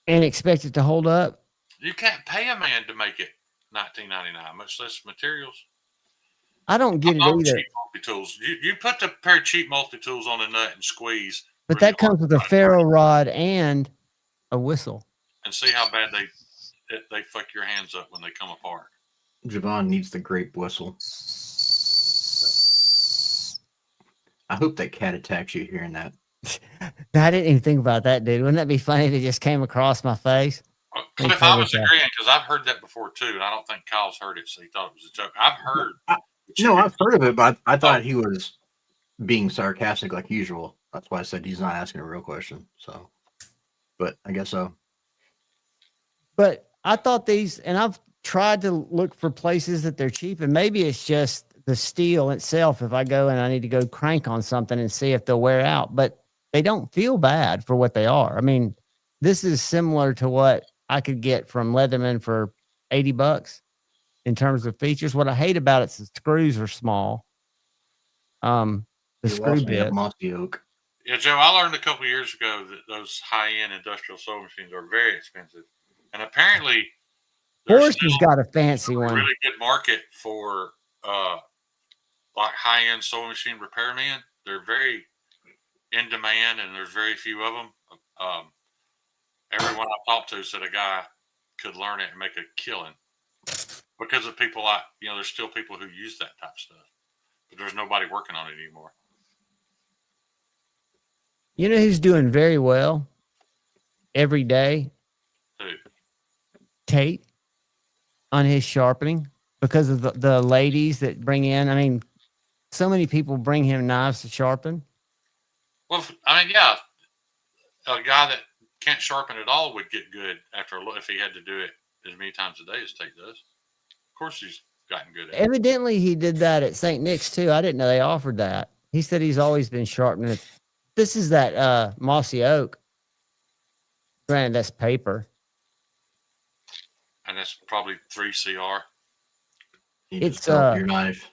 and expect it to hold up. You can't pay a man to make it $19.99, much less materials. I don't get it either. Cheap multi-tools. You put the pair of cheap multi-tools on a nut and squeeze. But that comes with a ferro rod and a whistle. And see how bad they fuck your hands up when they come apart. Javon needs the grape whistle. I hope that cat attacks you hearing that. I didn't even think about that, dude. Wouldn't that be funny if it just came across my face? Cliff, I was agreeing because I've heard that before too, and I don't think Kyle's heard it, so he thought it was a joke. I've heard. I've heard of it, but I thought he was being sarcastic like usual. That's why I said he's not asking a real question. So, but I guess so. But I thought these, and I've tried to look for places that they're cheap, and maybe it's just the steel itself. If I go and I need to go crank on something and see if they'll wear out, but they don't feel bad for what they are. I mean, this is similar to what I could get from Leatherman for $80 in terms of features. What I hate about it is the screws are small. The screw bit. Mossy Oak. Yeah, Joe, I learned a couple years ago that those high-end industrial sewing machines are very expensive, and apparently there's Horse has still got a fancy a one. really good market for like high-end sewing machine repairmen. They're very in demand, and there's very few of them. Everyone I talked to said a guy could learn it and make a killing because of people like, there's still people who use that type of stuff, but there's nobody working on it anymore. You know who's doing very well every day? Who? Tate on his sharpening because of the ladies that bring in. I mean, so many people bring him knives to sharpen. Well, I mean, yeah, a guy that can't sharpen at all would get good if he had to do it as many times a day as Tate does. Of course, he's gotten good at it. Evidently, he did that at St. Nick's too. I didn't know they offered that. He said he's always been sharpening it. This is that mossy oak. Granted, that's paper. And that's probably 3CR. It's your knife.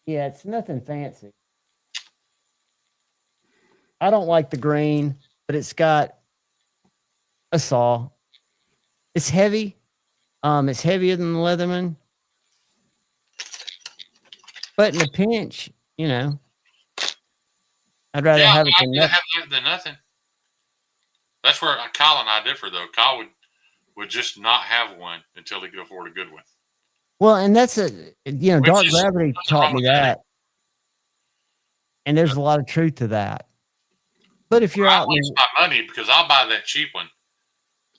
Yeah, it's nothing fancy. I don't like the green, but it's got a saw. It's heavy. It's heavier than the Leatherman. But in a pinch, I'd rather have it than nothing. Than nothing. That's where Kyle and I differ, though. Kyle would just not have one until he could afford a good one. Well, and that's Dark Gravity taught me that. And there's a lot of truth to that. But if you're out, I waste my money because I'll buy that cheap one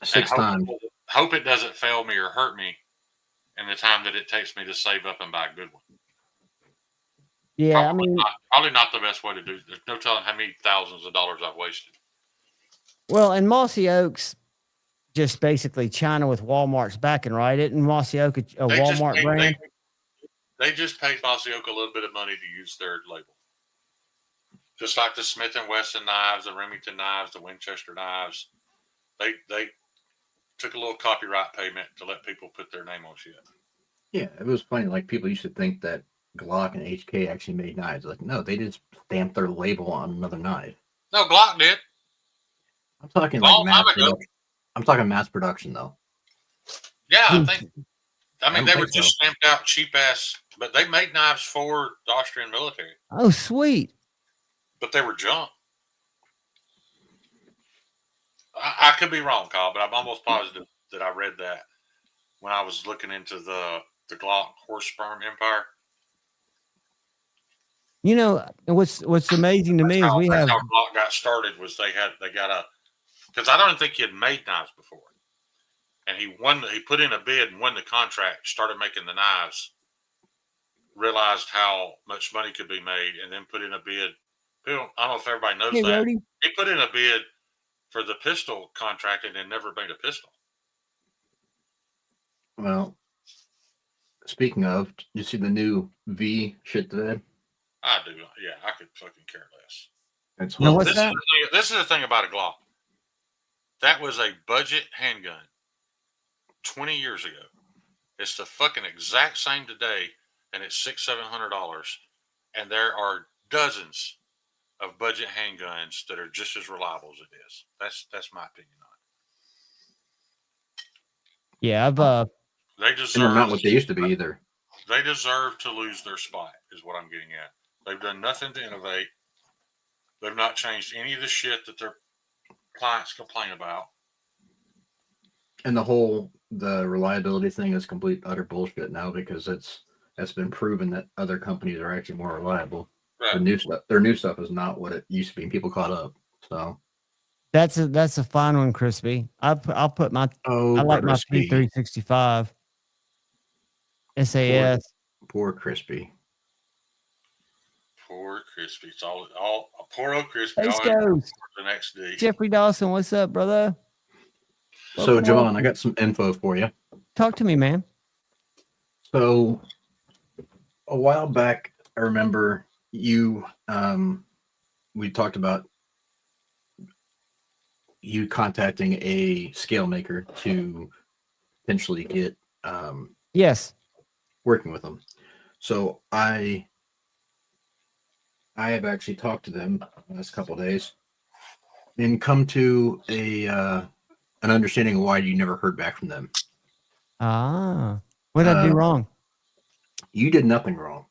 6 times. Hope it doesn't fail me or hurt me in the time that it takes me to save up and buy a good one. Yeah, probably not the best way to do it. There's no telling how many thousands of dollars I've wasted. Well, and Mossy Oak's just basically China with Walmart's backing, right? Isn't Mossy Oak a Walmart brand? They just paid Mossy Oak a little bit of money to use their label. Just like the Smith & Wesson knives, the Remington knives, the Winchester knives. They took a little copyright payment to let people put their name on shit. Yeah, it was funny. Like, people used to think that Glock and HK actually made knives. Like, no, they just stamped their label on another knife. No, Glock did. I'm talking like mass production. I'm talking mass production, though. Yeah, I mean, they were just stamped out cheap ass, but they made knives for the Austrian military. Oh, sweet. But they were junk. I could be wrong, Kyle, but I'm almost positive that I read that when I was looking into the Glock horse sperm empire. What's amazing to me is we have how Glock got started was they got because I don't think he had made knives before, and he put in a bid and won the contract, started making the knives, realized how much money could be made, and then put in a bid. I don't know if everybody knows that. Rody. He put in a bid for the pistol contract and then never made a pistol. Well, speaking of, you see the new V shit today? I do. Yeah, I could fucking care less. This is the thing about a Glock. That was a budget handgun 20 years ago. It's the fucking exact same today, and it's $600-700. And there are dozens of budget handguns that are just as reliable as it is. That's my opinion on it. Yeah, they deserve. They're not what they used to be either. They deserve to lose their spot, is what I'm getting at. They've done nothing to innovate. They've not changed any of the shit that their clients complain about. And the reliability thing is complete utter bullshit now because it's been proven that other companies are actually more reliable. Right. Their new stuff is not what it used to be, and people caught up. So that's a fine one, Crispy. I'll put my I like my P365 SAS. Poor Crispy. Poor Crispy. It's all poor old Crispy. Let's go. The next day. Jeffrey Dawson, what's up, brother? So, Javon, I got some info for you. Talk to me, man. So, a while back, I remember we talked about you contacting a scale maker to potentially get yes, working with them. So I I have actually talked to them the last couple of days and come to an understanding of why you never heard back from them. Ah, what did I do wrong? You did nothing wrong,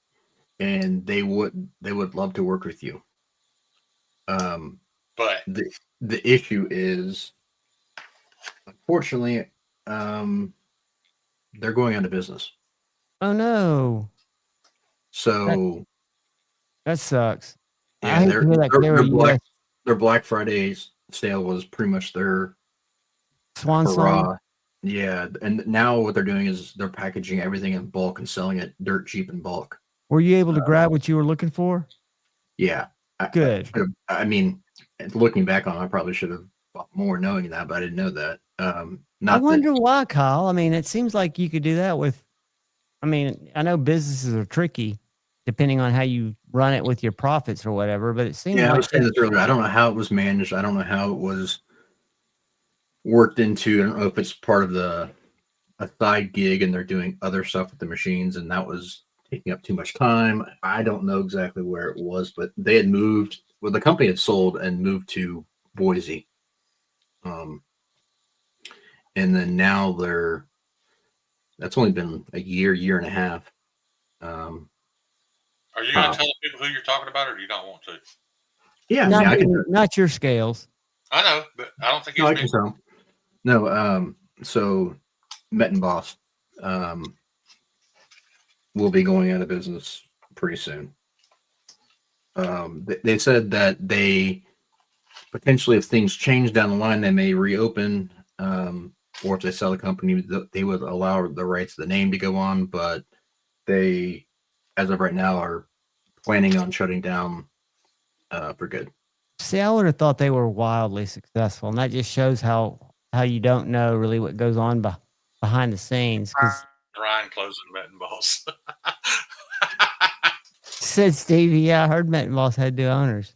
and they would love to work with you. But the issue is, unfortunately, they're going out of business. Oh no! So that sucks. yeah, I hate to hear that. Their Black Friday sale was pretty much their swan song. Yeah, and now what they're doing is they're packaging everything in bulk and selling it dirt cheap in bulk. Were you able to grab what you were looking for? Yeah. Good. I mean, looking back on it, I probably should have bought more knowing that, but I didn't know that. I wonder why, Kyle. I mean, it seems like you could do that with, I mean, I know businesses are tricky depending on how you run it with your profits or whatever, but it seems like I was saying this earlier. I don't know how it was managed. I don't know how it was worked into. I don't know if it's part of a side gig and they're doing other stuff with the machines and that was taking up too much time. I don't know exactly where it was, but they had moved. Well, the company had sold and moved to Boise. And then now that's only been a year and a half. Are you going to tell the people who you're talking about, or do you not want to? Yeah, not your scales. I know, but I don't think he's. No, I can tell. No, so Met Boss will be going out of business pretty soon. They said that they potentially, if things change down the line, they may reopen, or if they sell the company, they would allow the rights of the name to go on, but they, as of right now, are planning on shutting down for good. See, I would have thought they were wildly successful, and that just shows how you don't know really what goes on behind the scenes. Because Ryan closing Met and Boss. Said Stevie, yeah, I heard Met and Boss had 2 owners.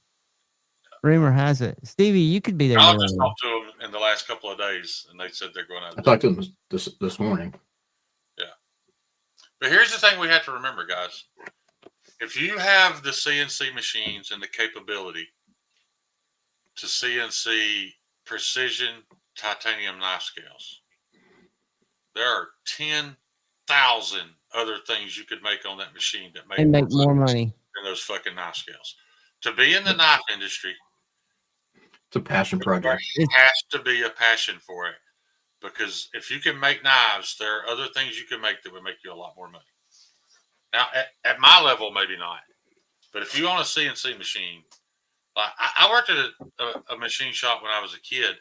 Rumor has it. Stevie, you could be there. I just talked to them in the last couple of days, and they said they're going out. I talked to them this morning. Yeah. But here's the thing we have to remember, guys. If you have the CNC machines and the capability to CNC precision titanium knife scales, there are 10,000 other things you could make on that machine that make more money than those fucking knife scales. To be in the knife industry, it's a passion project. It has to be a passion for it, because if you can make knives, there are other things you can make that would make you a lot more money. Now, at my level, maybe not, but if you own a CNC machine, like I worked at a machine shop when I was a kid,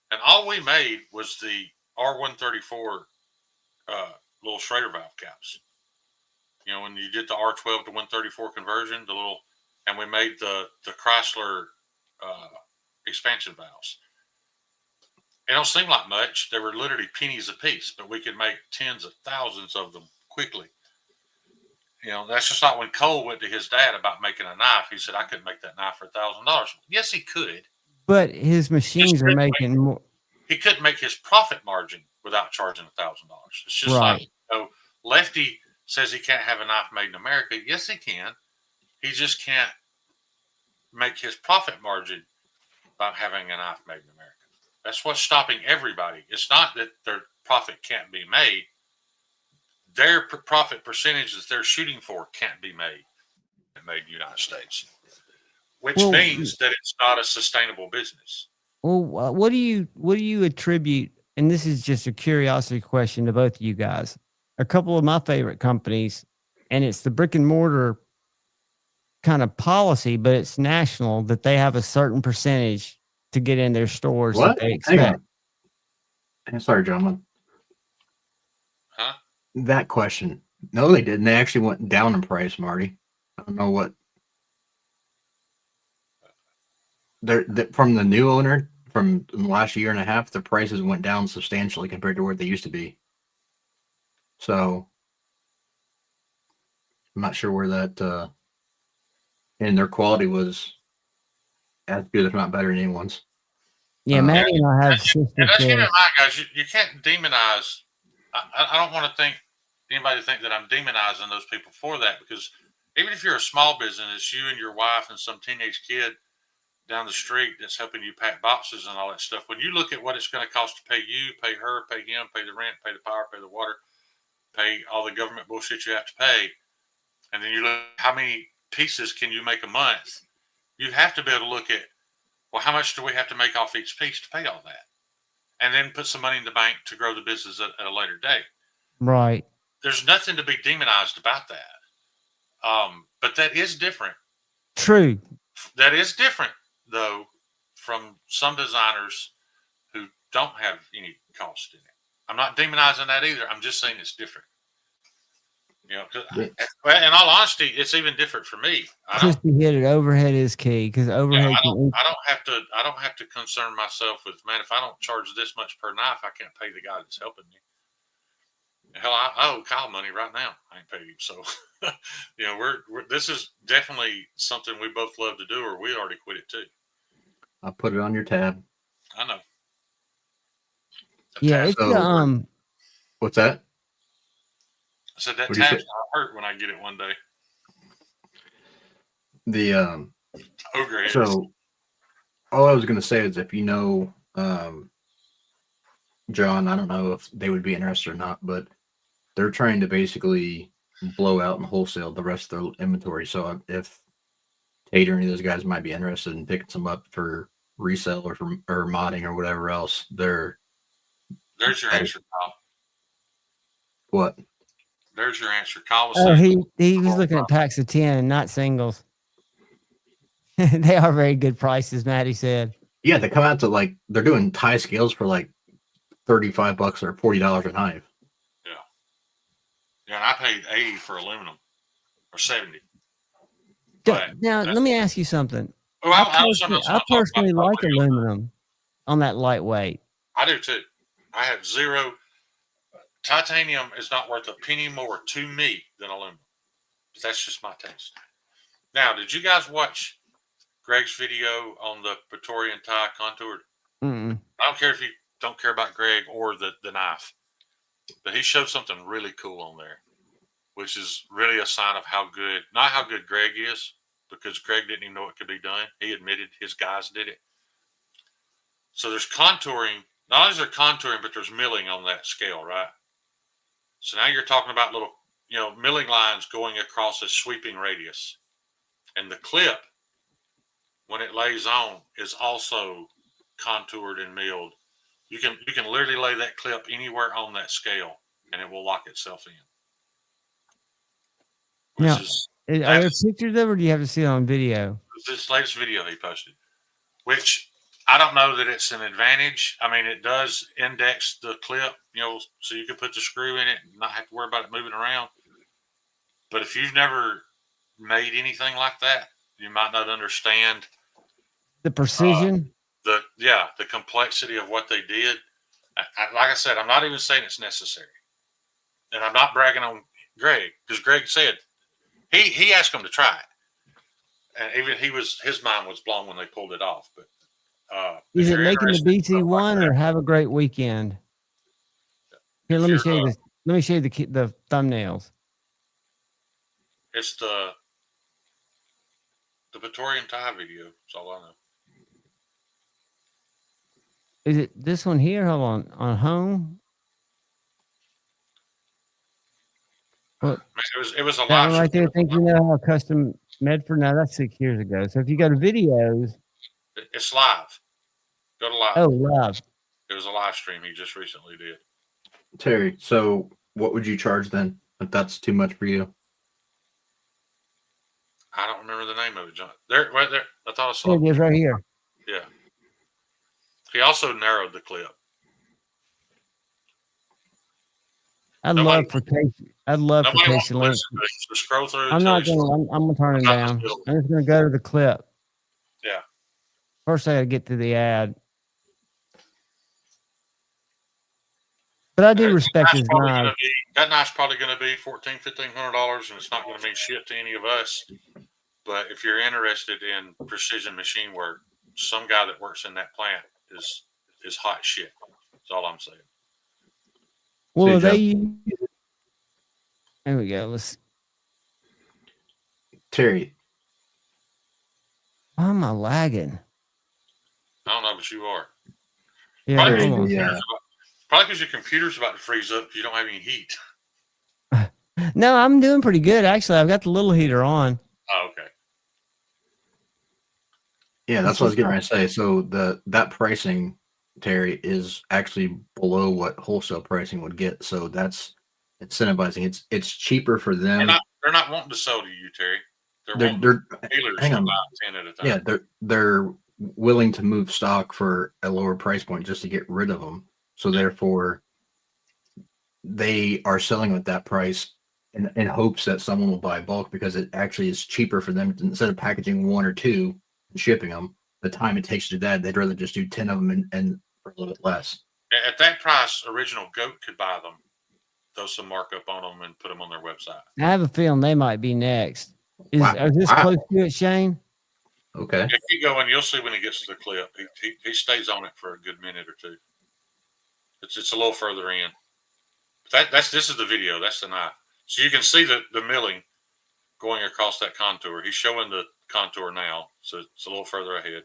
and all we made was the R134 little Schrader valve caps. You know, when you did the R12 to 134 conversion, and we made the Chrysler expansion valves. It don't seem like much. They were literally pennies a piece, but we could make tens of thousands of them quickly. You know, that's just like when Cole went to his dad about making a knife. He said, I couldn't make that knife for $1,000. Yes, he could. But his machines are making more. He couldn't make his profit margin without charging $1,000. It's just like, Lefty says he can't have a knife made in America. Yes, he can. He just can't make his profit margin by having a knife made in America. That's what's stopping everybody. It's not that their profit can't be made. Their profit percentages they're shooting for can't be made in the United States, which means that it's not a sustainable business. Well, what do you attribute? And this is just a curiosity question to both of you guys. A couple of my favorite companies, and it's the brick and mortar kind of policy, but it's national, that they have a certain percentage to get in their stores that they expect. Sorry, gentlemen. Huh? That question. No, they didn't. They actually went down in price, Marty. I don't know what. From the new owner, from the last year and a half, the prices went down substantially compared to where they used to be. So I'm not sure where that and their quality was as good, if not better than anyone's. Yeah, Maddie and I have sisters. And let's keep in mind, guys, you can't demonize. I don't want to think anybody think that I'm demonizing those people for that, because Even if you're a small business, it's you and your wife and some teenage kid down the street that's helping you pack boxes and all that stuff. When you look at what it's going to cost to pay you, pay her, pay him, pay the rent, pay the power, pay the water, pay all the government bullshit you have to pay, and then you look at how many pieces can you make a month, you have to be able to look at, well, how much do we have to make off each piece to pay all that? And then put some money in the bank to grow the business at a later date. Right. There's nothing to be demonized about that. But that is different. True. That is different, though, from some designers who don't have any cost in it. I'm not demonizing that either. I'm just saying it's different. You know, well, in all honesty, it's even different for me. Just to hit it, overhead is key because overhead. I don't have to concern myself with, man, if I don't charge this much per knife, I can't pay the guy that's helping me. Hell, I owe Kyle money right now. I ain't paid him, so you know, we're this is definitely something we both love to do, or we already quit it too. I'll put it on your tab. I know. Yeah, it's what's that? I said that tab's gonna hurt when I get it one day. So all I was gonna say is, if you know John, I don't know if they would be interested or not, but they're trying to basically blow out and wholesale the rest of their inventory. So if Tate or any of those guys might be interested in picking some up for resale or modding or whatever else, there's your answer, Kyle. What? There's your answer. Kyle was he was looking at packs of 10, not singles. They are very good prices, Maddie said. Yeah, they come out to they're doing tie scales for like $35 or $40 a knife. Yeah, and I paid $80 for aluminum, or $70. Now, let me ask you something. Oh, I personally like aluminum on that lightweight. I do too. I have zero. Titanium is not worth a penny more to me than aluminum. That's just my taste. Now, did you guys watch Greg's video on the Praetorian tie contoured? Mm-mm. I don't care if you don't care about Greg or the knife, but he showed something really cool on there, which is really a sign of how good, not how good Greg is, because Greg didn't even know it could be done. He admitted his guys did it. So there's contouring. Not only is there contouring, but there's milling on that scale, right? So now you're talking about little, milling lines going across a sweeping radius. And the clip, when it lays on, is also contoured and milled. You can literally lay that clip anywhere on that scale, and it will lock itself in. Now, are there pictures of it, or do you have to see it on video? This latest video he posted, which I don't know that it's an advantage. I mean, it does index the clip, so you can put the screw in it and not have to worry about it moving around. But if you've never made anything like that, you might not understand the precision. The complexity of what they did. Like I said, I'm not even saying it's necessary, and I'm not bragging on Greg, because Greg said he asked him to try it, and even his mind was blown when they pulled it off. But is it making the BT1 or have a great weekend? Here, let me show you this. Let me show you the thumbnails. It's the Praetorian tie video. That's all I know. Is it this one here? Hold on home. Well, it was a that live one right there. I think you know how custom Medford. Now that's 6 years ago. So if you go to videos, it's live. Go to live. Oh, live. It was a live stream he just recently did. Terry, so what would you charge then if that's too much for you? I don't remember the name of it, John. There, right there. I thought I saw it. It is right here. Yeah. He also narrowed the clip. I'd love for Casey Lynch. To scroll through. I'm gonna turn it down. I'm just gonna go to the clip. Yeah. First, I gotta get to the ad. But I do respect his knife. That knife's probably going to be $1,500, and it's not going to mean shit to any of us. But if you're interested in precision machine work, some guy that works in that plant is hot shit. That's all I'm saying. Well, there we go. Terry. Why am I lagging? I don't know, but you are. Yeah, Probably because your computer's about to freeze up. You don't have any heat. no, I'm doing pretty good actually. I've got the little heater on. Oh, okay. Yeah, that's what I was getting ready to say. So that pricing, Terry, is actually below what wholesale pricing would get. So that's incentivizing. It's cheaper for them. They're not wanting to sell to you, Terry. They're dealers hang to on. buy 10 at a time. Yeah, they're willing to move stock for a lower price point just to get rid of them. So therefore, they are selling at that price in hopes that someone will buy bulk because it actually is cheaper for them instead of packaging 1 or 2 and shipping them. The time it takes to do that, they'd rather just do 10 of them and for a little bit less. At that price, Original Goat could buy them, throw some markup on them, and put them on their website. I have a feeling they might be next. Are this close to it, Shane? Okay. If you go and you'll see when he gets to the clip, he stays on it for a good minute or two. It's a little further in. This is the video. That's the knife. So you can see the milling going across that contour. He's showing the contour now, so it's a little further ahead.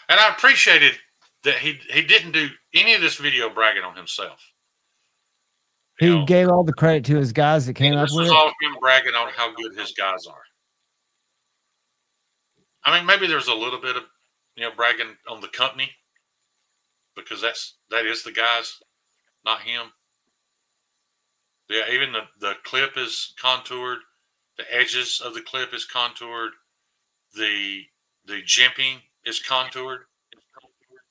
And I appreciated that he didn't do any of this video bragging on himself. He gave all the credit to his guys that came up with it. This is all him bragging on how good his guys are. I mean, maybe there's a little bit of bragging on the company because that is the guys, not him. Yeah, even the clip is contoured. The edges of the clip is contoured. The jimping is contoured.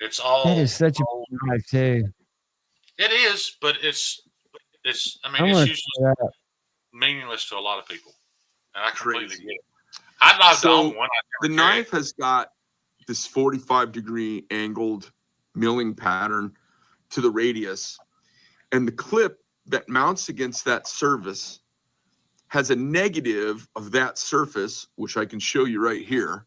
It's all. That is such a knife too. It is, but it's usually meaningless to a lot of people, and I completely get it. The knife has got this 45-degree angled milling pattern to the radius, and the clip that mounts against that surface has a negative of that surface, which I can show you right here.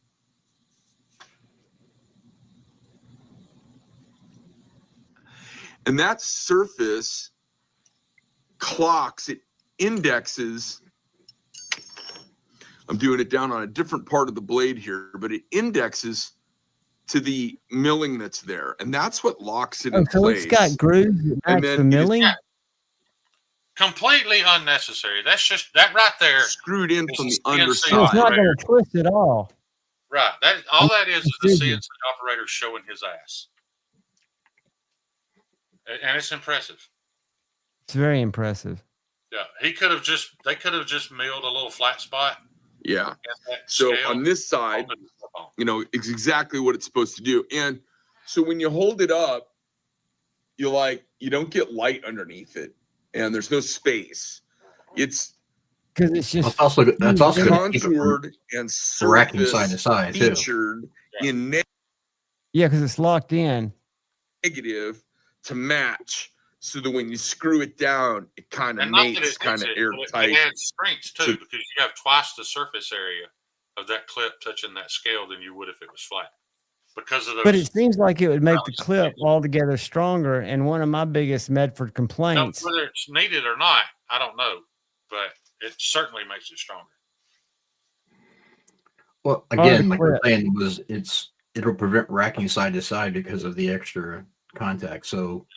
And that surface clocks, it indexes. I'm doing it down on a different part of the blade here, but it indexes to the milling that's there. And that's what locks it in place. So it's got grooves that match the milling? Completely unnecessary. That's just that right there. Screwed in from the underside. So it's not going to twist at all. Right. All that is the CNC operator showing his ass. And it's impressive. It's very impressive. Yeah. They could have just milled a little flat spot. Yeah. So on this side, it's exactly what it's supposed to do. And so when you hold it up, you don't get light underneath it. And there's no space. It's because it's just that's also contoured and racking side to side featured in because it's locked in negative to match, so that when you screw it down, it kind of mates kind of airtight. It adds strength too, because you have twice the surface area of that clip touching that scale than you would if it was flat. Because of those. But it seems like it would make the clip altogether stronger. And one of my biggest Medford complaints. Whether it's needed or not, I don't know, but it certainly makes it stronger. Well, again, like we're saying, it'll prevent racking side to side because of the extra contact. So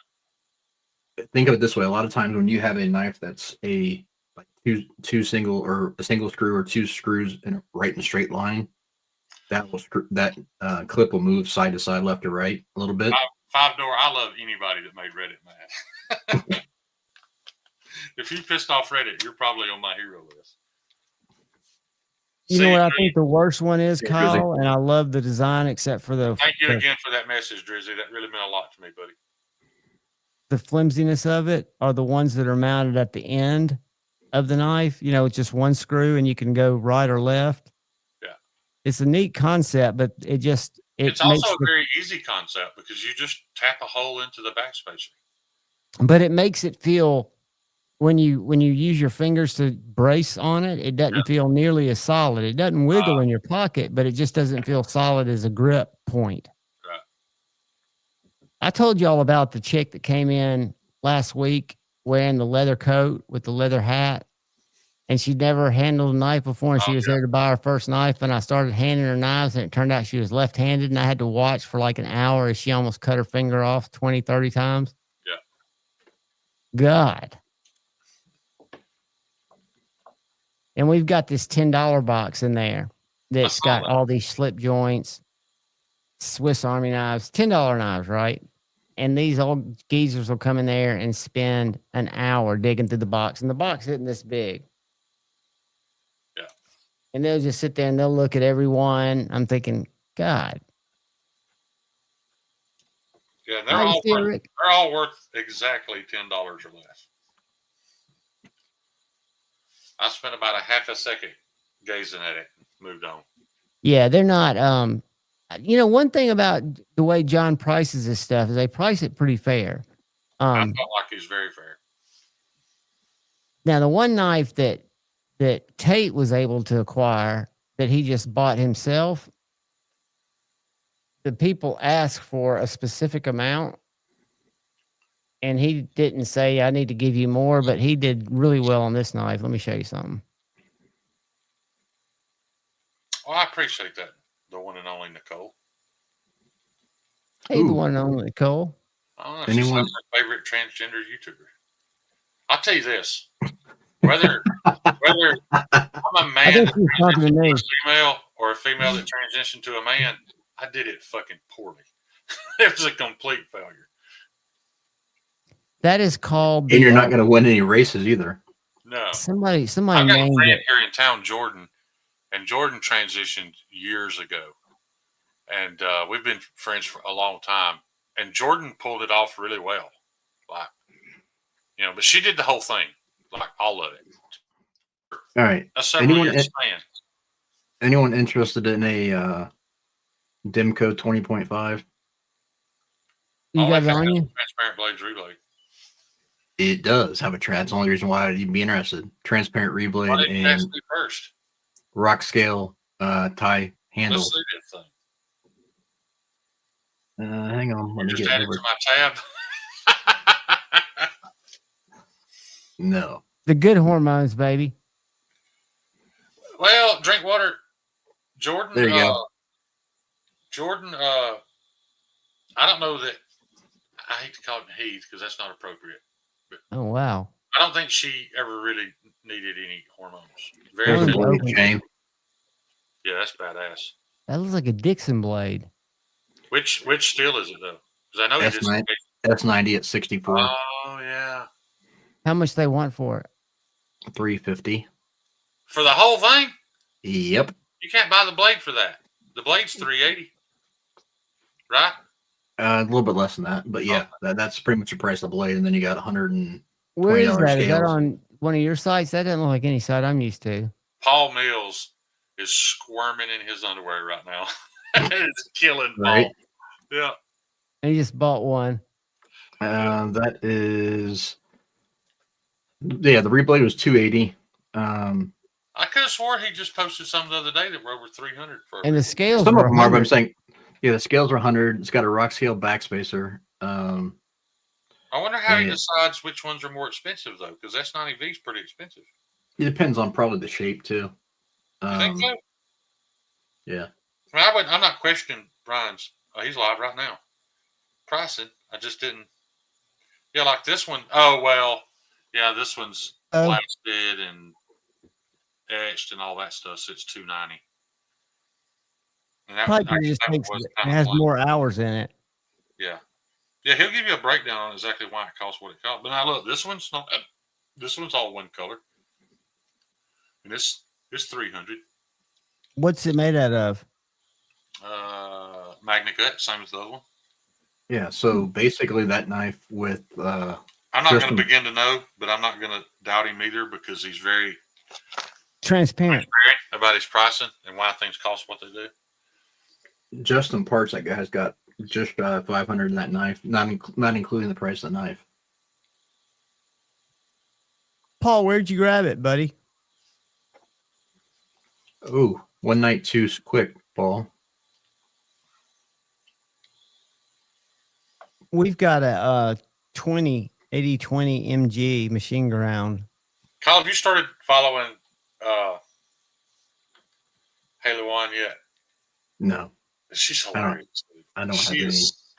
think of it this way: a lot of times when you have a knife that's a two single or a single screw or 2 screws in a straight line. That clip will move side to side, left to right a little bit. 5-door. I love anybody that made Reddit mad. If you pissed off Reddit, you're probably on my hero list. You know what I think the worst one is, Kyle, and I love the design except for the. Thank you again for that message, Drizzy. That really meant a lot to me, buddy. The flimsiness of it are the ones that are mounted at the end of the knife. It's just one screw and you can go right or left. It's a neat concept, but it's also a very easy concept because you just tap a hole into the backspacer. But it makes it feel when you use your fingers to brace on it, it doesn't feel nearly as solid. It doesn't wiggle in your pocket, but it just doesn't feel solid as a grip point. Right. I told you all about the chick that came in last week wearing the leather coat with the leather hat. and she'd never handled a knife before, and Oh, she was yeah. there to buy her first knife, and I started handing her knives, and it turned out she was left-handed, and I had to watch for like an hour as she almost cut her finger off 20, 30 times. Yeah. God. And we've got this $10 box in there that's got all these slip joints, Swiss Army knives, $10 knives, right? And these old geezers will come in there and spend an hour digging through the box, and the box isn't this big. Yeah. And they'll just sit there and they'll look at every one. I'm thinking, God. Yeah, How you feel, Rick? they're all worth exactly $10 or less. I spent about a half a second gazing at it and moved on. Yeah, they're not. You know, one thing about the way John prices this stuff is they price it pretty fair. I felt like he was very fair. Now, the one knife that Tate was able to acquire that he just bought himself, the people asked for a specific amount, and he didn't say, I need to give you more, but he did really well on this knife. Let me show you something. Well, I appreciate that. The one and only Nicole. Hey, the one and only Nicole. Oh, she's my favorite transgender YouTuber. I'll tell you this. Whether I'm a man that transitioned to a female or a female that transitioned to a man, I did it fucking poorly. It was a complete failure. That is called. And you're not going to win any races either. No. Somebody I've got a named friend it. here in town, Jordan, and Jordan transitioned years ago. And we've been friends for a long time. And Jordan pulled it off really well. Like, you know, but she did the whole thing. Like, all of it. All right. That's several years span. Anyone interested in a Dimco 20.5? You got it on you? Transparent blades reblade. It does have a That's the only reason why you'd be interested. Transparent reblade Why didn't you ask and me first? rock scale tie handles. Let's see that thing. Hang on. Let me Just get add it over. to my tab. No. The good hormones, baby. Well, drink water. Jordan. There you go. Jordan, I don't know that. I hate to call it he because that's not appropriate. But Oh, wow. I don't think she ever really needed any hormones. There's a blade chain. Yeah, that's badass. That looks like a Dixon blade. Which steel is it though? Because I know S90 at 64. Oh yeah. How much they want for it? $350. For the whole thing? Yep. You can't buy the blade for that. The blade's $380. Right? A little bit less than that, but yeah, that's pretty much the price of the blade. And then you got $120. Where is that? Scales. Is that on one of your sites? That doesn't look like any site I'm used to. Paul Mills is squirming in his underwear right now. It's killing Paul. Right. Yeah. And he just bought one. That is, yeah, the reblade was $280. I could have swore he just posted some the other day that were over $300 for. And the scales. Some of were them are, but I'm 100. saying, yeah, the scales are 100. It's got a rock scale backspacer. I wonder how he decides which ones are more expensive though, because S90V is pretty expensive. It depends on probably the shape too. You think so? Yeah. I mean, I'm not questioning Brian's. He's live right now. Pricing. I just didn't. Yeah, like this one. Oh well. Yeah, this one's blasted and etched and all that stuff. So it's $290. And that Probably just makes it has more hours in it. Yeah. Yeah, he'll give you a breakdown on exactly why it costs what it costs. But now look, this one's not. This one's all one color, and it's $300. What's it made out of? Magna cut, same as the other one. Yeah. So basically, that knife with. I'm not going to begin to know, but I'm not going to doubt him either because he's very transparent about his pricing and why things cost what they do. Justin Parts, that guy's got just 500 in that knife, not including the price of the knife. Paul, where'd you grab it, buddy? Oh, one night too quick, Paul. We've got a 80-20 MG machine ground Kyle, have you started following Halo One yet? No. She's hilarious. I don't have any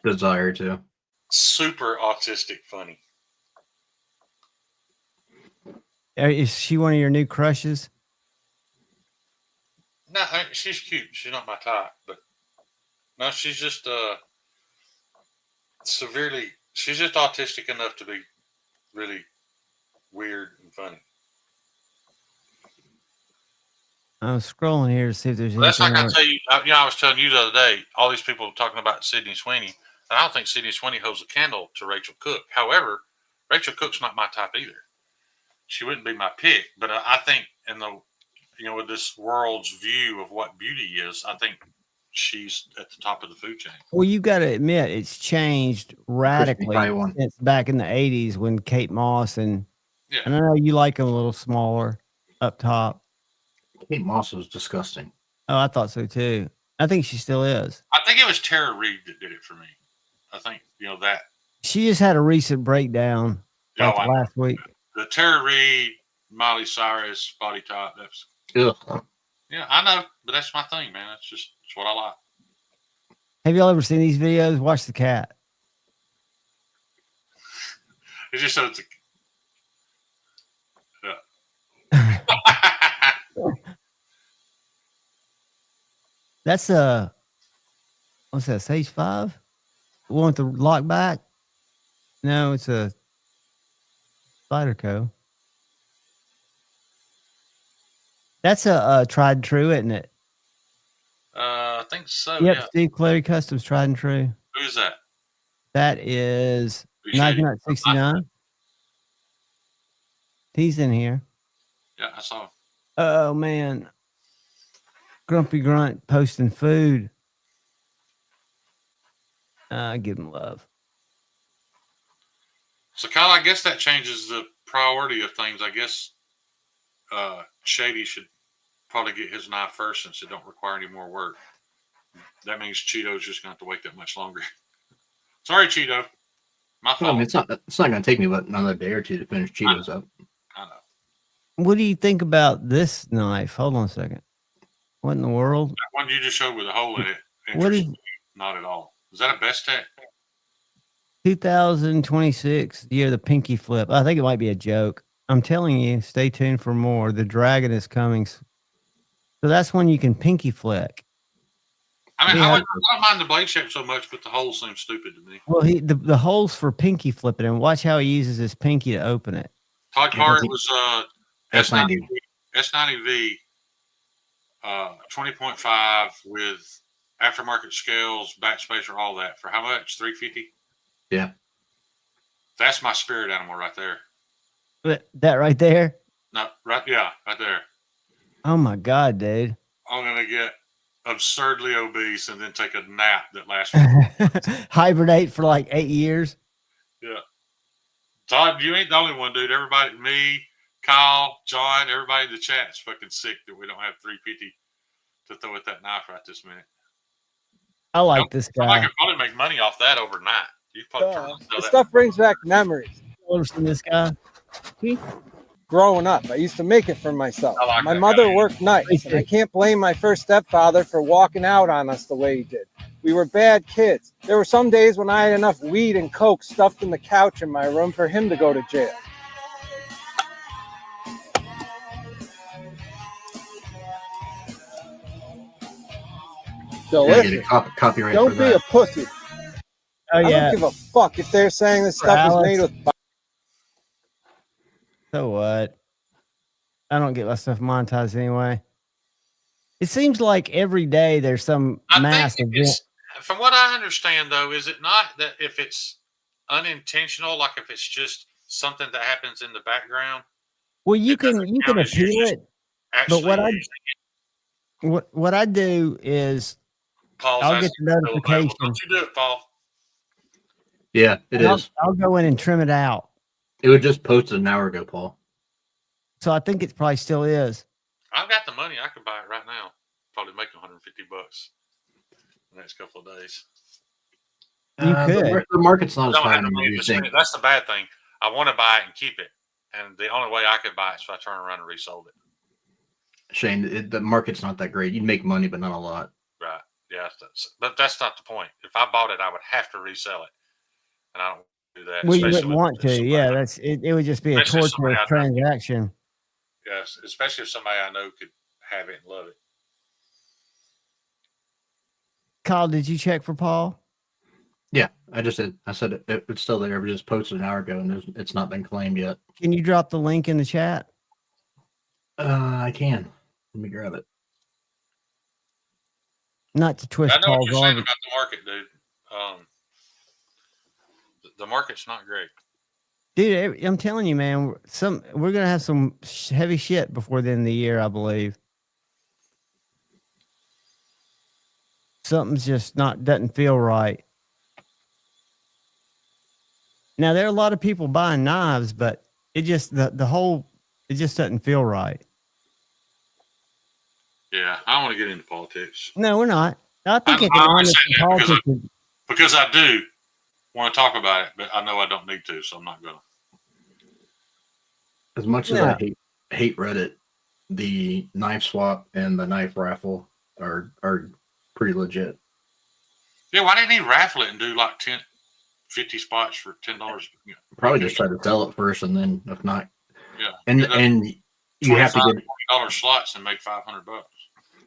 desire to. Super autistic funny. Is she one of your new crushes? No, she's cute. She's not my type, but no, she's just severely. She's just autistic enough to be really weird and funny. I was scrolling here to see if there's anything. That's like I tell you. I was telling you the other day. All these people talking about Sydney Sweeney. And I don't think Sydney Sweeney holds a candle to Rachel Cook. However, Rachel Cook's not my type either. She wouldn't be my pick. But I think in the with this world's view of what beauty is, I think she's at the top of the food chain. Well, you got to admit it's changed radically since back in the 80s when Kate Moss and I know you like them a little smaller up top. Kate Moss was disgusting. Oh, I thought so too. I think she still is. I think it was Tara Reid that did it for me. I think that she just had a recent breakdown last week. The Tara Reid, Miley Cyrus body type. That's yeah, I know, but that's my thing, man. It's what I like. Have y'all ever seen these videos? Watch the cat. It's just so it's That's what's that? Sage 5? The one with the lock back? No, it's a Spyderco. That's a tried and true, isn't it? I think so. Yep, yeah. Steve Clary Customs tried and true. Who's that? That is 1969. He's in here. Yeah, I saw him. Oh man. Grumpy Grunt posting food. Give him love. So, Kyle, I guess that changes the priority of things. I guess Shady should probably get his knife first since it don't require any more work. That means Cheeto's just going to have to wait that much longer. Sorry, Cheeto. My fault. I mean, it's not going to take me but another day or two to finish Cheetos up. I know. What do you think about this knife? Hold on a second. What in the world? That one you just showed with a hole in it. What is? Not at all. Is that a Best Tech? 2026, the year of the pinky flip. I think it might be a joke. I'm telling you, stay tuned for more. The dragon is coming. So that's when you can pinky flick. I mean, I don't mind the blade shape so much, but the holes seem stupid to me. Well, the holes for pinky flipping, and watch how he uses his pinky to open it. Todd Carr, it was S90V 20.5 with aftermarket scales, backspacer, all that. For how much? $350? Yeah. That's my spirit animal right there. That right there? No, right there. Oh my God, dude. I'm going to get absurdly obese and then take a nap that lasts hibernate for like 8 years. Yeah. Todd, you ain't the only one, dude. Everybody, me, Kyle, John, everybody in the chat's fucking sick that we don't have 350 to throw at that knife right this minute. I like this guy. I could probably make money off that overnight. You probably this stuff brings back memories. Ever seen this guy? Growing up, I used to make it for myself. Like my mother worked nights, and I can't blame my first stepfather for walking out on us the way he did. We were bad kids. There were some days when I had enough weed and coke stuffed in the couch in my room for him to go to jail. So listen, copyright don't be a pussy. Oh, I don't give a fuck if they're saying this stuff is made with. So what? I don't get my stuff monetized anyway. It seems like every day there's some massive. From what I understand, though, is it not that if it's unintentional, like if it's just something that happens in the background? Well, you can appeal it, but what I do is I'll get the notification. Don't you do it, Paul? Yeah, it is. I'll go in and trim it out. It was just posted an hour ago, Paul. So I think it probably still is. I've got the money. I could buy it right now. Probably make $150 the next couple of days. You could. The market's not as high. That's the bad thing. I want to buy it and keep it. And the only way I could buy it is if I turn around and resold it. Shane, the market's not that great. You'd make money, but not a lot. Right. Yeah. But that's not the point. If I bought it, I would have to resell it. And I don't do that. Well, you wouldn't want to. Yeah, that's it. It would just be a torturous transaction. Yes, especially if somebody I know could have it and love it. Kyle, did you check for Paul? Yeah, I just did. I said it's still there. We just posted an hour ago, and it's not been claimed yet. Can you drop the link in the chat? I can. Let me grab it. Not to twist I know what Paul's you're saying arm. about the market, dude. The market's not great. Dude, I'm telling you, man, we're gonna have some heavy shit before the end of the year, I believe. Something's just doesn't feel right. Now there are a lot of people buying knives, but it just it just doesn't feel right. Yeah, I don't want to get into politics. No, we're not. I think because I do want to talk about it, but I know I don't need to, so I'm not gonna. As much as I hate Reddit, the knife swap and the knife raffle are pretty legit. Yeah, why didn't he raffle it and do like 50 spots for $10? Probably just try to sell it first, and then if not, yeah, and you have to get $20 slots and make $500.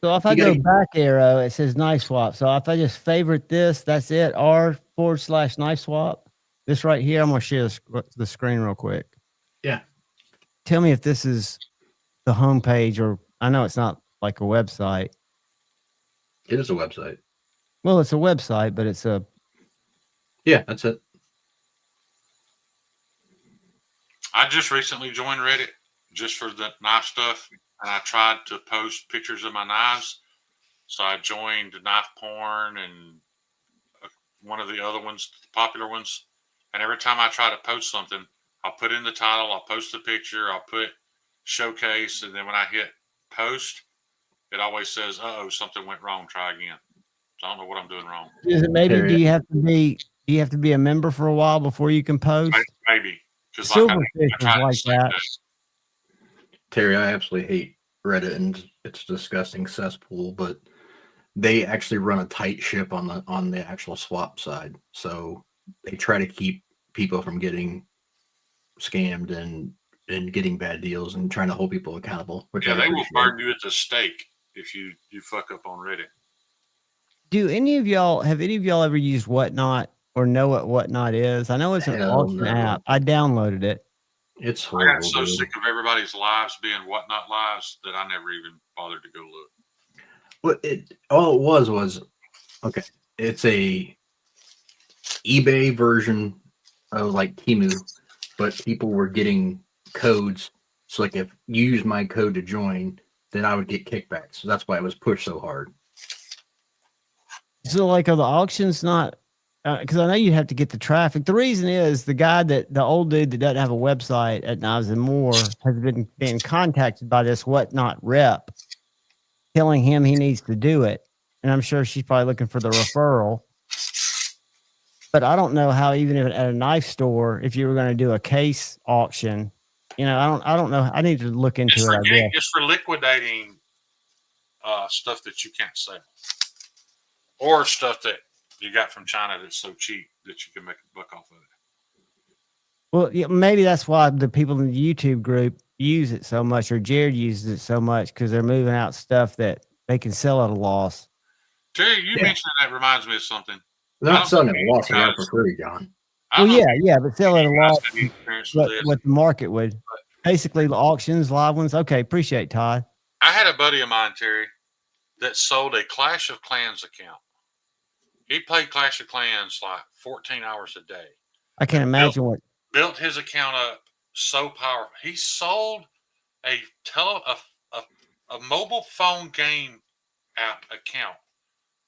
So if I go back arrow, it says knife swap. So if I just favorite this, that's it. R/knife swap. This right here, I'm gonna share the screen real quick. Yeah. Tell me if this is the homepage, or I know it's not like a website. It is a website. Well, it's a website, but it's a. Yeah, that's it. I just recently joined Reddit just for the knife stuff, and I tried to post pictures of my knives. So I joined Knife Porn and one of the other ones, the popular ones. And every time I try to post something, I'll put in the title, I'll post the picture, I'll put showcase, and then when I hit post, it always says, "Uh-oh, something went wrong. Try again." So I don't know what I'm doing wrong. Is it maybe? Do you have to be a member for a while before you can post? Maybe. Silverfish was like that. Terry, I absolutely hate Reddit, and it's a disgusting cesspool, but they actually run a tight ship on the actual swap side. So they try to keep people from getting scammed and getting bad deals and trying to hold people accountable. Which they will burn you at the stake if you fuck up on Reddit. Have any of y'all ever used Whatnot or know what Whatnot is? I know it's an auction app. I downloaded it. It's horrible. I got so sick of everybody's lives being Whatnot lives that I never even bothered to go look. All it was okay. It's a eBay version of like Temu, but people were getting codes. So like if you use my code to join, then I would get kickbacks. So that's why it was pushed so hard. So like, are the auctions not? Because I know you have to get the traffic. The reason is the old dude that doesn't have a website at Knives and More has been contacted by this Whatnot rep, telling him he needs to do it, and I'm sure she's probably looking for the referral. But I don't know how, even if at a knife store, if you were going to do a case auction, I don't know. I need to look into it. It's for liquidating stuff that you can't sell, or stuff that you got from China that's so cheap that you can make a buck off of it. Well, yeah, maybe that's why the people in the YouTube group use it so much, or Jared uses it so much, because they're moving out stuff that they can sell at a loss. Terry, you mentioned that reminds me of something. They're not selling at a loss for free, John. Well, yeah, but sell at a loss. What the market would. Basically, the auctions, live ones. Okay, appreciate it, Todd. I had a buddy of mine, Terry, that sold a Clash of Clans account. He played Clash of Clans like 14 hours a day. I can't imagine built his account up so powerful. He sold a mobile phone game app account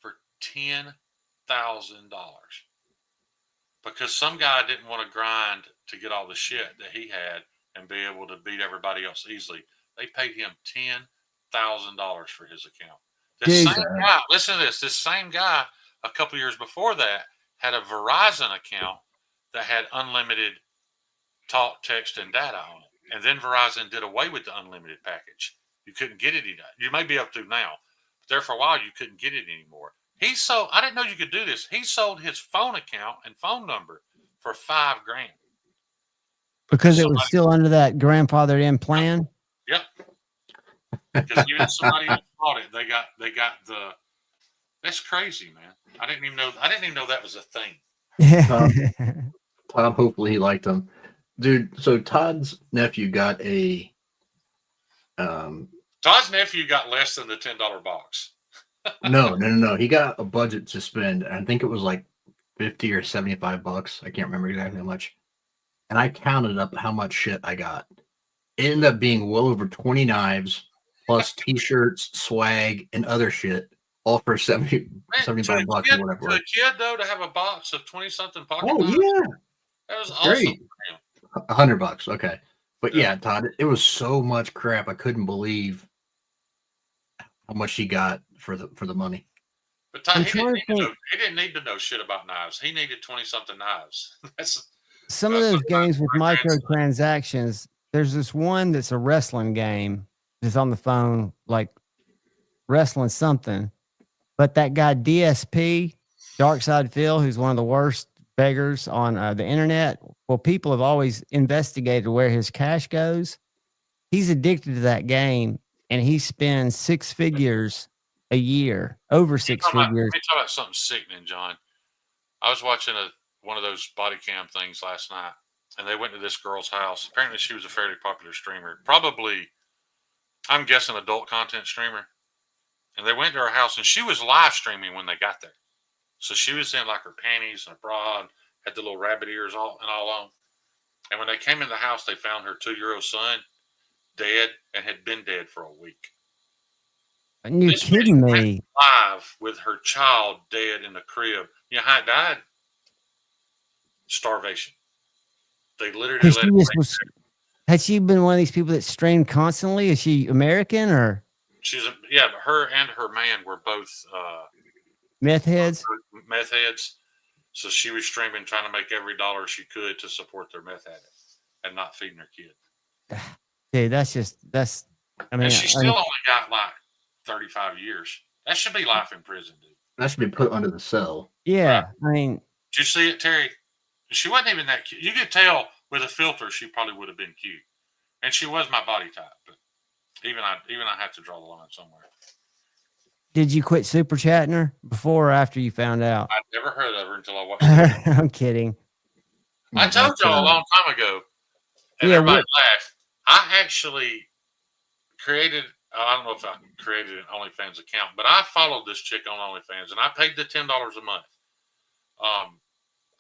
for $10,000 because some guy didn't want to grind to get all the shit that he had and be able to beat everybody else easily. They paid him $10,000 for his account. This same guy, listen to this. This same guy, a couple years before that, had a Verizon account that had unlimited talk, text, and data on it. and then Verizon did away with the unlimited package. You couldn't get it. You may be up to now, but there for a while you couldn't get it anymore. He sold. I didn't know you could do this. He sold his phone account and phone number for $5,000 because it was still under that grandfathered in plan. Yep. Because even somebody who bought it, they got the. That's crazy, man. I didn't even know that was a thing. Tom, hopefully he liked them, dude. So Todd's nephew got a. Todd's nephew got less than the $10 box. No. He got a budget to spend. I think it was like $50 or $75. I can't remember exactly how much. And I counted up how much shit I got. It ended up being well over 20 knives, plus T-shirts, swag, and other shit, all for $75 or whatever. For a kid, though, to have a box of 20-something pocket knives. Yeah, that was awesome. $100, okay. But yeah, Todd, it was so much crap. I couldn't believe how much he got for the money. But Todd, he didn't need to know shit about knives. He needed 20-something knives. That's some of those games with microtransactions. There's this one that's a wrestling game. It's on the phone, like wrestling something. But that guy DSP, Darkside Phil, who's one of the worst beggars on the internet. Well, people have always investigated where his cash goes. He's addicted to that game, and he spends 6 figures a year, over 6 figures. Let me talk about something sickening, John. I was watching one of those body cam things last night, and they went to this girl's house. Apparently, she was a fairly popular streamer, probably, I'm guessing, adult content streamer. And they went to her house, and she was live streaming when they got there. So she was in like her panties and a bra, and had the little rabbit ears all on. And when they came in the house, they found her 2-year-old son dead and had been dead for a week. And you're kidding me. Live with her child dead in the crib. You know how it died? Starvation. They literally had she been one of these people that streamed constantly? Is she American or? But her and her man were both meth heads. Meth heads. So she was streaming, trying to make every dollar she could to support their meth addict and not feeding her kid. Dude, I mean, and she still only got like 35 years. That should be life in prison, dude. That should be put under the cell. Yeah, right. I mean, did you see it, Terry? She wasn't even that cute. You could tell with a filter she probably would have been cute, and she was my body type. But even I had to draw the line somewhere. Did you quit super chatting her before or after you found out? I'd never heard of her until I watched her. I'm kidding. I told y'all a long time ago, and everybody laughed. I actually created, I don't know if I created an OnlyFans account, but I followed this chick on OnlyFans, and I paid the $10 a month.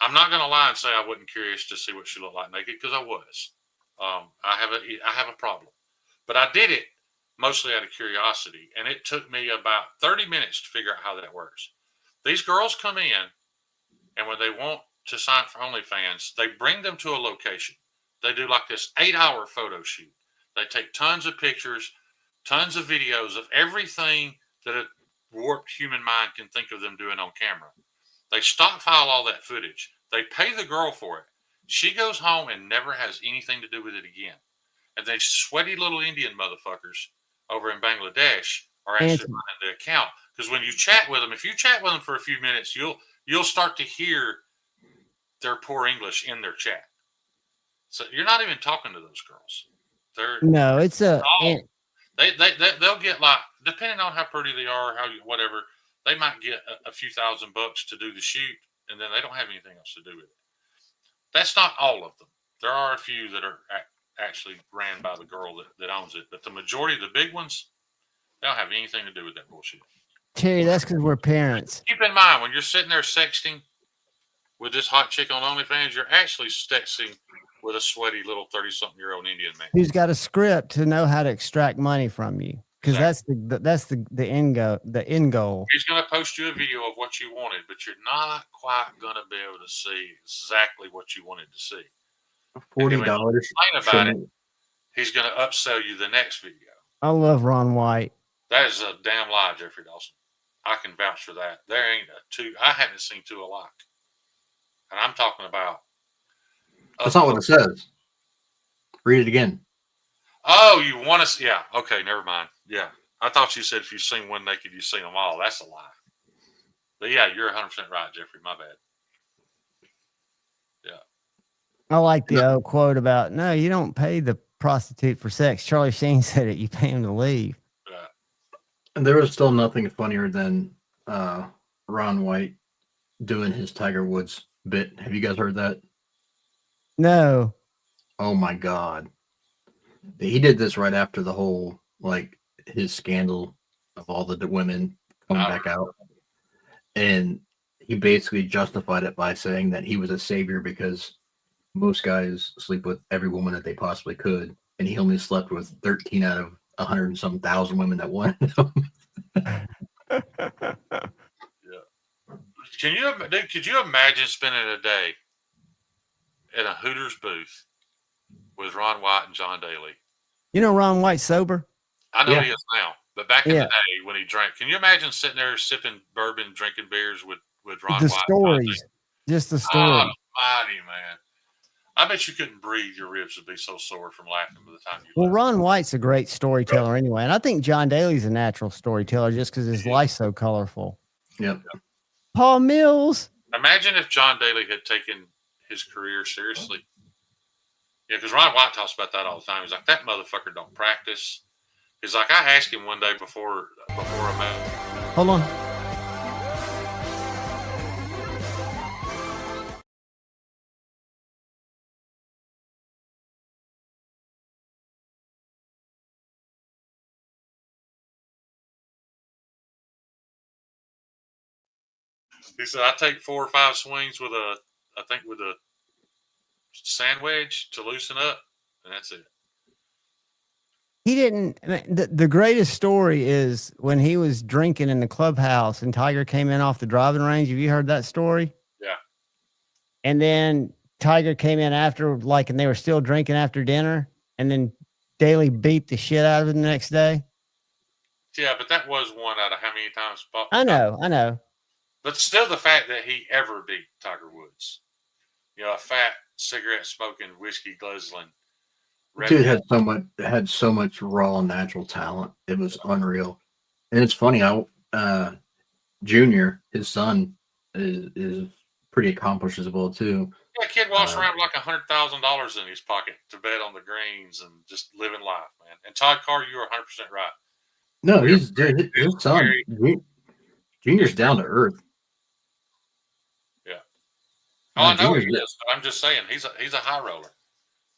I'm not going to lie and say I wasn't curious to see what she looked like naked, because I was. I have a problem. But I did it mostly out of curiosity, and it took me about 30 minutes to figure out how that works. These girls come in, and when they want to sign for OnlyFans, they bring them to a location. They do like this 8-hour photo shoot. They take tons of pictures, tons of videos of everything that a warped human mind can think of them doing on camera. They stockpile all that footage. They pay the girl for it. She goes home and never has anything to do with it again. And they sweaty little Indian motherfuckers over in Bangladesh are actually running the account. Because when you chat with them, if you chat with them for a few minutes, you'll start to hear their poor English in their chat. So you're not even talking to those girls. They'll get like, depending on how pretty they are, whatever, they might get a few $1,000 to do the shoot, and then they don't have anything else to do with it. That's not all of them. There are a few that are actually ran by the girl that owns it, but the majority of the big ones, they don't have anything to do with that bullshit. Terry, that's because we're parents. Keep in mind, when you're sitting there sexting with this hot chick on OnlyFans, you're actually sexting with a sweaty little 30-something-year-old Indian man who's got a script to know how to extract money from you, because that's the end goal. He's going to post you a video of what you wanted, but you're not quite going to be able to see exactly what you wanted to see. $40. Complain about it, he's going to upsell you the next video. I love Ron White. That is a damn lie, Jeffrey Dawson. I can vouch for that. There ain't I haven't seen two alike. And I'm talking about. That's not what it says. Read it again. Oh, you want to? Yeah. Okay. Never mind. Yeah. I thought you said if you've seen one naked, you've seen them all. That's a lie. But yeah, you're 100% right, Jeffrey. My bad. Yeah. I like the old quote about, no, you don't pay the prostitute for sex. Charlie Sheen said it. You pay him to leave. Yeah. And there was still nothing funnier than Ron White doing his Tiger Woods bit. Have you guys heard that? No. Oh my God. He did this right after the whole, like, his scandal of all the women coming back out. And he basically justified it by saying that he was a savior because most guys sleep with every woman that they possibly could. And he only slept with 13 out of 100 and some thousand women that wanted him. Could you imagine spending a day in a Hooters booth with Ron White and John Daly? You know Ron White's sober? I know he is now, but back in the day when he drank, can you imagine sitting there sipping bourbon, drinking beers with Ron White? The stories. Just the story. Oh, mighty, man. I bet you couldn't breathe. Your ribs would be so sore from laughing by the time you left. Ron White's a great storyteller anyway. And I think John Daly's a natural storyteller just because his life's so colorful. Yep. Paul Mills. Imagine if John Daly had taken his career seriously. Yeah, because Ron White talks about that all the time. He's like, that motherfucker don't practice. He's like, I asked him one day before a match. Hold on. He said, I take 4 or 5 swings with a sand wedge to loosen up, and that's it. He didn't. The greatest story is when he was drinking in the clubhouse and Tiger came in off the driving range. Have you heard that story? Yeah. And then Tiger came in after, and they were still drinking after dinner, and then Daly beat the shit out of him the next day. Yeah, but that was one out of how many times? I know. But still, the fact that he ever beat Tiger Woods, a fat cigarette smoking, whiskey guzzling. Dude had so much raw natural talent. It was unreal. And it's funny, Junior, his son, is pretty accomplished as well too. Yeah, kid walks around with like $100,000 in his pocket to bet on the greens and just living life, man. And Todd Carr, you are 100% right. No, his son, Junior's down to earth. Yeah. Oh, I know he is, but I'm just saying he's a high roller.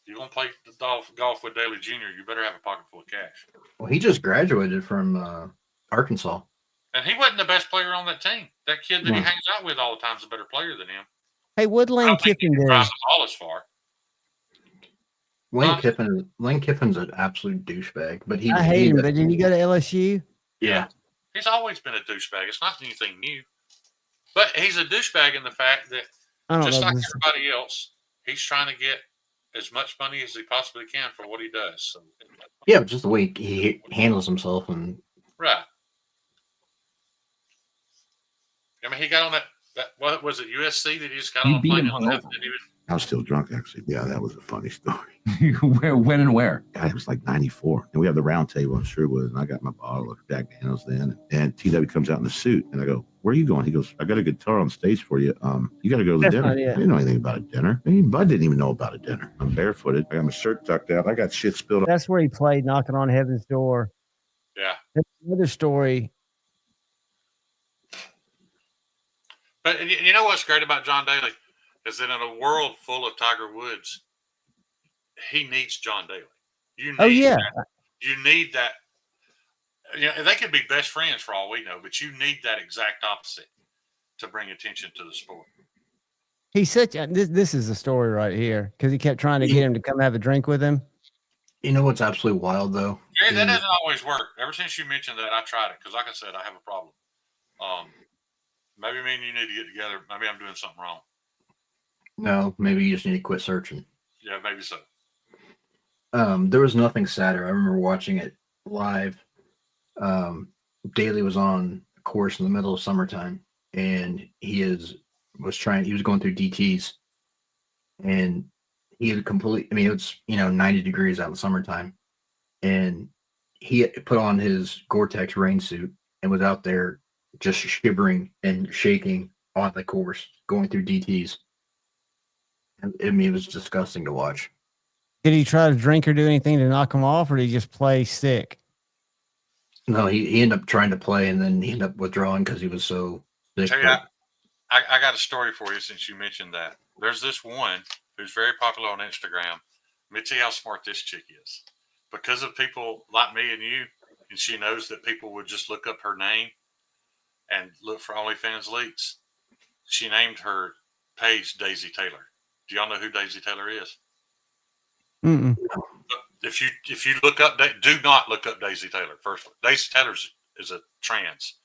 If you're gonna play golf with Daly Jr., you better have a pocket full of cash. Well, he just graduated from Arkansas. And he wasn't the best player on that team. That kid that he hangs out with all the time is a better player than him. Hey, what'd Lane Kiffin do? Drive the ball as far. Lane Kiffin's an absolute douchebag, but I hate him. But did he go to LSU? Yeah. He's always been a douchebag. It's not anything new. But he's a douchebag in the fact that just like everybody else, he's trying to get as much money as he possibly can for what he does. So, yeah, but just the way he handles himself and right. I mean, he got on that what was it, USC that he just got on a plane and left? I was still drunk, actually. Yeah, that was a funny story. When and where? God, it was like 94. And we have the round table, I'm sure it was. And I got my bottle of Jack Daniels then. And TW comes out in a suit. And I go, where are you going? He goes, I got a guitar on stage for you. You got to go to the dinner. I didn't know anything about a dinner. Bud didn't even know about a dinner. I'm barefooted. I got my shirt tucked out. I got shit spilled. That's where he played Knocking on Heaven's Door. Yeah. That's another story. But you know what's great about John Daly is that in a world full of Tiger Woods, he needs John Daly. You need that. They could be best friends for all we know, but you need that exact opposite to bring attention to the sport. He's such a, this is the story right here because he kept trying to get him to come have a drink with him. You know what's absolutely wild though? Yeah, that doesn't always work. Ever since you mentioned that, I tried it because, like I said, I have a problem. Maybe me and you need to get together. Maybe I'm doing something wrong. No, maybe you just need to quit searching. Yeah, maybe so. There was nothing sadder. I remember watching it live. Daly was on a course in the middle of summertime, and he was going through DTs, and he had it was 90 degrees out in the summertime, and he had put on his Gore-Tex rain suit and was out there just shivering and shaking on the course, going through DTs. I mean, it was disgusting to watch. Did he try to drink or do anything to knock him off, or did he just play sick? No, he ended up trying to play, and then he ended up withdrawing because he was so sick. Tell you, I got a story for you since you mentioned that. There's this one who's very popular on Instagram. Let me tell you how smart this chick is. Because of people like me and you, and she knows that people would just look up her name and look for OnlyFans leaks, she named her page Daisy Taylor. Do y'all know who Daisy Taylor is? Mm-mm. If you look up, do not look up Daisy Taylor. First, Daisy Taylor is a trans.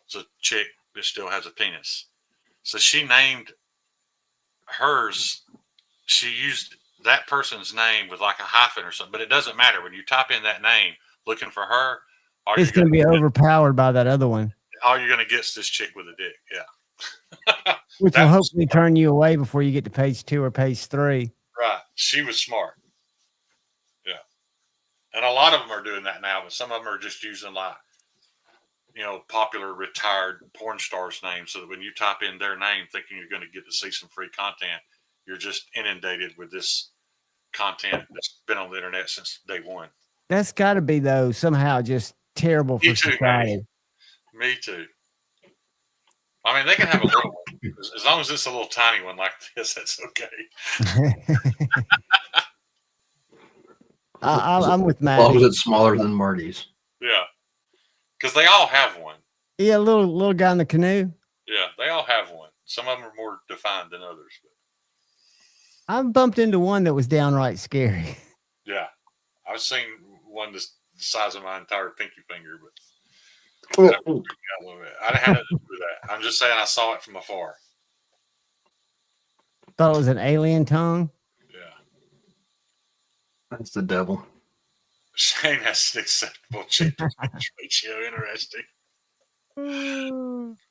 It's a chick that still has a penis. So she named hers. She used that person's name with like a hyphen or something, but it doesn't matter. When you type in that name looking for her, It's going to be overpowered by that other one. All you're going to get is this chick with a dick. Yeah. Which will hopefully turn you away before you get to page 2 or page 3. Right. She was smart. Yeah. And a lot of them are doing that now, but some of them are just using like, popular retired porn stars' names so that when you type in their name thinking you're going to get to see some free content, you're just inundated with this content that's been on the internet since day one. That's got to be, though, somehow just terrible for society. Me too. I mean, they can have a little one. As long as it's a little tiny one like this, that's okay. I'm with Matt. As long as it's smaller than Marty's. Yeah. Because they all have one. Yeah, little guy in the canoe. Yeah, they all have one. Some of them are more defined than others. But I've bumped into one that was downright scary. yeah. I've seen one the size of my entire pinky finger, but I didn't have to do that. I'm just saying I saw it from afar. Thought it was an alien tongue. Yeah. That's the devil. Shane has an acceptable cheek to pitch ratio. Interesting.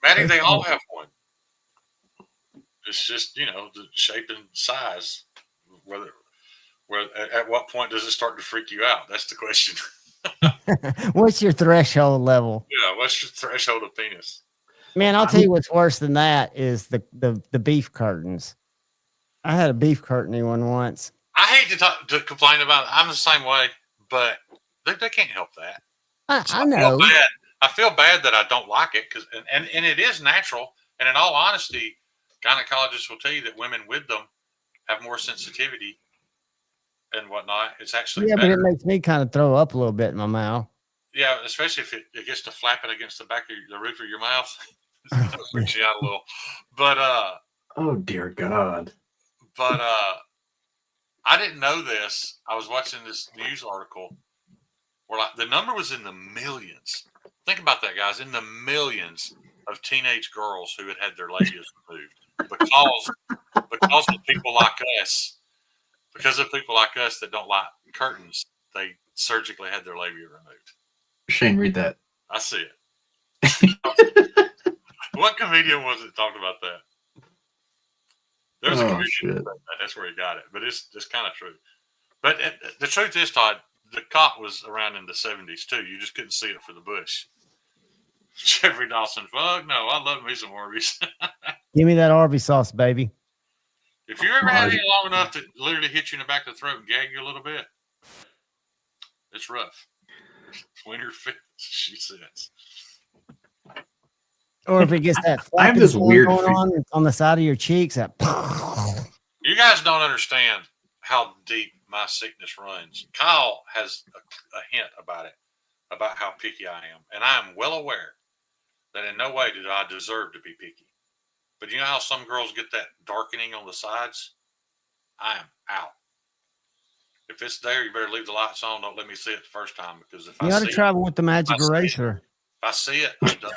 Maddie, they all have one. It's just, the shape and size. At what point does it start to freak you out? That's the question. What's your threshold level? Yeah, what's your threshold of penis? Man, I'll tell you what's worse than that is the beef curtains. I had a beef curtain one once. I hate to complain about it. I'm the same way, but they can't help that. I know. I feel bad that I don't like it and it is natural. And in all honesty, gynecologists will tell you that women with them have more sensitivity and whatnot. It's actually better. But it makes me kind of throw up a little bit in my mouth. Yeah, especially if it gets to flapping against the back of the roof of your mouth. It freaks you out a little. But oh dear God. But I didn't know this. I was watching this news article where the number was in the millions. Think about that, guys. In the millions of teenage girls who had their labias removed because of people like us. Because of people like us that don't like curtains, they surgically had their labia removed. Shane, read that. I see it. What comedian was it that talked about that? There was a comedian that that's where he got it, but it's kind of true. But the truth is, Todd, the cop was around in the 70s too. You just couldn't see it for the bush. Jeffrey Dawson, fuck no, I love me some Arby's. Give me that Arby's sauce, baby. If you ever had any long enough to literally hit you in the back of the throat and gag you a little bit, it's rough. Winter fits, she says. Or if it gets that I have this weird going on the side of your cheeks. That you guys don't understand how deep my sickness runs. Kyle has a hint about it, about how picky I am. And I am well aware that in no way do I deserve to be picky. But you know how some girls get that darkening on the sides? I am out. If it's there, you better leave the lights on. Don't let me see it the first time, because if you got to travel with the magic eraser. If I see it, I'm done.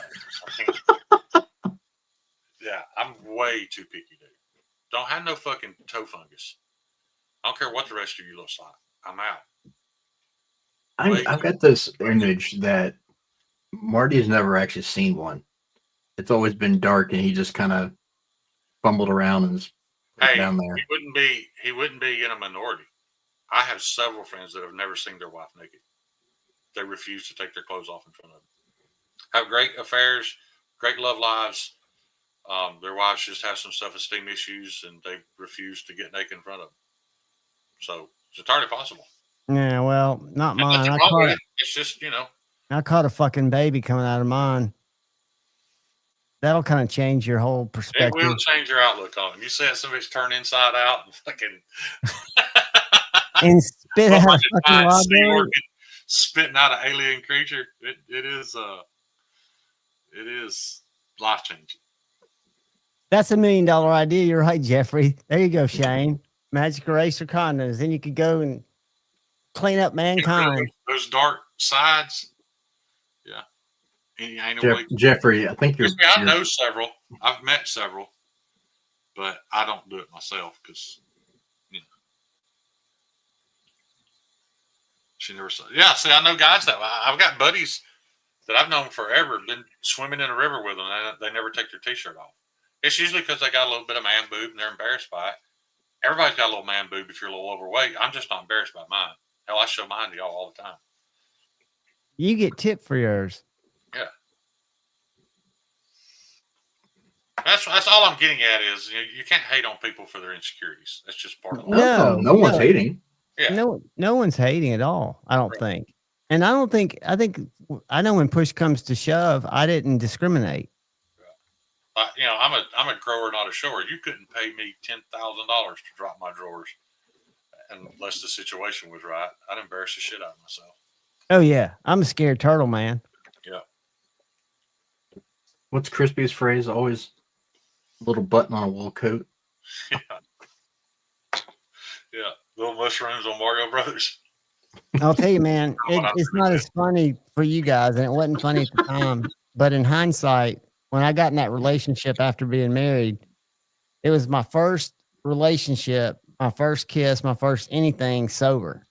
I can't. Yeah, I'm way too picky, dude. Don't have no fucking toe fungus. I don't care what the rest of you looks like. I'm out. I've got this image that Marty's never actually seen one. It's always been dark, and he just kind of fumbled around and down there. He wouldn't be in a minority. I have several friends that have never seen their wife naked. They refuse to take their clothes off in front of them. Have great affairs, great love lives. Their wives just have some self-esteem issues, and they refuse to get naked in front of them. So it's entirely possible. Yeah, well, not mine. It's just, you know. I caught a fucking baby coming out of mine. That'll kind of change your whole perspective. It will change your outlook on it. You said somebody's turned inside out and fucking and spit out a fucking library. Spitting out an alien creature. It is life changing. That's $1 million idea. You're right, Jeffrey. There you go, Shane. Magic eraser condoms. Then you could go and clean up mankind. Those dark sides. Yeah. Jeffrey, I think I know several. I've met several, but I don't do it myself because, you know, she never said. Yeah, see, I know guys that I've got buddies that I've known forever, been swimming in a river with them, and they never take their t-shirt off. It's usually because they got a little bit of man boob and they're embarrassed by it. Everybody's got a little man boob if you're a little overweight. I'm just not embarrassed by mine. Hell, I show mine to y'all all the time. You get tipped for yours. Yeah. That's all I'm getting at is you can't hate on people for their insecurities. That's just part of life. No one's hating. Yeah. No one's hating at all. I don't think. And I think I know when push comes to shove, I didn't discriminate. You know, I'm a grower, not a shower. You couldn't pay me $10,000 to drop my drawers unless the situation was right. I'd embarrass the shit out of myself. Oh yeah, I'm a scared turtle, man. Yeah. What's Crispy's phrase? Always a little button on a wool coat. Yeah. Yeah. Little mushrooms on Mario Brothers. I'll tell you, man, it's not as funny for you guys, and it wasn't funny at the time. But in hindsight, when I got in that relationship after being married, it was my first relationship, my first kiss, my first anything sober.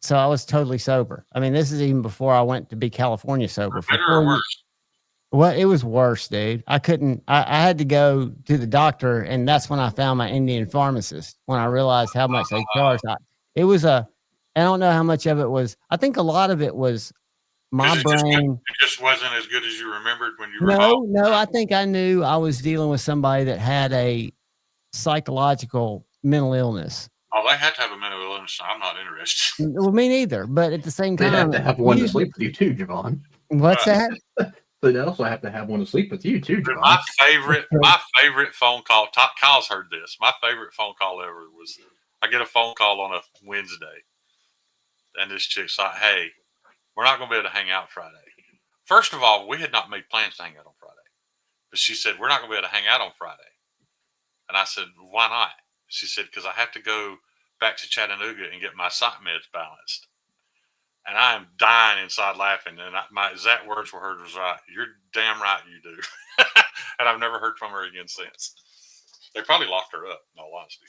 So I was totally sober. I mean, this is even before I went to be California sober. Better or worse? Well, it was worse, dude. I had to go to the doctor, and that's when I found my Indian pharmacist, when I realized how much they charged. I don't know how much of it was. I think a lot of it was my brain. It just wasn't as good as you remembered when you were No, I think I knew I was dealing with somebody that had a psychological mental illness. Oh, they had to have a mental illness. I'm not interested. Well, me neither. But at the same time, they have to have one to sleep with you too, Javon. What's that? They also have to have one to sleep with you too, Javon. My favorite phone call. Kyle's heard this. My favorite phone call ever was I get a phone call on a Wednesday, and this chick's like, "Hey, we're not going to be able to hang out Friday." First of all, we had not made plans to hang out on Friday, but she said we're not going to be able to hang out on Friday, and I said, "Why not?" She said, "Because I have to go back to Chattanooga and get my psych meds balanced." And I am dying inside laughing. And my exact words were heard was, "Right, you're damn right you do." And I've never heard from her again since. They probably locked her up, in all honesty.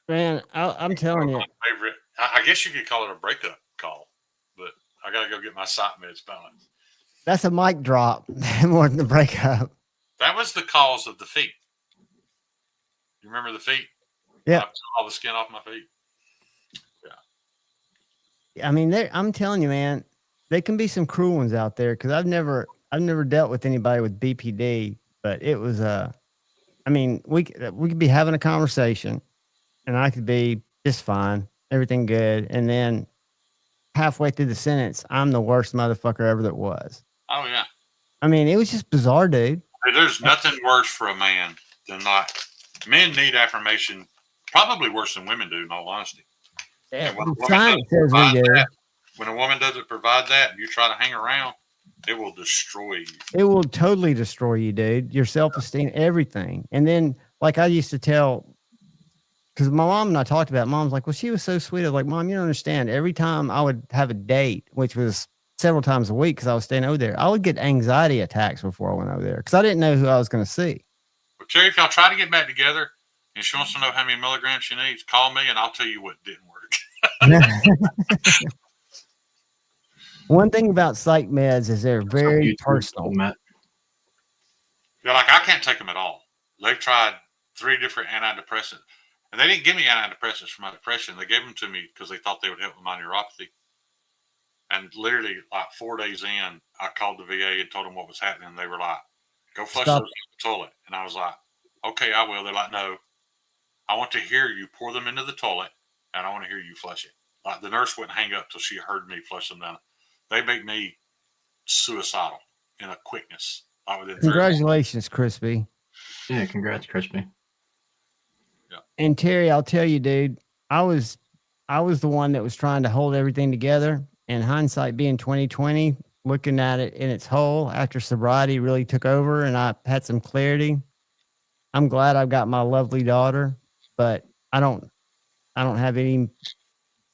Man, I'm telling you. My favorite, I guess you could call it a breakup call, but I got to go get my psych meds balanced. That's a mic drop more than the breakup. That was the cause of the feet. You remember the feet? Yeah. I took all the skin off my feet. I mean, I'm telling you, man, there can be some cruel ones out there because I've never dealt with anybody with BPD, but it was I mean, we could be having a conversation, and I could be just fine, everything good, and then halfway through the sentence, I'm the worst motherfucker ever that was. Oh yeah. I mean, it was just bizarre, dude. There's nothing worse for a man than not. Men need affirmation, probably worse than women do, in all honesty. Yeah, science says we do. When a woman doesn't provide that and you try to hang around, it will destroy you. It will totally destroy you, dude. Your self-esteem, everything. And then, like I used to tell, because my mom and I talked about it, Mom's like, well, she was so sweet. I was like, Mom, you don't understand. Every time I would have a date, which was several times a week because I was staying over there, I would get anxiety attacks before I went over there because I didn't know who I was going to see. But Terry, if y'all try to get back together and she wants to know how many milligrams she needs, call me and I'll tell you what didn't work. One thing about psych meds is they're very personal. Yeah, like I can't take them at all. They've tried 3 different antidepressants, And they didn't give me antidepressants for my depression. They gave them to me because they thought they would help with my neuropathy. And literally, like 4 days in, I called the VA and told them what was happening. And they were like, go flush those in the toilet. And I was like, okay, I will. They're like, no, I want to hear you pour them into the toilet, and I want to hear you flush it. Like the nurse wouldn't hang up till she heard me flush them down. They make me suicidal in a quickness. Congratulations, Crispy. Yeah, congrats, Crispy. Yeah. And Terry, I'll tell you, dude, I was the one that was trying to hold everything together. And hindsight being 2020, looking at it in its whole, after sobriety really took over and I had some clarity, I'm glad I've got my lovely daughter, but I don't have any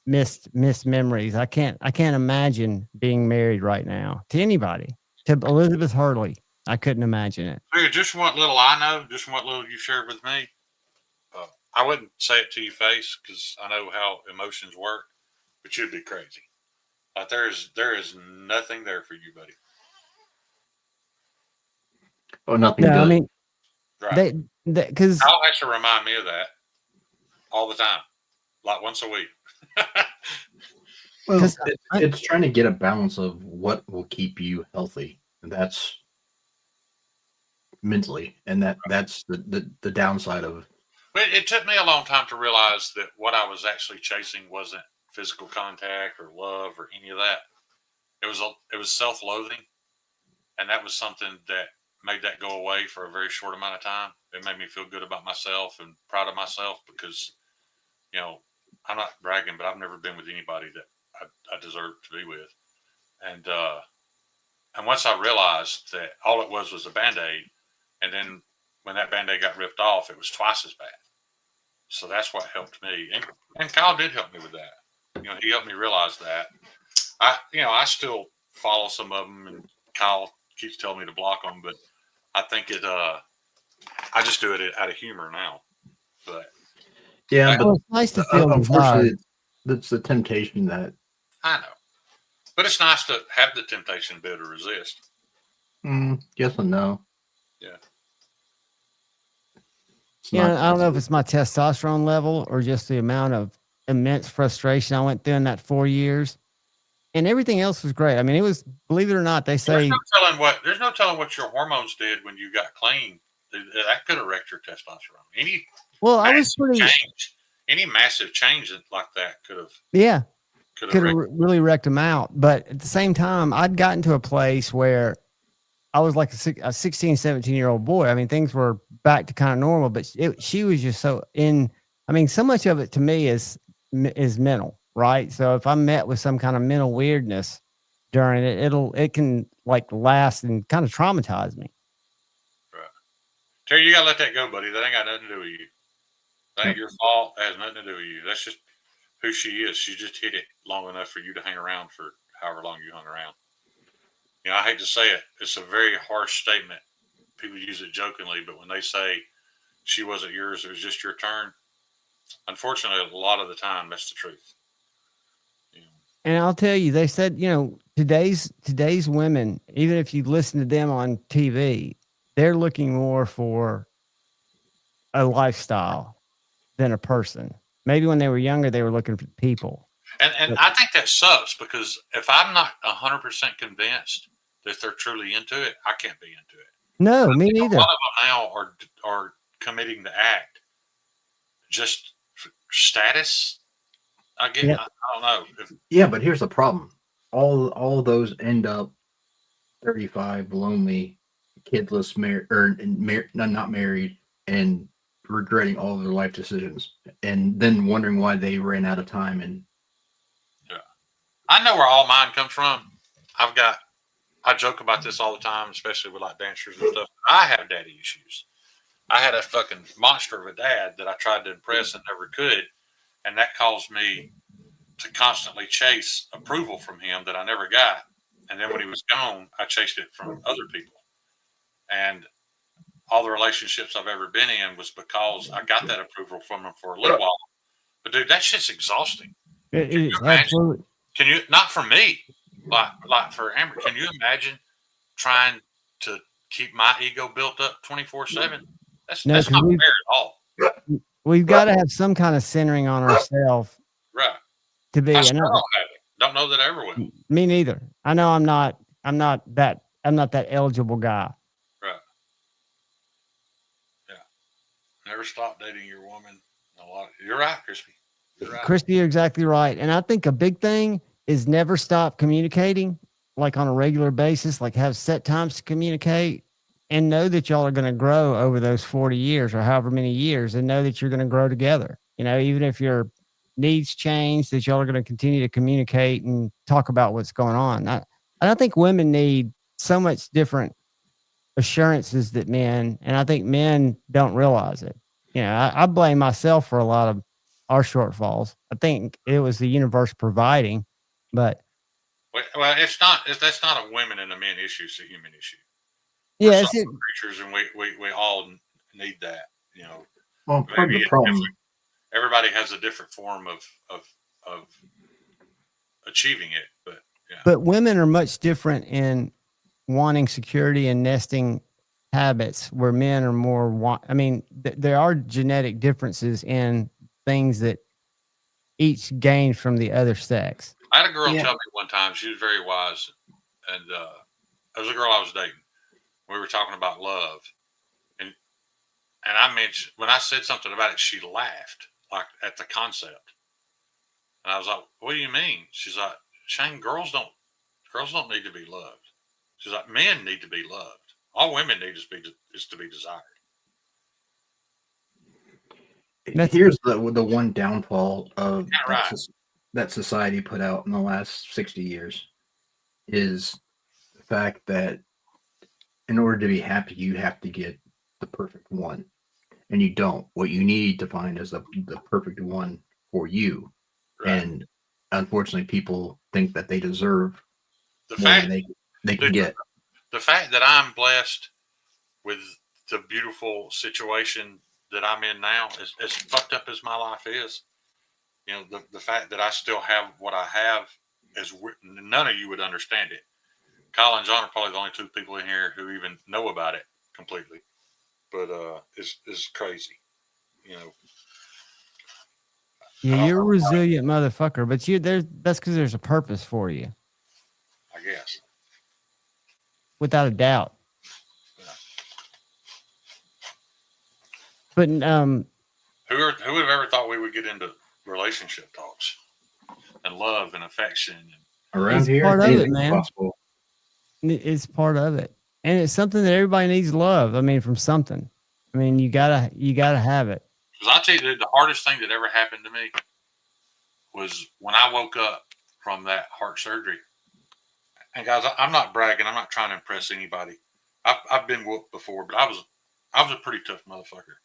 missed memories. I can't imagine being married right now to anybody. To Elizabeth Hurley, I couldn't imagine it. Dude, just from what little I know, just from what little you shared with me, I wouldn't say it to your face because I know how emotions work, but you'd be crazy. Like there is nothing there for you, buddy. Oh, nothing. No, good. I mean, right? Because I'll actually remind me of that all the time, like once a week. Well, it's trying to get a balance of what will keep you healthy, and that's mentally, and that's the downside of. It took me a long time to realize that what I was actually chasing wasn't physical contact or love or any of that. It was self-loathing, and that was something that made that go away for a very short amount of time. It made me feel good about myself and proud of myself because, I'm not bragging, but I've never been with anybody that I deserve to be with. And once I realized that all it was a Band-Aid, and then when that Band-Aid got ripped off, it was twice as bad. So that's what helped me. And Kyle did help me with that. He helped me realize that. I still follow some of them, and Kyle keeps telling me to block them, but I think I just do it out of humor now. But yeah, but it's nice to feel unfortunately, that's the temptation that I know. But it's nice to have the temptation to be able to resist. Yes and no. Yeah. I don't know if it's my testosterone level or just the amount of immense frustration I went through in that 4 years. And everything else was great. I mean, it was, believe it or not, they say there's no telling what your hormones did when you got clean. That could have wrecked your testosterone. Any massive change like that could have really wrecked them out. But at the same time, I'd gotten to a place where I was like a 16, 17-year-old boy. I mean, things were back to kind of normal, but she was just so so much of it to me is mental, right? So if I'm met with some kind of mental weirdness during it, it can like last and kind of traumatize me. Right. Terry, you got to let that go, buddy. That ain't got nothing to do with you. That ain't your fault. That has nothing to do with you. That's just who she is. She just hit it long enough for you to hang around for however long you hung around. I hate to say it. It's a very harsh statement. People use it jokingly, but when they say she wasn't yours, it was just your turn. Unfortunately, a lot of the time, that's the truth. And I'll tell you, they said, today's women, even if you listen to them on TV, they're looking more for a lifestyle than a person. Maybe when they were younger, they were looking for people. And I think that sucks because if I'm not 100% convinced that they're truly into it, I can't be into it. No, me neither. A lot of them now are committing the act just for status. I don't know. Yeah, but here's the problem: all of those end up 35, lonely, kidless, not married, and regretting all of their life decisions, and then wondering why they ran out of time. And I know where all mine comes from. I joke about this all the time, especially with like dancers and stuff. I have daddy issues. I had a fucking monster of a dad that I tried to impress and never could. And that caused me to constantly chase approval from him that I never got. And then when he was gone, I chased it from other people. And all the relationships I've ever been in was because I got that approval from him for a little while. But dude, that shit's exhausting. It is absolutely. Can you, not for me, like for Amber, can you imagine trying to keep my ego built up 24/7? That's not fair at all. We've got to have some kind of centering on ourselves. Right. To be. I still don't have it. Don't know that I ever will. Me neither. I know I'm not that eligible guy. Right. Yeah. Never stop dating your woman. You're right, Crispy. You're right. Crispy, you're exactly right. And I think a big thing is never stop communicating, like on a regular basis, like have set times to communicate, and know that y'all are going to grow over those 40 years or however many years, and know that you're going to grow together. You know, even if your needs change, that y'all are going to continue to communicate and talk about what's going on. I think women need so much different assurances that men, and I think men don't realize it. You know, I blame myself for a lot of our shortfalls. I think it was the universe providing, but well, that's not a women and a men issue; it's a human issue. Yeah, We're creatures, and we all need that. You know, well, part of the problem. Everybody has a different form of achieving it, but yeah. But women are much different in wanting security and nesting habits, where men are more. I mean, there are genetic differences in things that each gain from the other sex. I had a girl tell me one time, she was very wise, and it was a girl I was dating. We were talking about love, and I mentioned, when I said something about it, she laughed like at the concept, and I was like, "What do you mean?" She's like, "Shane, girls don't need to be loved." She's like, "Men need to be loved. All women need is to be desired." Here's the one downfall of that society put out in the last 60 years is the fact that in order to be happy, you have to get the perfect one, and you don't. What you need to find is the perfect one for you. Right. And unfortunately, people think that they deserve the more fact than they can get. The fact that I'm blessed with the beautiful situation that I'm in now, as fucked up as my life is, you know, the fact that I still have what I have, none of you would understand it. Kyle and John are probably the only two people in here who even know about it completely, but it's crazy, you know. Yeah, you're a resilient motherfucker, but that's because there's a purpose for you. I guess. Without a doubt. Yeah. But who would have ever thought we would get into relationship talks and love and affection and around here? Part of it, man. Possible. It's part of it, and it's something that everybody needs love. I mean, from something. I mean, you gotta have it. Because I'll tell you, the hardest thing that ever happened to me was when I woke up from that heart surgery. And guys, I'm not bragging. I'm not trying to impress anybody. I've been whooped before, but I was a pretty tough motherfucker.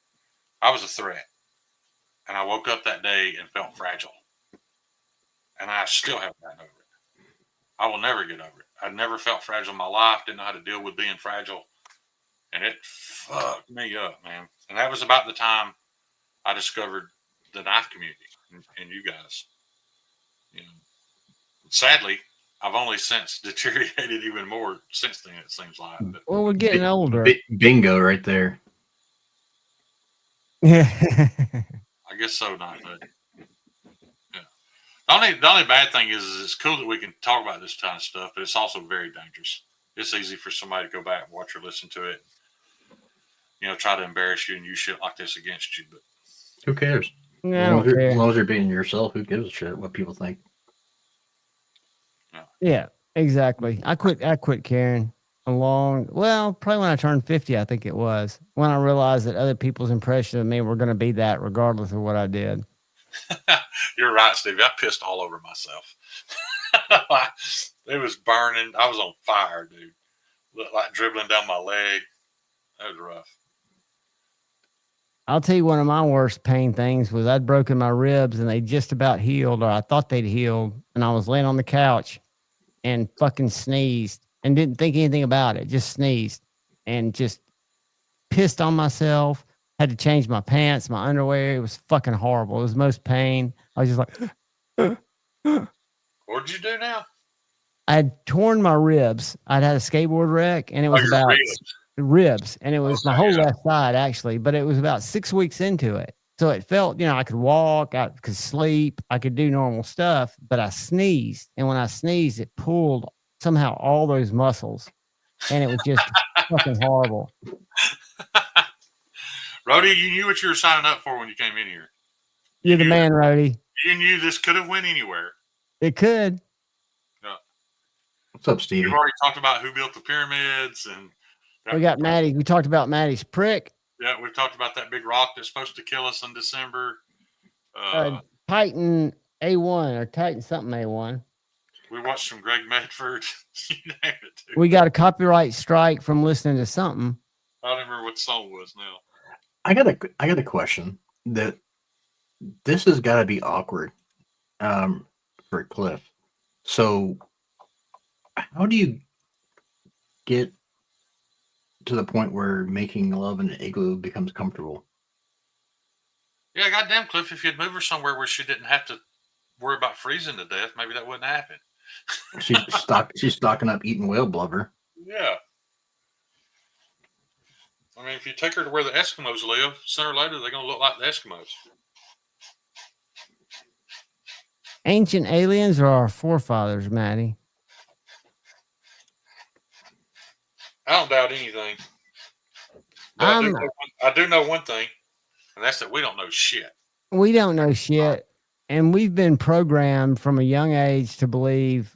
I was a threat. And I woke up that day and felt fragile. And I still haven't gotten over it. I will never get over it. I'd never felt fragile in my life. Didn't know how to deal with being fragile. And it fucked me up, man. And that was about the time I discovered the knife community and you guys. You know, sadly, I've only since deteriorated even more since then, it seems like. But well, we're getting older. Bingo right there. Yeah. I guess so, not. Yeah. The only bad thing is it's cool that we can talk about this kind of stuff, but it's also very dangerous. It's easy for somebody to go back and watch or listen to it. You know, try to embarrass you and use shit like this against you. But who cares? Yeah, as long as you're being yourself, who gives a shit what people think? Yeah, exactly. I quit caring probably when I turned 50, I think it was, when I realized that other people's impression of me were going to be that regardless of what I did. You're right, Steve. I pissed all over myself. It was burning. I was on fire, dude. Looked like dribbling down my leg. That was rough. I'll tell you, one of my worst pain things was I'd broken my ribs and they just about healed, or I thought they'd healed, and I was laying on the couch and fucking sneezed and didn't think anything about it. Just sneezed and just pissed on myself. Had to change my pants, my underwear. It was fucking horrible. It was the most pain. I was just like, what'd you do now? I had torn my ribs. I'd had a skateboard wreck, and it was about ribs, and it was my whole left side, actually, but it was about 6 weeks into it. So it felt, I could walk, I could sleep, I could do normal stuff, but I sneezed. And when I sneezed, it pulled somehow all those muscles. And it was just fucking horrible. Rody, you knew what you were signing up for when you came in here. You're the man, Rody. You knew this could have went anywhere. It could. Yeah. What's up, Stevie? We've already talked about who built the pyramids, and we got Maddie. We talked about Maddie's prick. Yeah, we've talked about that big rock that's supposed to kill us in December. Titan A1 or Titan something A1. We watched some Greg Medford. You name it, dude. We got a copyright strike from listening to something. I don't remember what the song was now. I got a question. That this has got to be awkward for Cliff. So how do you get to the point where making love in an igloo becomes comfortable? Yeah, goddamn, Cliff, if you'd move her somewhere where she didn't have to worry about freezing to death, maybe that wouldn't happen. She's stocking up eating whale blubber. Yeah. I mean, if you take her to where the Eskimos live, sooner or later they're going to look like the Eskimos. Ancient aliens are our forefathers, Maddie. I don't doubt anything. But I do know one thing, and that's that we don't know shit. We don't know shit. And we've been programmed from a young age to believe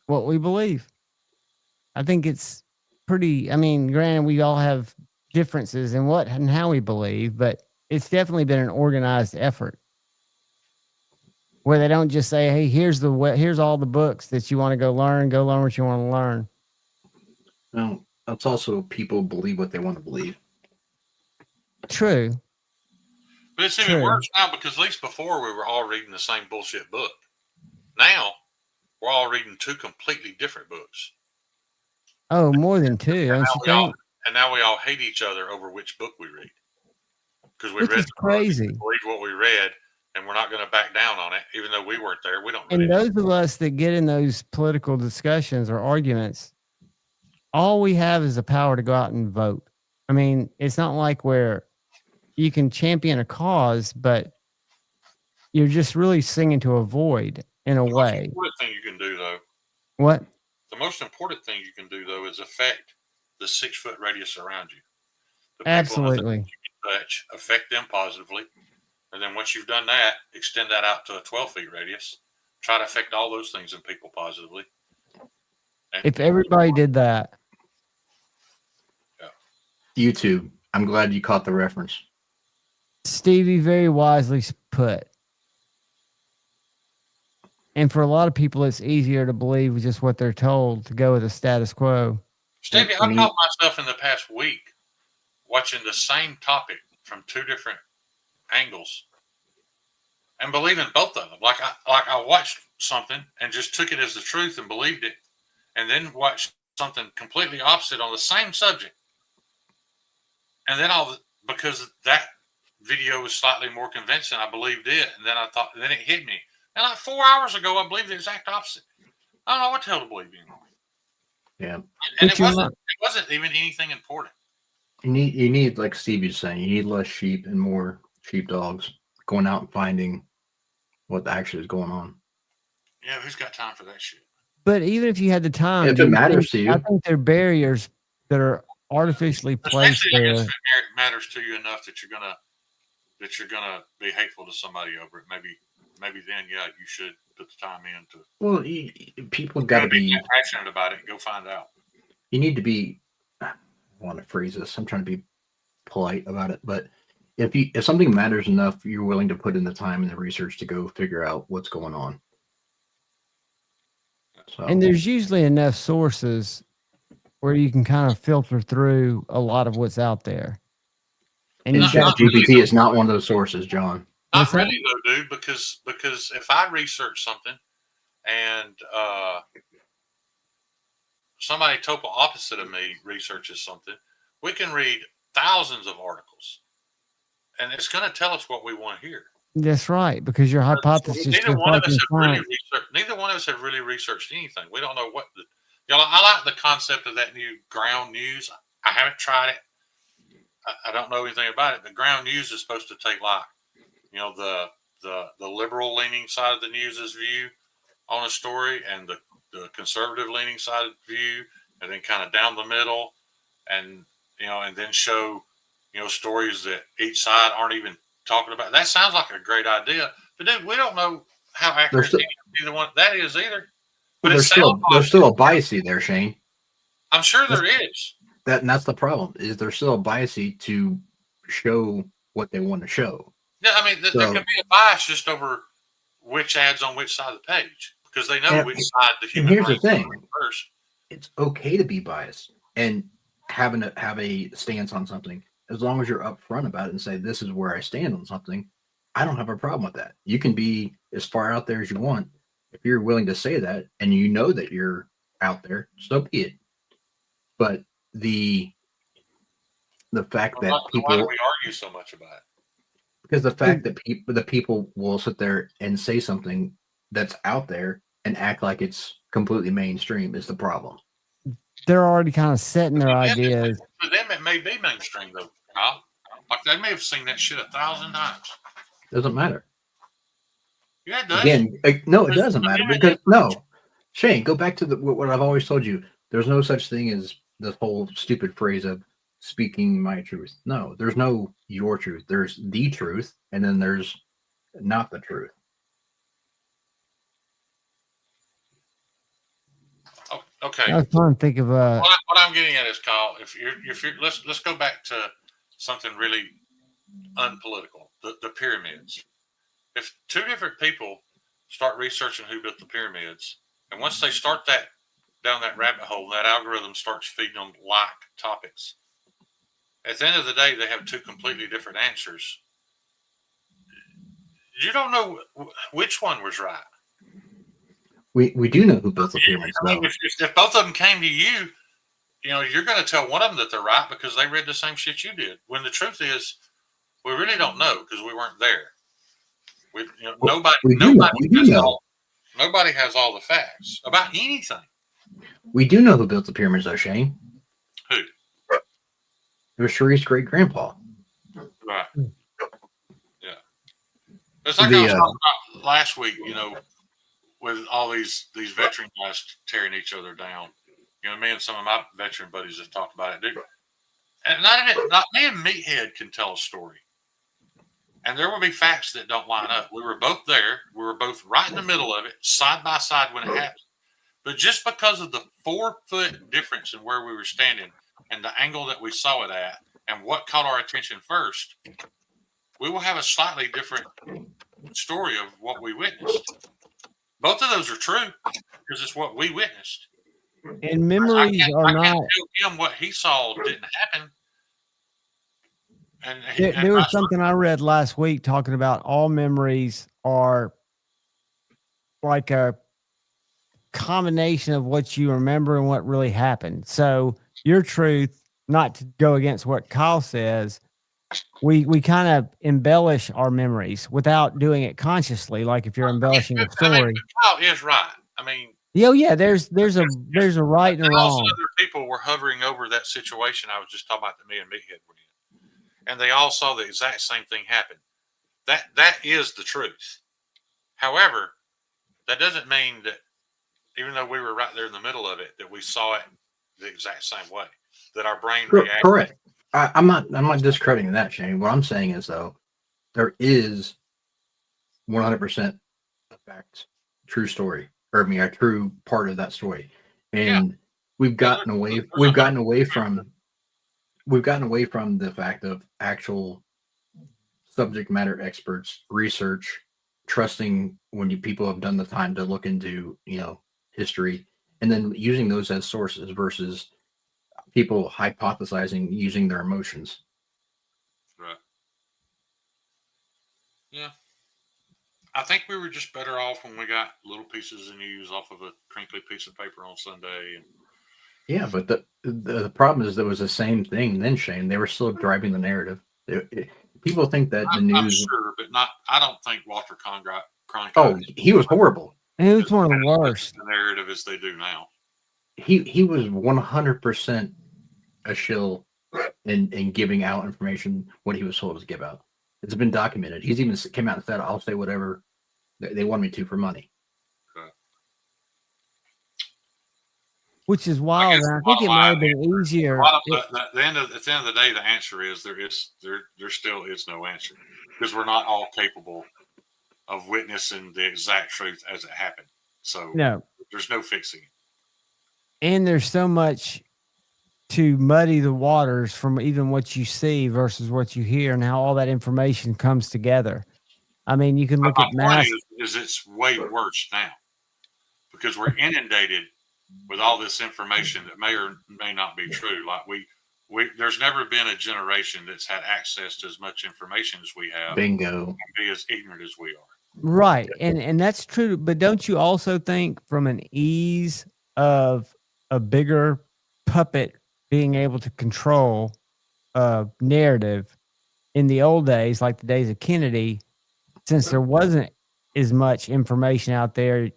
what we believe. I think it's pretty, granted, we all have differences in what and how we believe, but it's definitely been an organized effort where they don't just say, hey, here's all the books that you want to go learn what you want to learn. No, that's also people believe what they want to believe. True. But it's even worse now because at least before we were all reading the same bullshit book. Now we're all reading two completely different books. Oh, more than two. And now we all hate each other over which book we read. Because we read crazy. Believe what we read, and we're not going to back down on it, even though we weren't there. We don't. And those of us that get in those political discussions or arguments, all we have is the power to go out and vote. It's not like where you can champion a cause, but you're just really singing to a void in a way. The most important thing you can do, though. What? The most important thing you can do, though, is affect the 6-foot radius around you. The Absolutely. People you can touch, affect them positively. And then once you've done that, extend that out to a 12-foot radius. Try to affect all those things in people positively. And if everybody did that. Yeah. YouTube. I'm glad you caught the reference. Stevie, very wisely put. And for a lot of people, it's easier to believe just what they're told to go with the status quo. Stevie, I've caught myself in the past week watching the same topic from two different angles and believing both of them. Like I watched something and just took it as the truth and believed it, and then watched something completely opposite on the same subject. And then because that video was slightly more convincing, I believed it, and then then it hit me. And like 4 hours ago, I believed the exact opposite. I don't know what the hell to believe anymore. Yeah, and it wasn't even anything important. You need, like Steve was saying, you need less sheep and more sheepdogs going out and finding what actually is going on. Yeah, who's got time for that shit? But even if you had the time, if it matters to you, I think there are barriers that are artificially placed there. If it matters to you enough that you're gonna be hateful to somebody over it, maybe then you should put the time in to. Well, people got to be passionate about it and go find out. You need to be. I want to phrase this. I'm trying to be polite about it, but if something matters enough, you're willing to put in the time and the research to go figure out what's going on. So. And there's usually enough sources where you can kind of filter through a lot of what's out there. And GPT is not one of those sources, John. Not really though, dude, because if I research something and somebody total opposite of me researches something, we can read thousands of articles, and it's going to tell us what we want to hear. That's right, because your hypothesis. Neither one of us have really researched anything. We don't know what I like the concept of that new ground news. I haven't tried it. I don't know anything about it. The ground news is supposed to take like the liberal leaning side of the news's view on a story and the conservative leaning side of the view, and then kind of down the middle, and and then show stories that each side aren't even talking about. That sounds like a great idea, but dude, we don't know how accurate either one that is either. But there's still a bias there, Shane. I'm sure there is. And that's the problem. Is there's still a bias to show what they want to show. Yeah, I mean, there can be a bias just over which ad's on which side of the page because they know which side the human. And here's the thing: first, it's okay to be biased and have a stance on something as long as you're upfront about it and say this is where I stand on something. I don't have a problem with that. You can be as far out there as you want if you're willing to say that and you know that you're out there. So be it. But the fact that people, why do we argue so much about it? Because the fact that the people will sit there and say something that's out there and act like it's completely mainstream is the problem. They're already kind of setting their ideas. For them, it may be mainstream though, Kyle. Like they may have seen that shit 1,000 times. Doesn't matter. Yeah, it does. Again, no, it doesn't matter because Shane, go back to what I've always told you. There's no such thing as this whole stupid phrase of speaking my truth. No, there's no your truth. There's the truth, and then there's not the truth. Okay. I was trying to think of what I'm getting at is, Kyle, if you're let's go back to something really unpolitical. The pyramids. If two different people start researching who built the pyramids, and once they start down that rabbit hole, that algorithm starts feeding them like topics. At the end of the day, they have two completely different answers. You don't know which one was right. We do know who built the pyramids. I mean, if both of them came to you, you're going to tell one of them that they're right because they read the same shit you did. When the truth is, we really don't know because we weren't there. Nobody has all the facts about anything. We do know who built the pyramids, though, Shane. Who? It was Sherif's great grandpa. Right. Yeah. It's like I was talking about last week, with all these veteran guys tearing each other down. Me and some of my veteran buddies have talked about it, dude. And not me and Meathead can tell a story. And there will be facts that don't line up. We were both there. We were both right in the middle of it, side by side when it happened. But just because of the 4-foot difference in where we were standing and the angle that we saw it at and what caught our attention first, we will have a slightly different story of what we witnessed. Both of those are true because it's what we witnessed. And memories are not. I can't tell him what he saw didn't happen. And there was something I read last week talking about all memories are like a combination of what you remember and what really happened. So your truth, not to go against what Kyle says, we kind of embellish our memories without doing it consciously. Like if you're embellishing a story. Kyle is right. I mean, yeah, there's a right and a wrong. Other people were hovering over that situation I was just talking about that me and Meathead were in. And they all saw the exact same thing happen. That is the truth. However, that doesn't mean that even though we were right there in the middle of it, that we saw it the exact same way. That our brain reacted. Correct. I'm not discrediting that, Shane. What I'm saying is though, there is 100% a fact, true story, or a true part of that story, and we've gotten away from the fact of actual subject matter experts, research, trusting when people have done the time to look into, history, and then using those as sources versus people hypothesizing using their emotions. Right. Yeah. I think we were just better off when we got little pieces of news off of a crinkly piece of paper on Sunday. Yeah, but the problem is there was the same thing then, Shane. They were still driving the narrative. People think that the news. I'm sure, but not. I don't think Walter Cronkite. Oh, he was horrible. He was one of the worst. The narrative as they do now. He was 100% a shill in giving out information what he was told to give out. It's been documented. He's even came out and said, "I'll say whatever they want me to for money." Which is wild. And I think it might have been easier. At the end of the day, the answer is there still is no answer because we're not all capable of witnessing the exact truth as it happened. So there's no fixing it. And there's so much to muddy the waters from even what you see versus what you hear and how all that information comes together. I mean, you can look at mass. Is it's way worse now because we're inundated with all this information that may or may not be true. Like there's never been a generation that's had access to as much information as we have. Bingo. And be as ignorant as we are. Right. And that's true. But don't you also think from an ease of a bigger puppet being able to control a narrative in the old days, like the days of Kennedy, since there wasn't as much information out there,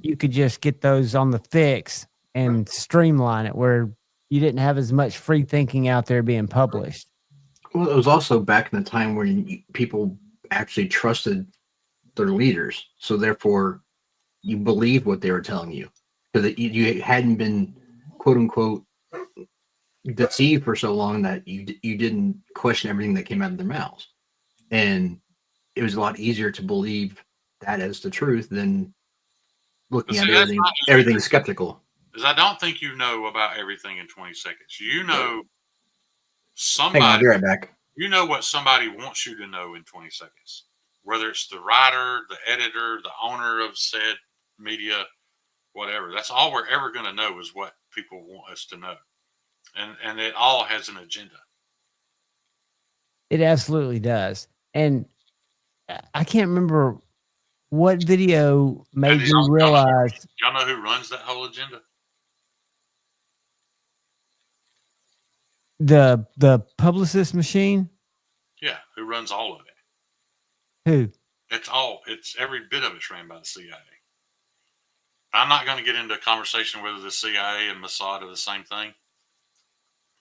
you could just get those on the fix and streamline it where you didn't have as much free thinking out there being published. Well, it was also back in the time when people actually trusted their leaders. So therefore you believed what they were telling you because you hadn't been quote unquote deceived for so long that you didn't question everything that came out of their mouths. And it was a lot easier to believe that as the truth than looking at everything skeptical. Because I don't think you know about everything in 20 seconds. You know somebody. Hang on, I'll be right back. You know what somebody wants you to know in 20 seconds. Whether it's the writer, the editor, the owner of said media, whatever. That's all we're ever going to know is what people want us to know. And it all has an agenda. It absolutely does. And I can't remember what video made you realize. Y'all know who runs that whole agenda? The publicist machine? Yeah, who runs all of it? Who? It's every bit of it's ran by the CIA. I'm not going to get into a conversation whether the CIA and Mossad are the same thing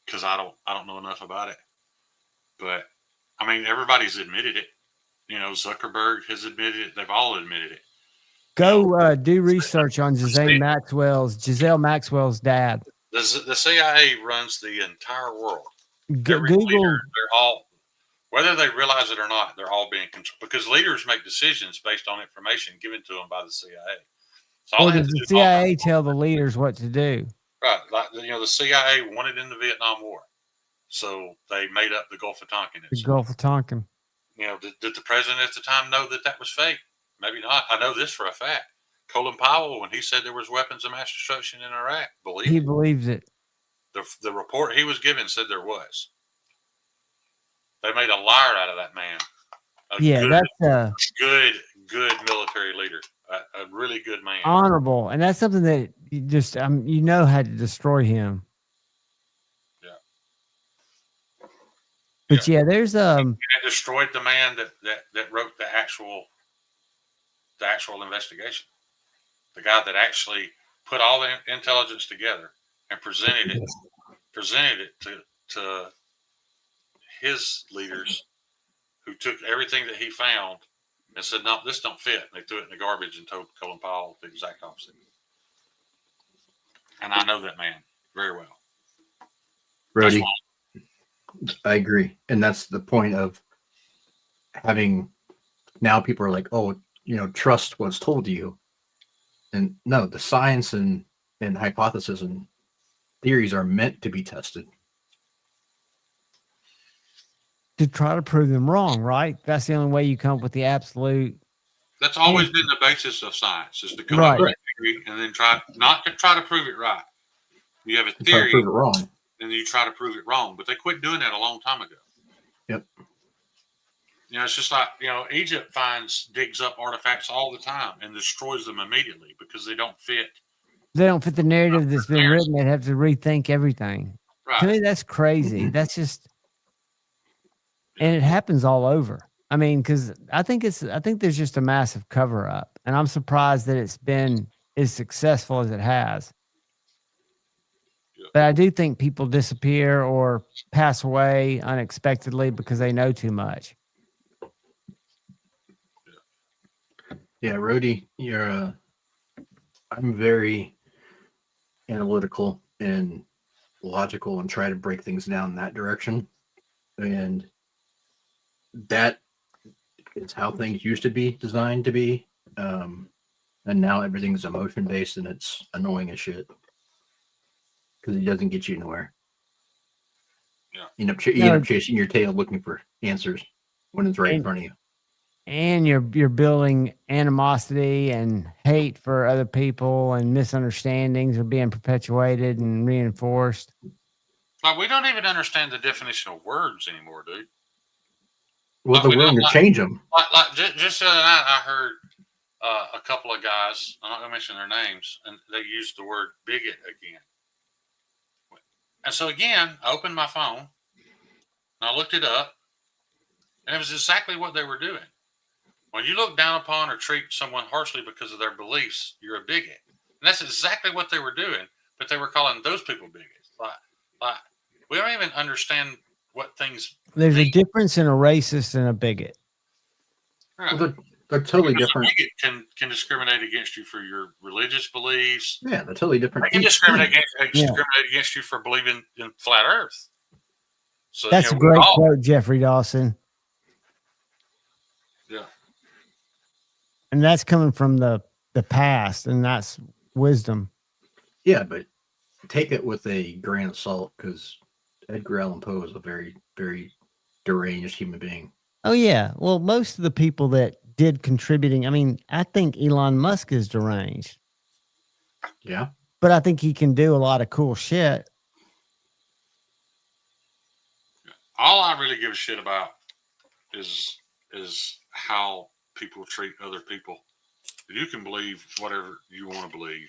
because I don't know enough about it. But I mean, everybody's admitted it. You know, Zuckerberg has admitted it. They've all admitted it. Go do research on Giselle Maxwell's dad. The CIA runs the entire world. Google. Leader, they're all, whether they realize it or not, they're all being controlled because leaders make decisions based on information given to them by the CIA. So or does the CIA tell the leaders what to do? Right. Like, the CIA wanted in the Vietnam War. So they made up the Gulf of Tonkin. The Gulf of Tonkin. You know, did the president at the time know that was fake? Maybe not. I know this for a fact. Colin Powell, when he said there was weapons of mass destruction in Iraq, believes it. The report he was given said there was. They made a liar out of that man. That's good military leader. A really good man. Honorable, and that's something that you just had to destroy him. Yeah. But there's it destroyed the man that wrote the actual investigation. The guy that actually put all the intelligence together and presented it to his leaders, who took everything that he found and said, "No, this don't fit." And they threw it in the garbage and told Colin Powell the exact opposite. And I know that man very well. Brody, I agree. And that's the point of having, now people are like, oh, trust what's told to you. And no, the science and hypothesis and theories are meant to be tested. To try to prove them wrong, right? That's the only way you come up with the absolute. That's always been the basis of science, is to come up with a theory and then try to prove it right. You have a theory, prove it wrong, and then you try to prove it wrong. But they quit doing that a long time ago. Yep. It's just like, Egypt digs up artifacts all the time and destroys them immediately because they don't fit. They don't fit the narrative that's been written. They have to rethink everything. Right. To me, that's crazy. That's just, and it happens all over. I mean, because I think there's just a massive cover up, and I'm surprised that it's been as successful as it has. But I do think people disappear or pass away unexpectedly because they know too much. Yeah, Rhodey, you're. I'm very analytical and logical and try to break things down in that direction, and that is how things used to be designed to be. And now everything's emotion based, and it's annoying as shit because it doesn't get you anywhere. Yeah, you end up chasing your tail looking for answers when it's right in front of you. And you're building animosity and hate for other people, and misunderstandings are being perpetuated and reinforced. Like, we don't even understand the definition of words anymore, dude. Well, Like, the willing to change them. Like just the other night, I heard a couple of guys, I'm not going to mention their names, and they used the word bigot again. And so, again, I opened my phone, and I looked it up, and it was exactly what they were doing. When you look down upon or treat someone harshly because of their beliefs, you're a bigot. And that's exactly what they were doing, but they were calling those people bigots. Like we don't even understand what things There's mean. a difference in a racist and a bigot. Right. Well, they're totally different. A bigot can discriminate against you for your religious beliefs. Yeah, they're totally different. They can discriminate against you for believing in flat Earth. So that's a great quote, Jeffrey Dawson. Yeah. And that's coming from the past, and that's wisdom. Yeah, but take it with a grain of salt, because Edgar Allan Poe is a very, very deranged human being. Oh, yeah. Well, most of the people that did contributing, I mean, I think Elon Musk is deranged. Yeah. But I think he can do a lot of cool shit. All I really give a shit about is how people treat other people. You can believe whatever you want to believe,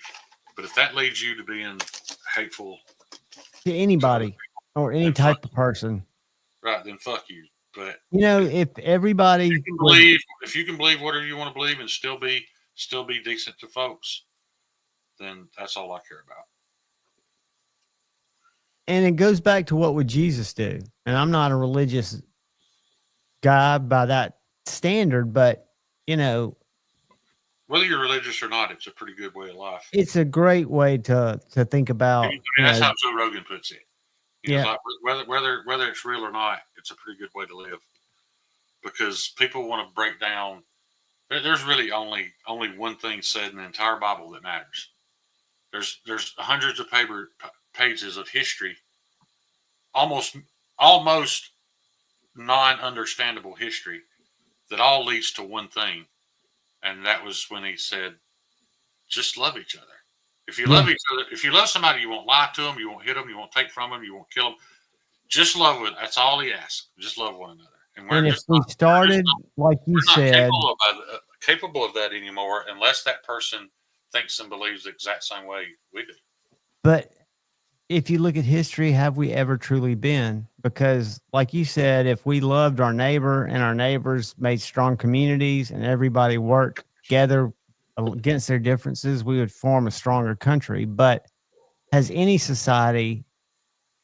but if that leads you to being hateful to anybody or any type of person, right, then fuck you. But if everybody if you can believe whatever you want to believe and still be decent to folks, then that's all I care about. And it goes back to what would Jesus do? And I'm not a religious guy by that standard, but whether you're religious or not, it's a pretty good way of life. It's a great way to think about. That's how Joe Rogan puts it. Yeah. Like whether it's real or not, it's a pretty good way to live, because people want to break down. There's really only one thing said in the entire Bible that matters. There's hundreds of pages of history, almost non-understandable history, that all leads to one thing, and that was when he said, "Just love each other." If you love each other, if you love somebody, you won't lie to them, you won't hit them, you won't take from them, you won't kill them. Just love them. That's all he asks. Just love one another. And if we started, like you said, capable of that anymore, unless that person thinks and believes the exact same way we do. But if you look at history, have we ever truly been? Because like you said, if we loved our neighbor and our neighbors made strong communities and everybody worked together against their differences, we would form a stronger country. But has any society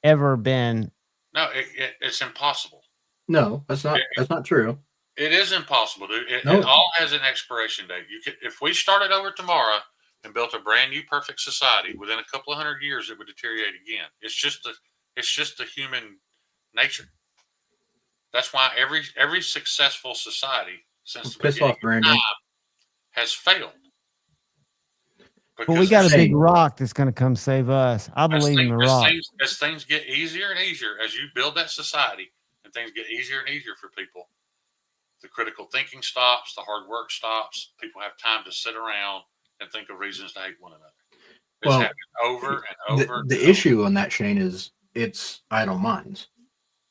ever been? No, it's impossible. No, that's not true. It is impossible, dude. It all has an expiration date. If we started over tomorrow and built a brand new perfect society, within a couple of 100 years, it would deteriorate again. It's just the human nature. That's why every successful society since the beginning of time has failed. Well, we got a big rock that's going to come save us. I believe in the rock. As things get easier and easier, as you build that society and things get easier and easier for people, the critical thinking stops, the hard work stops. People have time to sit around and think of reasons to hate one another. It's happened over and over. The issue on that, Shane, is it's idle minds.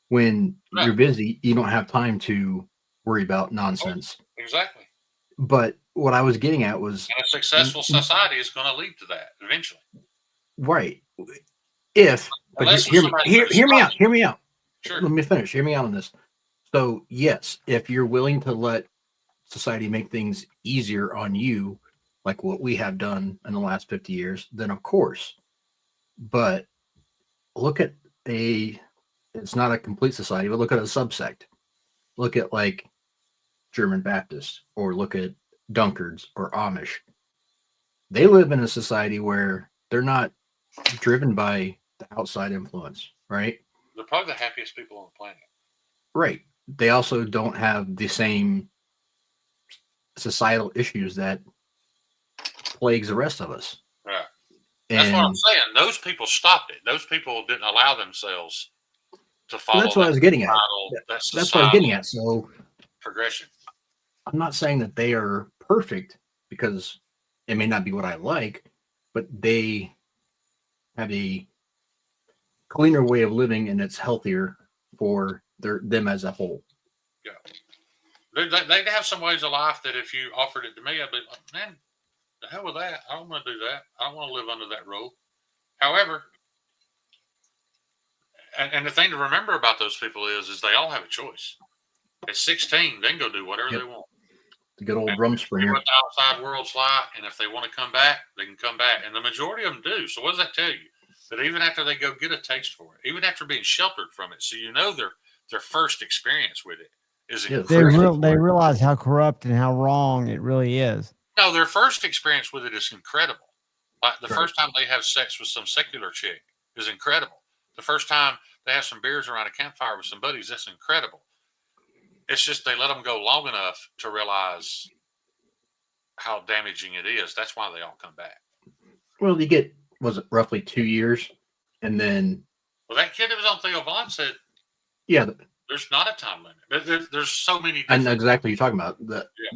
When you're busy, you don't have time to worry about nonsense. Exactly. But what I was getting at was, and a successful society is going to lead to that eventually. Right. But hear me out. Sure. Let me finish. Hear me out on this. So yes, if you're willing to let society make things easier on you, like what we have done in the last 50 years, then of course. But look at it's not a complete society, but look at a subsect. Look at like German Baptists, or look at Dunkards or Amish, they live in a society where they're not driven by the outside influence, right? They're probably the happiest people on the planet. Right. They also don't have the same societal issues that plagues the rest of us. Right. That's what I'm saying. Those people stopped it. Those people didn't allow themselves to follow. Well, that's what I was getting at. That's what I was getting at. So progression. I'm not saying that they are perfect because it may not be what I like, but they have a cleaner way of living and it's healthier for them as a whole. Yeah. They have some ways of life that if you offered it to me, I'd be like, man, the hell with that. I don't want to do that. I don't want to live under that rule. However, and the thing to remember about those people is they all have a choice. At 16, they can go do whatever they want. The good old Rumspringer. What the outside world's like, and if they want to come back, they can come back. And the majority of them do. So what does that tell you? That even after they go get a taste for it, even after being sheltered from it, so you know their first experience with it is incredible. They realize how corrupt and how wrong it really is. No, their first experience with it is incredible. Like the first time they have sex with some secular chick is incredible. The first time they have some beers around a campfire with some buddies, that's incredible. It's just they let them go long enough to realize how damaging it is. That's why they all come back. Well, you get, was it roughly 2 years? And then... Well, that kid that was on Theo Vaughn said, yeah, there's not a time limit. There's so many. I know exactly what you're talking about.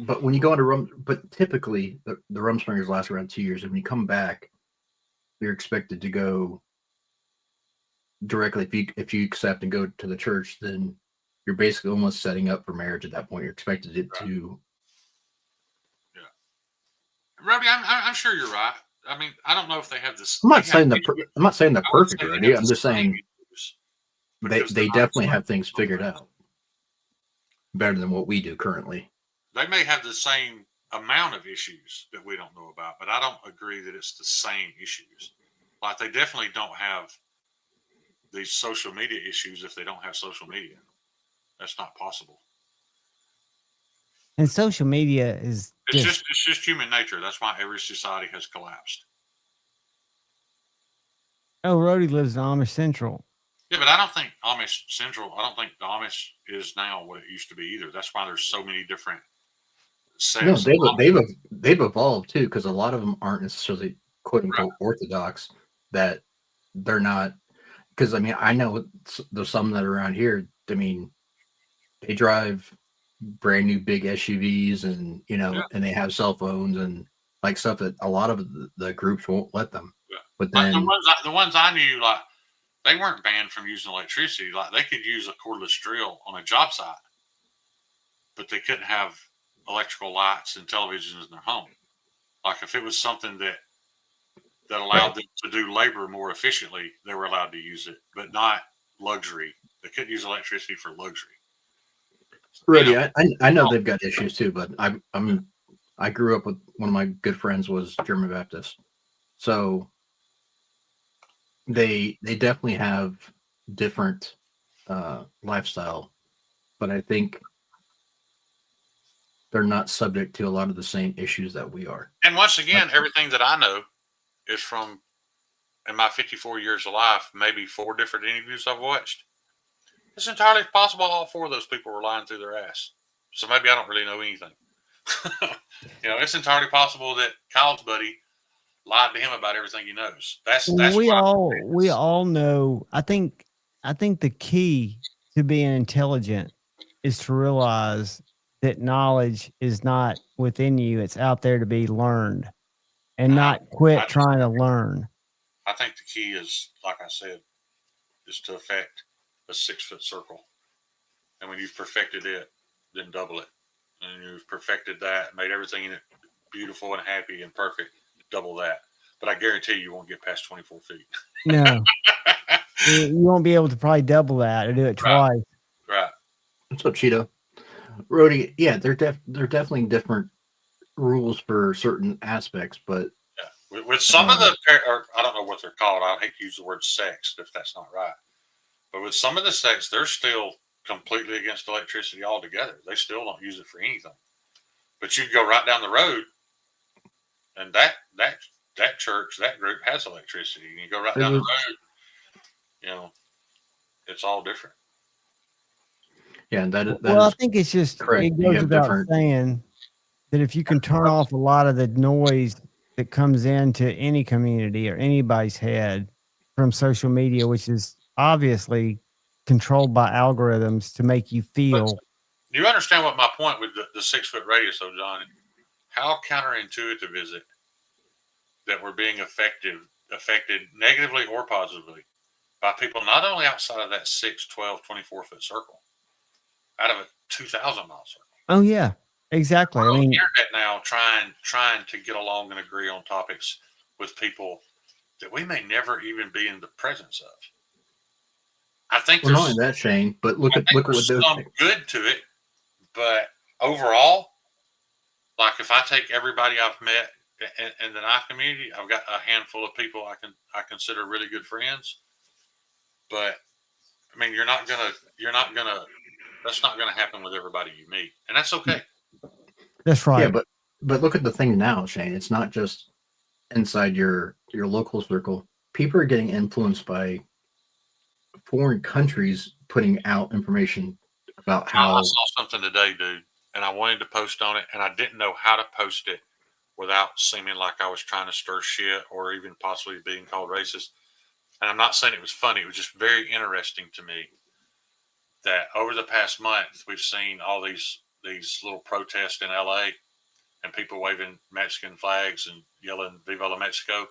But when you go into but typically the Rumspringers last around 2 years. And when you come back, you're expected to go directly. If you accept and go to the church, then you're basically almost setting up for marriage at that point. You're expected to. Yeah. Robbie, I'm sure you're right. I mean, I don't know if they have this. I'm not saying they're perfect already. I'm just saying they definitely have things figured out better than what we do currently. They may have the same amount of issues that we don't know about, but I don't agree that it's the same issues. Like they definitely don't have these social media issues if they don't have social media. That's not possible. And social media is it's just human nature. That's why every society has collapsed. Oh, Rhodey lives in Amish Central. Yeah, but I don't think Amish Central, I don't think the Amish is now what it used to be either. That's why there's so many different sects. No, they've evolved too, because a lot of them aren't necessarily quote unquote orthodox, that they're not. Because I mean, I know there's some that are around here. I mean, they drive brand new big SUVs and and they have cell phones and like stuff that a lot of the groups won't let them. Yeah. But then the ones I knew, like they weren't banned from using electricity. Like they could use a cordless drill on a job site, but they couldn't have electrical lights and televisions in their home. Like if it was something that allowed them to do labor more efficiently, they were allowed to use it, but not luxury. They couldn't use electricity for luxury. Really, I know they've got issues too, but I grew up with one of my good friends was German Baptist, so they definitely have different lifestyle, but I think they're not subject to a lot of the same issues that we are. And once again, everything that I know is from in my 54 years of life, maybe 4 different interviews I've watched. It's entirely possible all 4 of those people were lying through their ass. So maybe I don't really know anything. It's entirely possible that Kyle's buddy lied to him about everything he knows. That's we all know. I think the key to being intelligent is to realize that knowledge is not within you; it's out there to be learned, and not quit trying to learn. I think the key is, like I said, is to affect a 6-foot circle, and when you've perfected it, then double it, and you've perfected that, made everything in it beautiful and happy and perfect, double that. But I guarantee you won't get past 24 feet. No, you won't be able to probably double that or do it twice. Right. What's up, Cheeto? Rhodey, yeah, they're definitely different rules for certain aspects, but with some of the, or I don't know what they're called. I hate to use the word sex if that's not right. But with some of the sects, they're still completely against electricity altogether. They still don't use it for anything. But you go right down the road, and that church, that group has electricity. And you go right down the road, it's all different. Yeah, that well, is I think it's just correct. it goes without saying that if you can turn off a lot of the noise that comes into any community or anybody's head from social media, which is obviously controlled by algorithms to make you feel. Do you understand what my point with the 6 foot radius, though, John? How counterintuitive is it that we're being affected negatively or positively by people not only outside of that 6, 12, 24 foot circle, out of a 2,000 mile circle? Oh yeah, exactly. We're I mean, internet now trying to get along and agree on topics with people that we may never even be in the presence of. I think not only that, Shane, but look at what those some good to it. But overall, like if I take everybody I've met in the knife community, I've got a handful of people I consider really good friends. But I mean, that's not gonna happen with everybody you meet, and that's okay. That's right. Yeah, but look at the thing now, Shane. It's not just inside your local circle. People are getting influenced by foreign countries putting out information about how. I saw something today, dude, and I wanted to post on it, and I didn't know how to post it without seeming like I was trying to stir shit or even possibly being called racist. And I'm not saying it was funny. It was just very interesting to me that over the past month, we've seen all these little protests in LA and people waving Mexican flags and yelling Viva la Mexico.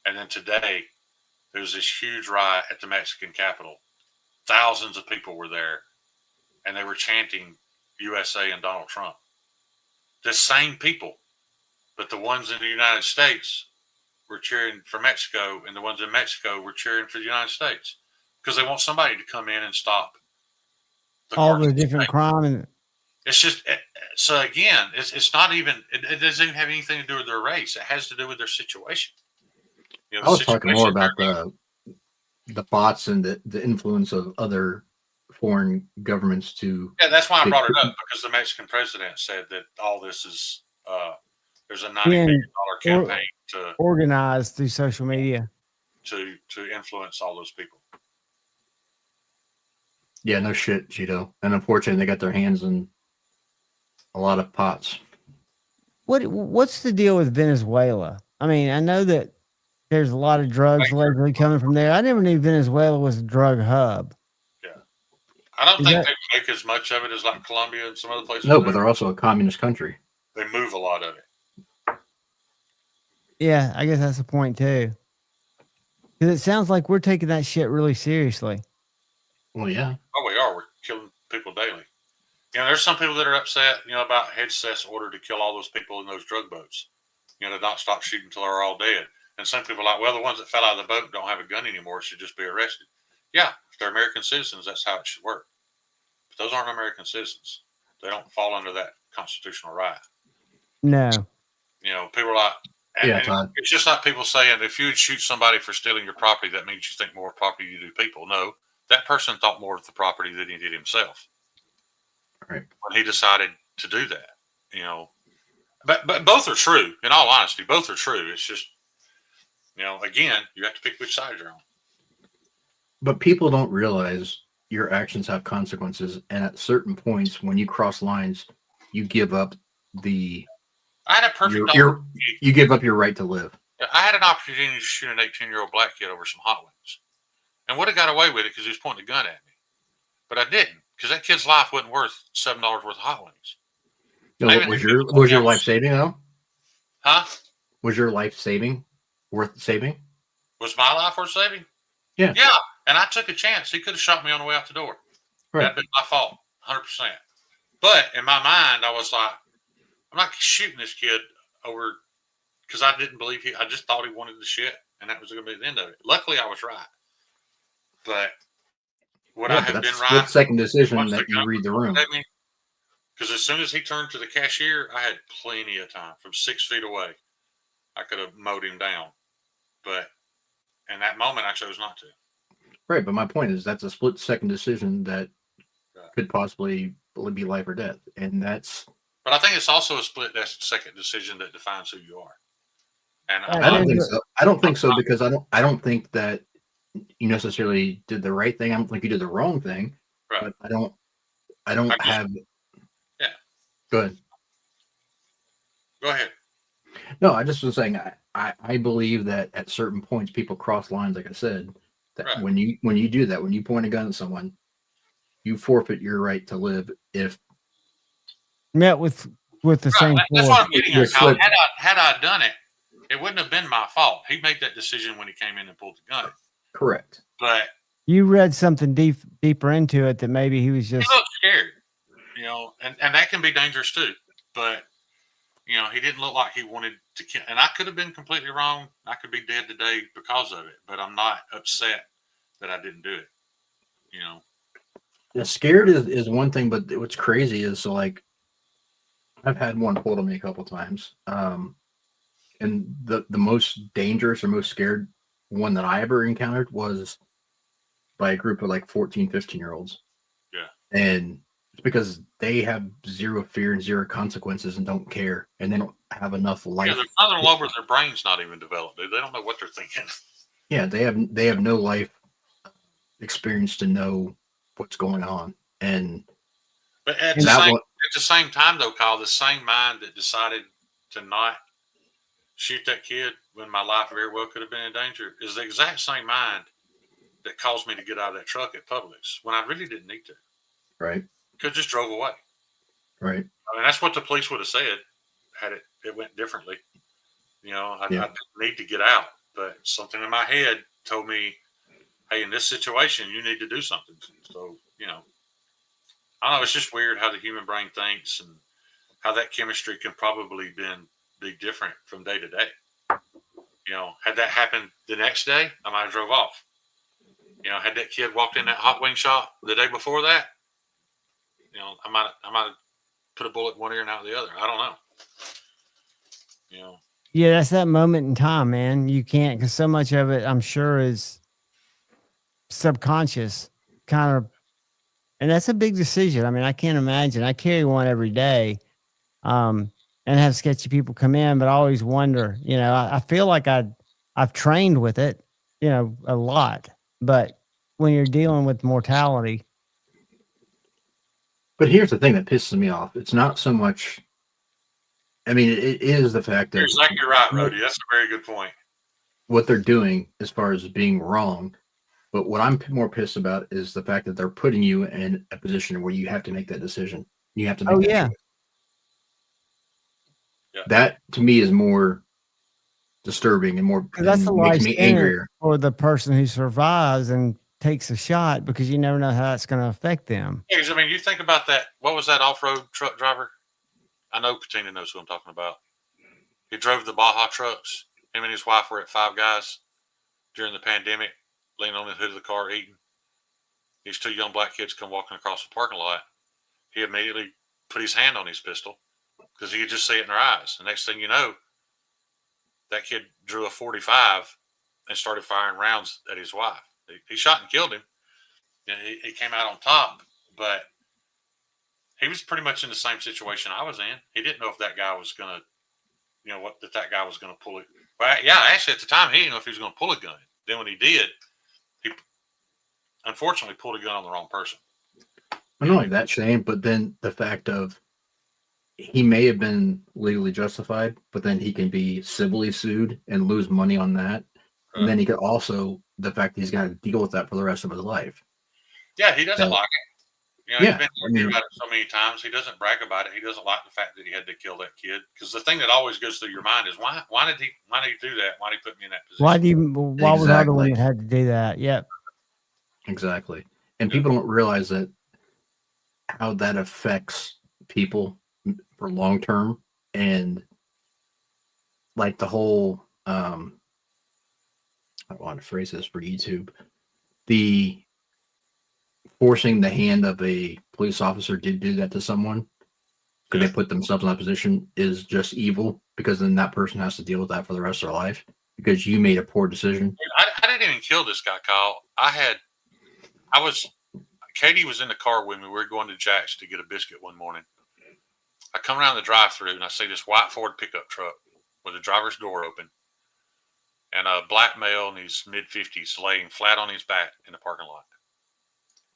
And then today, there was this huge riot at the Mexican Capitol. Thousands of people were there, and they were chanting USA and Donald Trump. The same people, but the ones in the United States were cheering for Mexico, and the ones in Mexico were cheering for the United States because they want somebody to come in and stop all the different crime. And it's just, so again, it's not even, it doesn't even have anything to do with their race. It has to do with their situation. I was talking more about the bots and the influence of other foreign governments to. Yeah, that's why I brought it up, because the Mexican president said that all this is there's a $90 million campaign to organized through social media to influence all those people. Yeah, no shit, Cheeto. And unfortunately, they got their hands in a lot of pots. What's the deal with Venezuela? I mean, I know that there's a lot of drugs allegedly coming from there. I never knew Venezuela was a drug hub. Yeah. I don't think they make as much of it as like Colombia and some other places. No, but they're also a communist country. They move a lot of it. Yeah, I guess that's the point too. Because it sounds like we're taking that shit really seriously. Well, yeah. Oh, we are. We're killing people daily. There's some people that are upset, about Hegseth's order to kill all those people in those drug boats. To not stop shooting until they're all dead. And some people are like, well, the ones that fell out of the boat and don't have a gun anymore should just be arrested. Yeah, if they're American citizens, that's how it should work. But those aren't American citizens. They don't fall under that constitutional right. No. People are like, and it's just like people saying, if you would shoot somebody for stealing your property, that means you think more of property you do people. No, that person thought more of the property than he did himself. Right. When he decided to do that, But both are true. In all honesty, both are true. It's just, again, you have to pick which side you're on. But people don't realize your actions have consequences, and at certain points, when you cross lines, you give up the. I had a perfect. You give up your right to live. I had an opportunity to shoot an 18-year-old black kid over some hot wings, and would have got away with it because he was pointing a gun at me, but I didn't, because that kid's life wasn't worth $7 worth of hot wings. No, was your life saving though? Huh? Was your life worth saving? Was my life worth saving? Yeah. Yeah, and I took a chance. He could have shot me on the way out the door. Right. That'd been my fault, 100%. But in my mind, I was like, I'm not shooting this kid over because I didn't believe I just thought he wanted the shit, and that was going to be the end of it. Luckily, I was right. But would I have been right? Second decision that you read the room. Because as soon as he turned to the cashier, I had plenty of time from 6 feet away. I could have mowed him down. But in that moment, I chose not to. Right. But my point is that's a split second decision that could possibly be life or death. And that's But I think it's also a split second decision that defines who you are. And I don't think so. I don't think so because I don't think that you necessarily did the right thing. I don't think you did the wrong thing. Right. But I don't have. Yeah. Go ahead. Go ahead. No, I just was saying I believe that at certain points people cross lines, like I said, that Right. when you do that, when you point a gun at someone, you forfeit your right to live if met with the same force. That's what I'm getting at, Kyle. Had I done it, it wouldn't have been my fault. He made that decision when he came in and pulled the gun. Correct. But you read something deeper into it that maybe he was just he looked scared, you know, and that can be dangerous too. But you know, he didn't look like he wanted to kill. And I could have been completely wrong. I could be dead today because of it. But I'm not upset that I didn't do it. You know. Yeah, scared is one thing, but what's crazy is like I've had one pulled on me a couple times. And the most dangerous or most scared one that I ever encountered was by a group of like 14, 15-year-olds. Yeah. And it's because they have zero fear and zero consequences and don't care. And they don't have enough life. Yeah, they're further over, their brain's not even developed, dude. They don't know what they're thinking. Yeah, they have no life experience to know what's going on. But at the same time, though, Kyle, the same mind that decided to not shoot that kid when my life very well could have been in danger is the exact same mind that caused me to get out of that truck at Publix when I really didn't need to. Right. Could have just drove away. Right. I mean, that's what the police would have said had it went differently. You know, I didn't need to get out, but something in my head told me, hey, in this situation, you need to do something. So, you know, I don't know. It's just weird how the human brain thinks and how that chemistry can probably be different from day to day. You know, had that happened the next day, I might have drove off. You know, had that kid walked in that hot wing shop the day before that, you know, I might have put a bullet in one ear and out the other. I don't know. You know. Yeah, that's that moment in time, man. You can't, because so much of it, I'm sure, is subconscious, kind of, and that's a big decision. I mean, I can't imagine. I carry one every day, and have sketchy people come in, but I always wonder. You know, I feel like I've trained with it, you know, a lot, but when you're dealing with mortality. But here's the thing that pisses me off. It's not so much. I mean, it is the fact that You're exactly right, Rody. That's a very good point. What they're doing as far as being wrong. But what I'm more pissed about is the fact that they're putting you in a position where you have to make that decision. You have to make that choice. Yeah. That to me is more disturbing and more that's the makes me angrier for the person who survives and takes a shot, because you never know how that's going to affect them. Yeah, I mean, you think about that. What was that off-road truck driver? I know Patina knows who I'm talking about. He drove the Baja trucks. Him and his wife were at Five Guys during the pandemic, leaning on the hood of the car eating. These two young black kids come walking across the parking lot. He immediately put his hand on his pistol because he could just see it in their eyes. The next thing you know, that kid drew a .45 and started firing rounds at his wife. He shot and killed him. He came out on top, but he was pretty much in the same situation I was in. He didn't know if that guy was going to, you know, that guy was going to pull it. Well, yeah, actually at the time, he didn't know if he was going to pull a gun. Then when he did, he unfortunately pulled a gun on the wrong person. Not only that, Shane, but then the fact of he may have been legally justified, but then he can be civilly sued and lose money on that. And then he could also, the fact that he's got to deal with that for the rest of his life. Yeah, he doesn't like it. You know, Yeah, he's been talking about it so many times. He doesn't brag about it. He doesn't like the fact that he had to kill that kid. Because the thing that always goes through your mind is why did he do that? Why did he put me in that position? Why was I the one that had to do that? Yep. Exactly. And people don't realize that how that affects people for long term, and like the whole I want to phrase this for YouTube, the forcing the hand of a police officer to do that to someone because they put themselves in that position is just evil, because then that person has to deal with that for the rest of their life because you made a poor decision. I didn't even kill this guy, Kyle. Katie was in the car with me. We were going to Jack's to get a biscuit one morning. I come around the drive-through and I see this white Ford pickup truck with the driver's door open and a black male in his mid-50s laying flat on his back in the parking lot.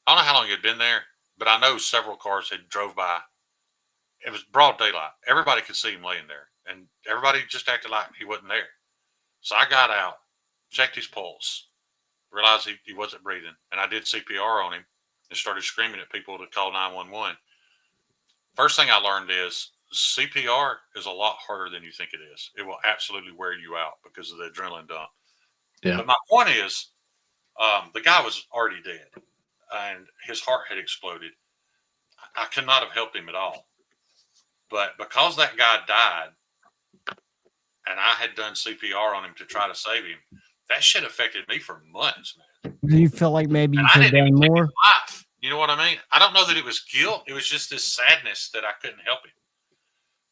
I don't know how long he had been there, but I know several cars had drove by. It was broad daylight. Everybody could see him laying there, and everybody just acted like he wasn't there. So I got out, checked his pulse, realized he wasn't breathing, and I did CPR on him and started screaming at people to call 911. First thing I learned is CPR is a lot harder than you think it is. It will absolutely wear you out because of the adrenaline dump. Yeah. But my point is, the guy was already dead, and his heart had exploded. I could not have helped him at all. But because that guy died, and I had done CPR on him to try to save him, that shit affected me for months, man. Do you feel like maybe you could have done more? Life. You know what I mean? I don't know that it was guilt. It was just this sadness that I couldn't help him.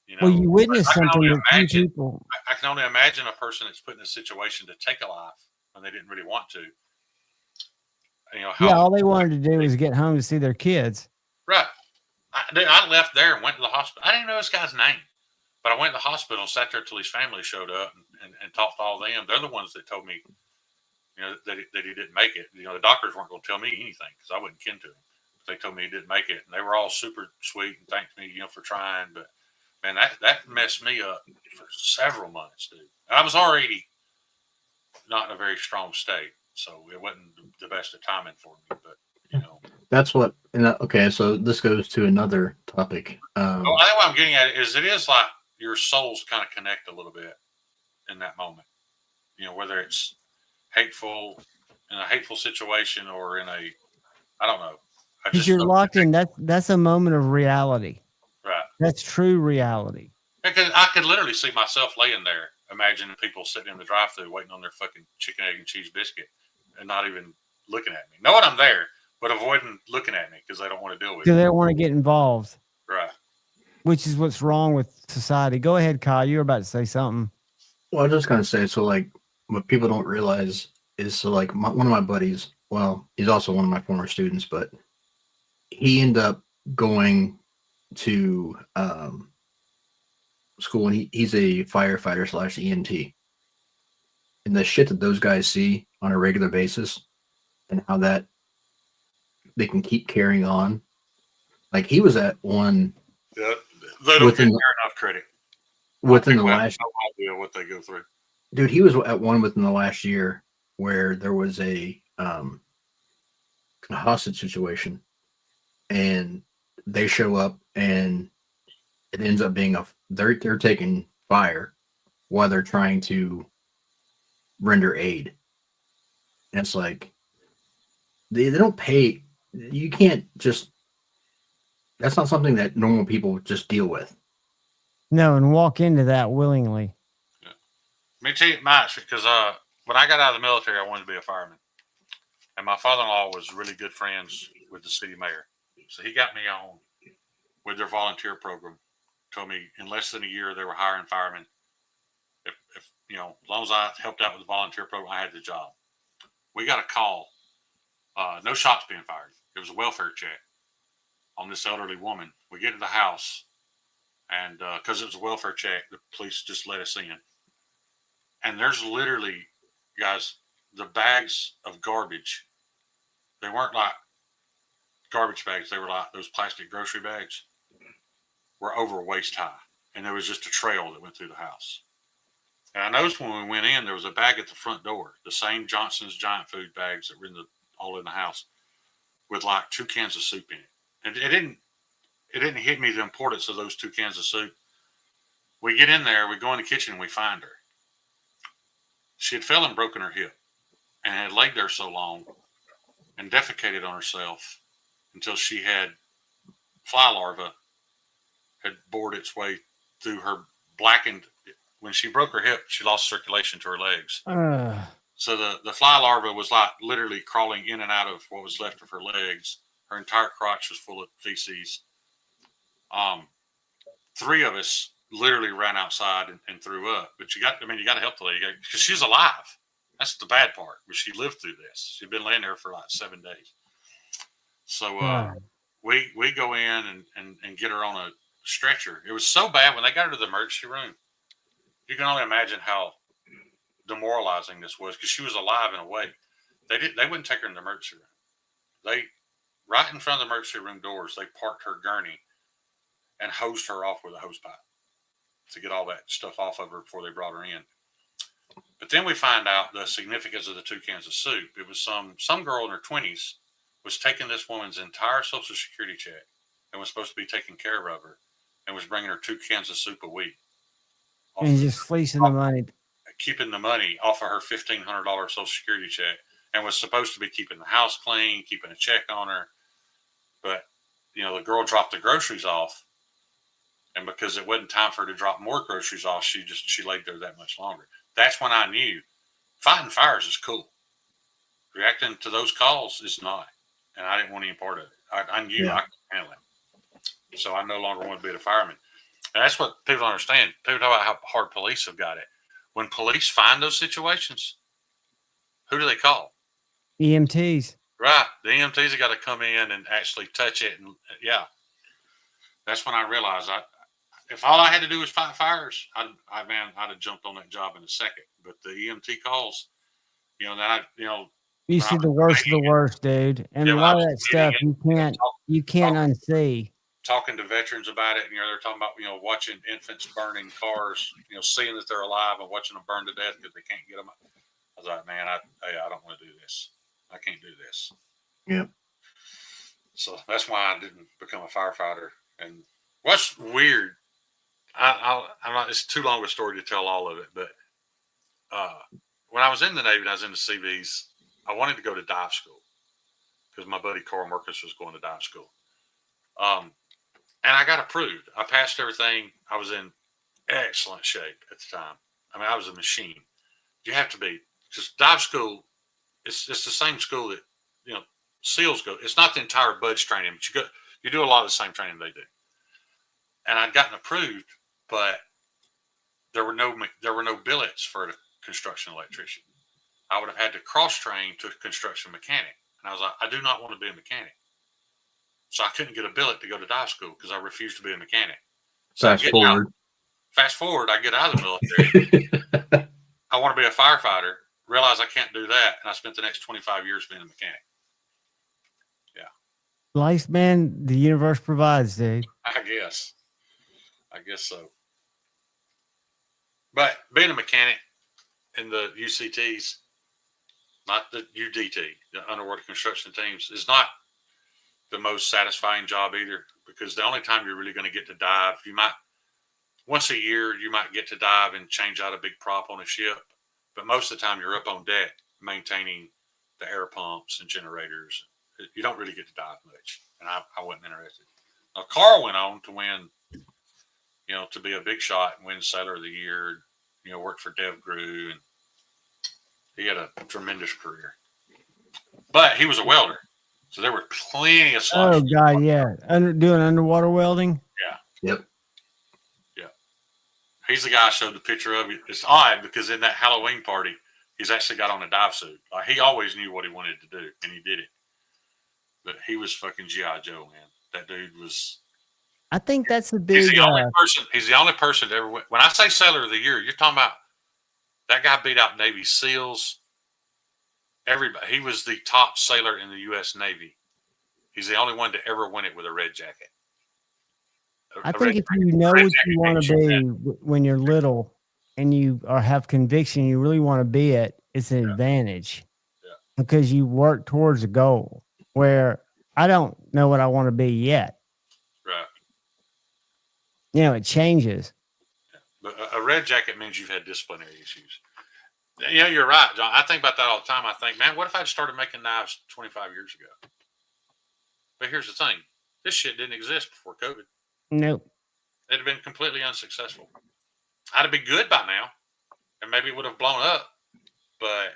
You know, Well, you witnessed something that few people. I can only imagine a person that's put in a situation to take a life when they didn't really want to. You know, Yeah, all they wanted to do was get home to see their kids. Right. I left there and went to the hospital. I didn't know this guy's name, but I went to the hospital and sat there till his family showed up and talked to all them. They're the ones that told me, you know, that he didn't make it. You know, the doctors weren't going to tell me anything because I wasn't kin to him. They told me he didn't make it, and they were all super sweet and thanked me, you know, for trying. But man, that messed me up for several months, dude. I was already not in a very strong state, so it wasn't the best of timing for me. But you know, that's what. Okay, so this goes to another topic. I think what I'm getting at is it is like your souls kind of connect a little bit in that moment. You know, whether it's hateful in a hateful situation or in a, I don't know. Because you're locked in. That's a moment of reality. Right. That's true reality. Because I could literally see myself laying there, imagining people sitting in the drive-thru waiting on their fucking chicken, egg, and cheese biscuit and not even looking at me. Knowing I'm there, but avoiding looking at me because they don't want to deal with it. Because they don't want to get involved. Right. Which is what's wrong with society. Go ahead, Kyle. You were about to say something. Well, I was just going to say, so like what people don't realize is, so like one of my buddies, well, he's also one of my former students, but he ended up going to school, and he's a firefighter / EMT. And the shit that those guys see on a regular basis and how that they can keep carrying on. Like he was at one. Yeah, they don't get enough credit. Within the last no idea what they go through. Dude, he was at one within the last year where there was a hostage situation. And they show up, and it ends up being they're taking fire while they're trying to render aid. And it's like they don't pay. You can't just. That's not something that normal people just deal with. No, and walk into that willingly. Yeah. Let me tell you mine, because when I got out of the military, I wanted to be a fireman, and my father-in-law was really good friends with the city mayor. So he got me on with their volunteer program. Told me in less than a year they were hiring firemen. If you know, as long as I helped out with the volunteer program, I had the job. We got a call. No shots being fired. It was a welfare check on this elderly woman. We get to the house, and because it was a welfare check, the police just let us in. And there's literally, guys, the bags of garbage. They weren't like garbage bags. They were like those plastic grocery bags, were over waist high, and there was just a trail that went through the house. And I noticed when we went in, there was a bag at the front door, the same Johnson's giant food bags that were all in the house, with like 2 cans of soup in it. And it didn't hit me the importance of those 2 cans of soup. We get in there, we go in the kitchen, and we find her. She had fell and broken her hip, and had laid there so long, and defecated on herself, until she had fly larvae had bored its way through her blackened. When she broke her hip, she lost circulation to her legs. So the fly larva was like literally crawling in and out of what was left of her legs. Her entire crotch was full of feces. 3 of us literally ran outside and threw up. But you got to help the lady because she's alive. That's the bad part. But she lived through this. She'd been laying there for like 7 days. So we go in and get her on stretcher. It was so bad when they got her to the emergency room. You can only imagine how demoralizing this was because she was alive in a way. They wouldn't take her in the emergency room. They, right in front of the emergency room doors, they parked her gurney and hosed her off with a hose pipe to get all that stuff off of her before they brought her in. But then we find out the significance of the 2 cans of soup. It was some girl in her 20s was taking this woman's entire Social Security check and was supposed to be taking care of her and was bringing her 2 cans of soup a week. And just fleecing the money. Keeping the money off of her $1,500 Social Security check and was supposed to be keeping the house clean, keeping a check on her. But, the girl dropped the groceries off. And because it wasn't time for her to drop more groceries off, she laid there that much longer. That's when I knew fighting fires is cool. Reacting to those calls is not. And I didn't want any part of it. I knew I could handle it. So I no longer want to be a fireman. And that's what people don't understand. People talk about how hard police have got it. When police find those situations, who do they call? EMTs. Right. The EMTs have got to come in and actually touch it. And that's when I realized if all I had to do was fight fires, I'd have jumped on that job in a second. But the EMT calls, you see the worst of the worst, dude. And a lot of that stuff you can't unsee. Talking to veterans about it, and they're talking about watching infants burning cars, seeing that they're alive and watching them burn to death because they can't get them. I was like, man, I don't want to do this. I can't do this. Yep. So that's why I didn't become a firefighter. And what's weird, I'm not. It's too long a story to tell all of it, but when I was in the Navy and I was in the CVs, I wanted to go to dive school because my buddy Carl Marcus was going to dive school. And I got approved. I passed everything. I was in excellent shape at the time. I mean, I was a machine. You have to be. Just dive school, it's the same school that, SEALs go. It's not the entire BUDS training, but you do a lot of the same training they do. And I'd gotten approved, but there were no billets for a construction electrician. I would have had to cross-train to a construction mechanic. And I was like, I do not want to be a mechanic. So I couldn't get a billet to go to dive school because I refused to be a mechanic. So fast forward, I get out of the military. I want to be a firefighter, realize I can't do that, and I spent the next 25 years being a mechanic. Yeah. Life, man, the universe provides, dude. I guess so. But being a mechanic in the UCTs, not the UDT, the underwater construction teams, is not the most satisfying job either, because the only time you're really going to get to dive, once a year, you might get to dive and change out a big prop on a ship. But most of the time you're up on deck maintaining the air pumps and generators. You don't really get to dive much. And I wasn't interested. Now, Carl went on to win, to be a big shot and win Sailor of the Year, worked for DevGru, and he had a tremendous career. But he was a welder. So there were plenty of slots. Oh, God, yeah. Doing underwater welding? Yeah. Yep. Yeah. He's the guy I showed the picture of. It's odd because in that Halloween party, he's actually got on a dive suit. Like, he always knew what he wanted to do, and he did it. But he was fucking G.I. Joe, man. That dude was... I think that's the big... He's the only person that ever went... When I say Sailor of the Year, you're talking about that guy beat out Navy SEALs. Everybody. He was the top sailor in the U.S. Navy. He's the only one to ever win it with a red jacket. I think if you know what you want to be when you're little and you have conviction, you really want to be it, it's an advantage because you work towards a goal where I don't know what I want to be yet. Right. It changes. But a red jacket means you've had disciplinary issues. Yeah, you're right, John. I think about that all the time. I think, man, what if I started making knives 25 years ago? But here's the thing. This shit didn't exist before COVID. Nope. It'd have been completely unsuccessful. I'd have been good by now, and maybe it would have blown up. But,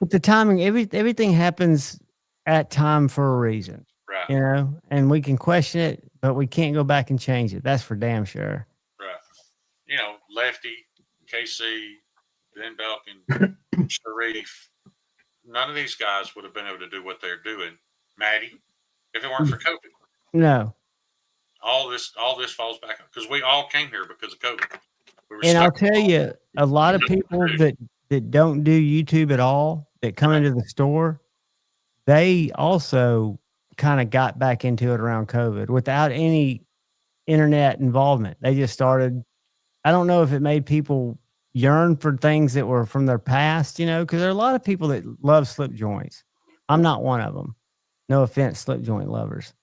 But the timing, everything happens at time for a reason. Right. And we can question it, but we can't go back and change it. That's for damn sure. Right. Lefty, KC, Ben Belkin, Sharif. None of these guys would have been able to do what they're doing. Maddie, if it weren't for COVID. No. all this falls back because we all came here because of COVID. We were And I'll stuck tell you, a lot of people that don't do YouTube at all, that come into the store, they also kind of got back into it around COVID without any internet involvement. They just started. I don't know if it made people yearn for things that were from their past, because there are a lot of people that love slip joints. I'm not one of them. No offense, slip joint lovers.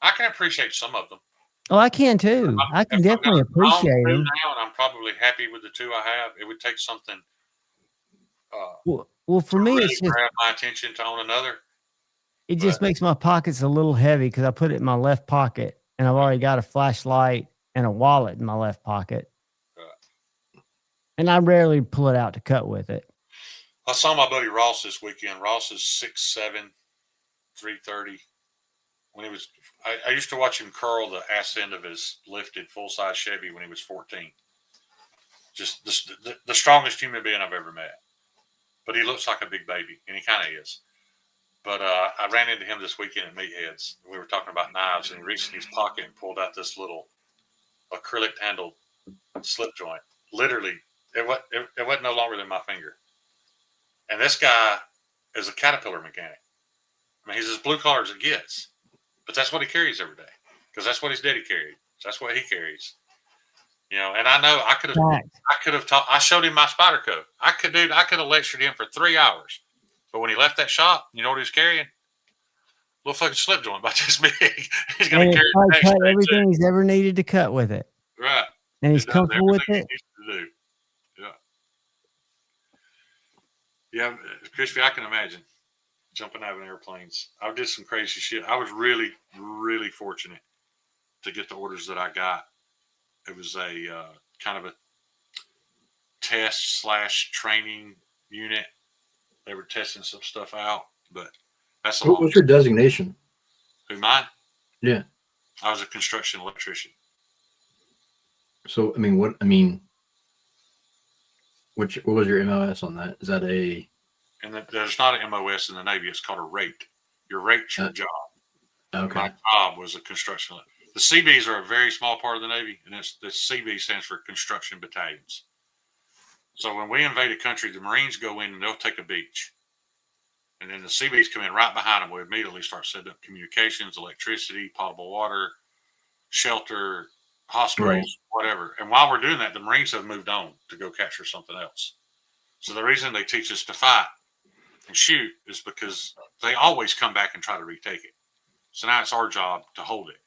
I can appreciate some of them. Oh, I can too. I can definitely appreciate them. Now, and I'm probably happy with the two I have. It would take something. Well, for me, really it's just grab my attention to own another. It just makes my pockets a little heavy because I put it in my left pocket, and I've already got a flashlight and a wallet in my left pocket, and I rarely pull it out to cut with it. I saw my buddy Ross this weekend. Ross is 6'7", 330. When he was, I used to watch him curl the ass end of his lifted full-size Chevy when he was 14. Just the strongest human being I've ever met. But he looks like a big baby, and he kind of is. But I ran into him this weekend at Meatheads. We were talking about knives, and he reached in his pocket and pulled out this little acrylic-handled slip joint. Literally, it wasn't no longer than my finger. And this guy is a Caterpillar mechanic. I mean, he's as blue-collar as it gets. But that's what he carries every day because that's what his daddy carried. So that's what he carries. And I know I could have taught. I showed him my Spyder Co. I could have lectured him for 3 hours. But when he left that shop, you know what he was carrying? A little fucking slip joint about this big. He's going to carry the next cut everything he's ever needed to cut with it. Right. And he's comfortable with it. Yeah. Yeah, Crispy, I can imagine jumping out of airplanes. I did some crazy shit. I was really, really fortunate to get the orders that I got. It was a kind of a test/training unit. They were testing some stuff out, but that's a What was your designation? Who, mine? Yeah. I was a construction electrician. So, what was your MOS on that? Is that a... And there's not an MOS in the Navy. It's called a rate. Your rate's your job. Okay. My job was a construction. The CBs are a very small part of the Navy, and the CB stands for Construction Battalions. So when we invade a country, the Marines go in and they'll take a beach. And then the CBs come in right behind them. We immediately start setting up communications, electricity, potable water, shelter, hospitals, whatever. And while we're doing that, the Marines have moved on to go capture something else. So the reason they teach us to fight and shoot is because they always come back and try to retake it. So now it's our job to hold it.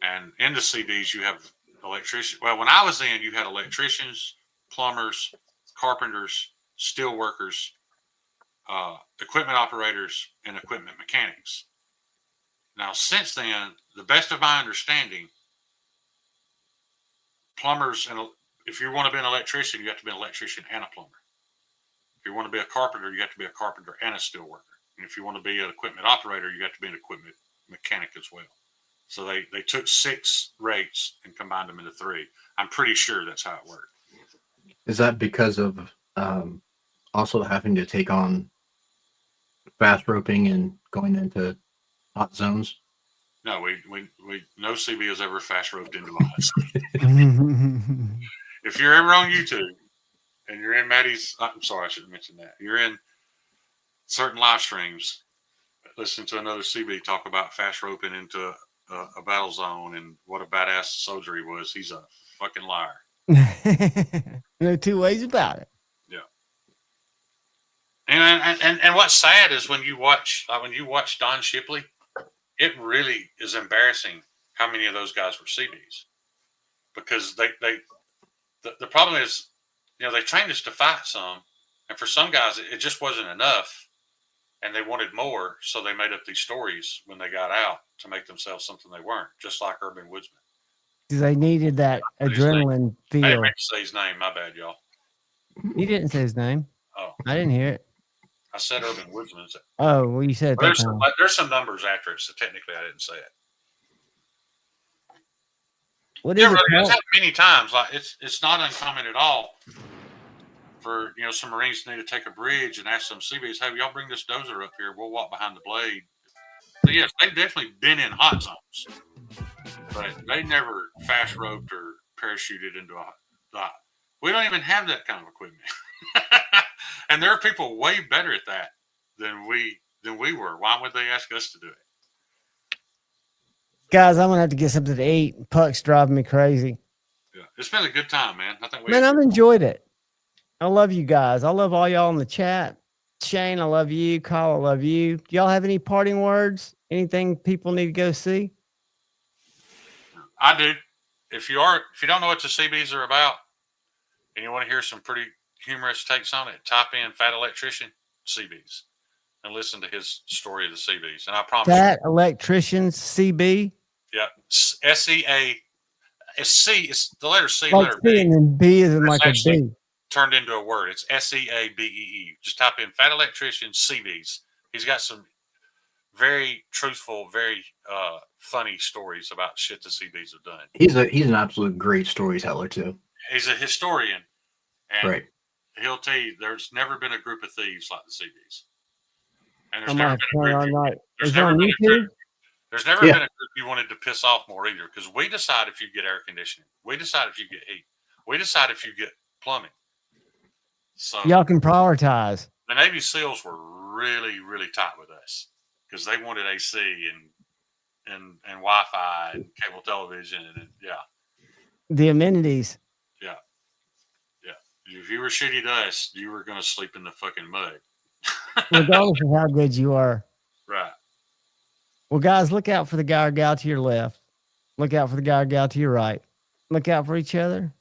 And in the CBs, you have electricians. Well, when I was in, you had electricians, plumbers, carpenters, steel workers, equipment operators, and equipment mechanics. Now, since then, the best of my understanding, plumbers, and if you want to be an electrician, you have to be an electrician and a plumber. If you want to be a carpenter, you have to be a carpenter and a steel worker. And if you want to be an equipment operator, you have to be an equipment mechanic as well. So they took 6 rates and combined them into 3. I'm pretty sure that's how it worked. Is that because of also having to take on fast roping and going into hot zones? No, we no CB has ever fast roped into a hot zone. If you're ever on YouTube and you're in Maddie's, I'm sorry, I should have mentioned that. You're in certain live streams, listen to another CB talk about fast roping into a battle zone and what a badass soldier he was. He's a fucking liar. No two ways about it. Yeah. And what's sad is when you watch Don Shipley, it really is embarrassing how many of those guys were CBs, because the problem is, they trained us to fight some, and for some guys it just wasn't enough, and they wanted more, so they made up these stories when they got out to make themselves something they weren't, just like Urban Woodsman. Because they needed that adrenaline feel. I didn't mean to say his name. My bad, y'all. You didn't say his name. Oh, I didn't hear it. I said Urban Woodsman. Oh, well, you said it. There's some numbers after it, so technically I didn't say it. What is it? It's happened many times. Like it's not uncommon at all for some Marines need to take a bridge and ask some CBs, "Hey, y'all bring this dozer up here. We'll walk behind the blade So yes, they've definitely been in hot zones, but they never fast roped or parachuted into a hot. We don't even have that kind of equipment, and there are people way better at that than we were. Why would they ask us to do it? Guys, I'm gonna have to get something to eat. Puck's driving me crazy. Yeah, it's been a good time, man. I think Man, I've enjoyed it. I love you guys. I love all y'all in the chat. Shane, I love you. Kyle, I love you. Do y'all have any parting words? Anything people need to go see? I do. If you don't know what the CBs are about, and you want to hear some pretty humorous takes on it, type in "Fat Electrician CBs" and listen to his story of the CBs. And I promise Fat Electricians CB. Yeah, SEA. It's C. It's the letter C, Like letter C, B. and then B is in like a B. Turned into a word. It's SEABEE. Just type in "Fat Electrician CBs." He's got some very truthful, very funny stories about shit the CBs have done. He's an absolute great storyteller too. He's a historian, and right. He'll tell you there's never been a group of thieves like the CBs. And There's never been a group. There's never been a group you wanted to piss off more either, because we decide if you get air conditioning, we decide if you get heat, we decide if you get plumbing. So y'all can prioritize. The Navy SEALs were really, really tight with us because they wanted AC and Wi-Fi and cable television and the amenities. Yeah. If you were shitty to us, you were going to sleep in the fucking mud. Regardless of how good you are. Right. Well, guys, look out for the guy or gal to your left. Look out for the guy or gal to your right. Look out for each other.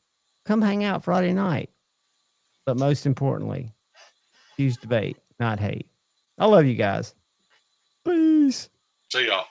Come hang out Friday night. But most importantly, choose debate, not hate. I love you guys. Peace. See y'all.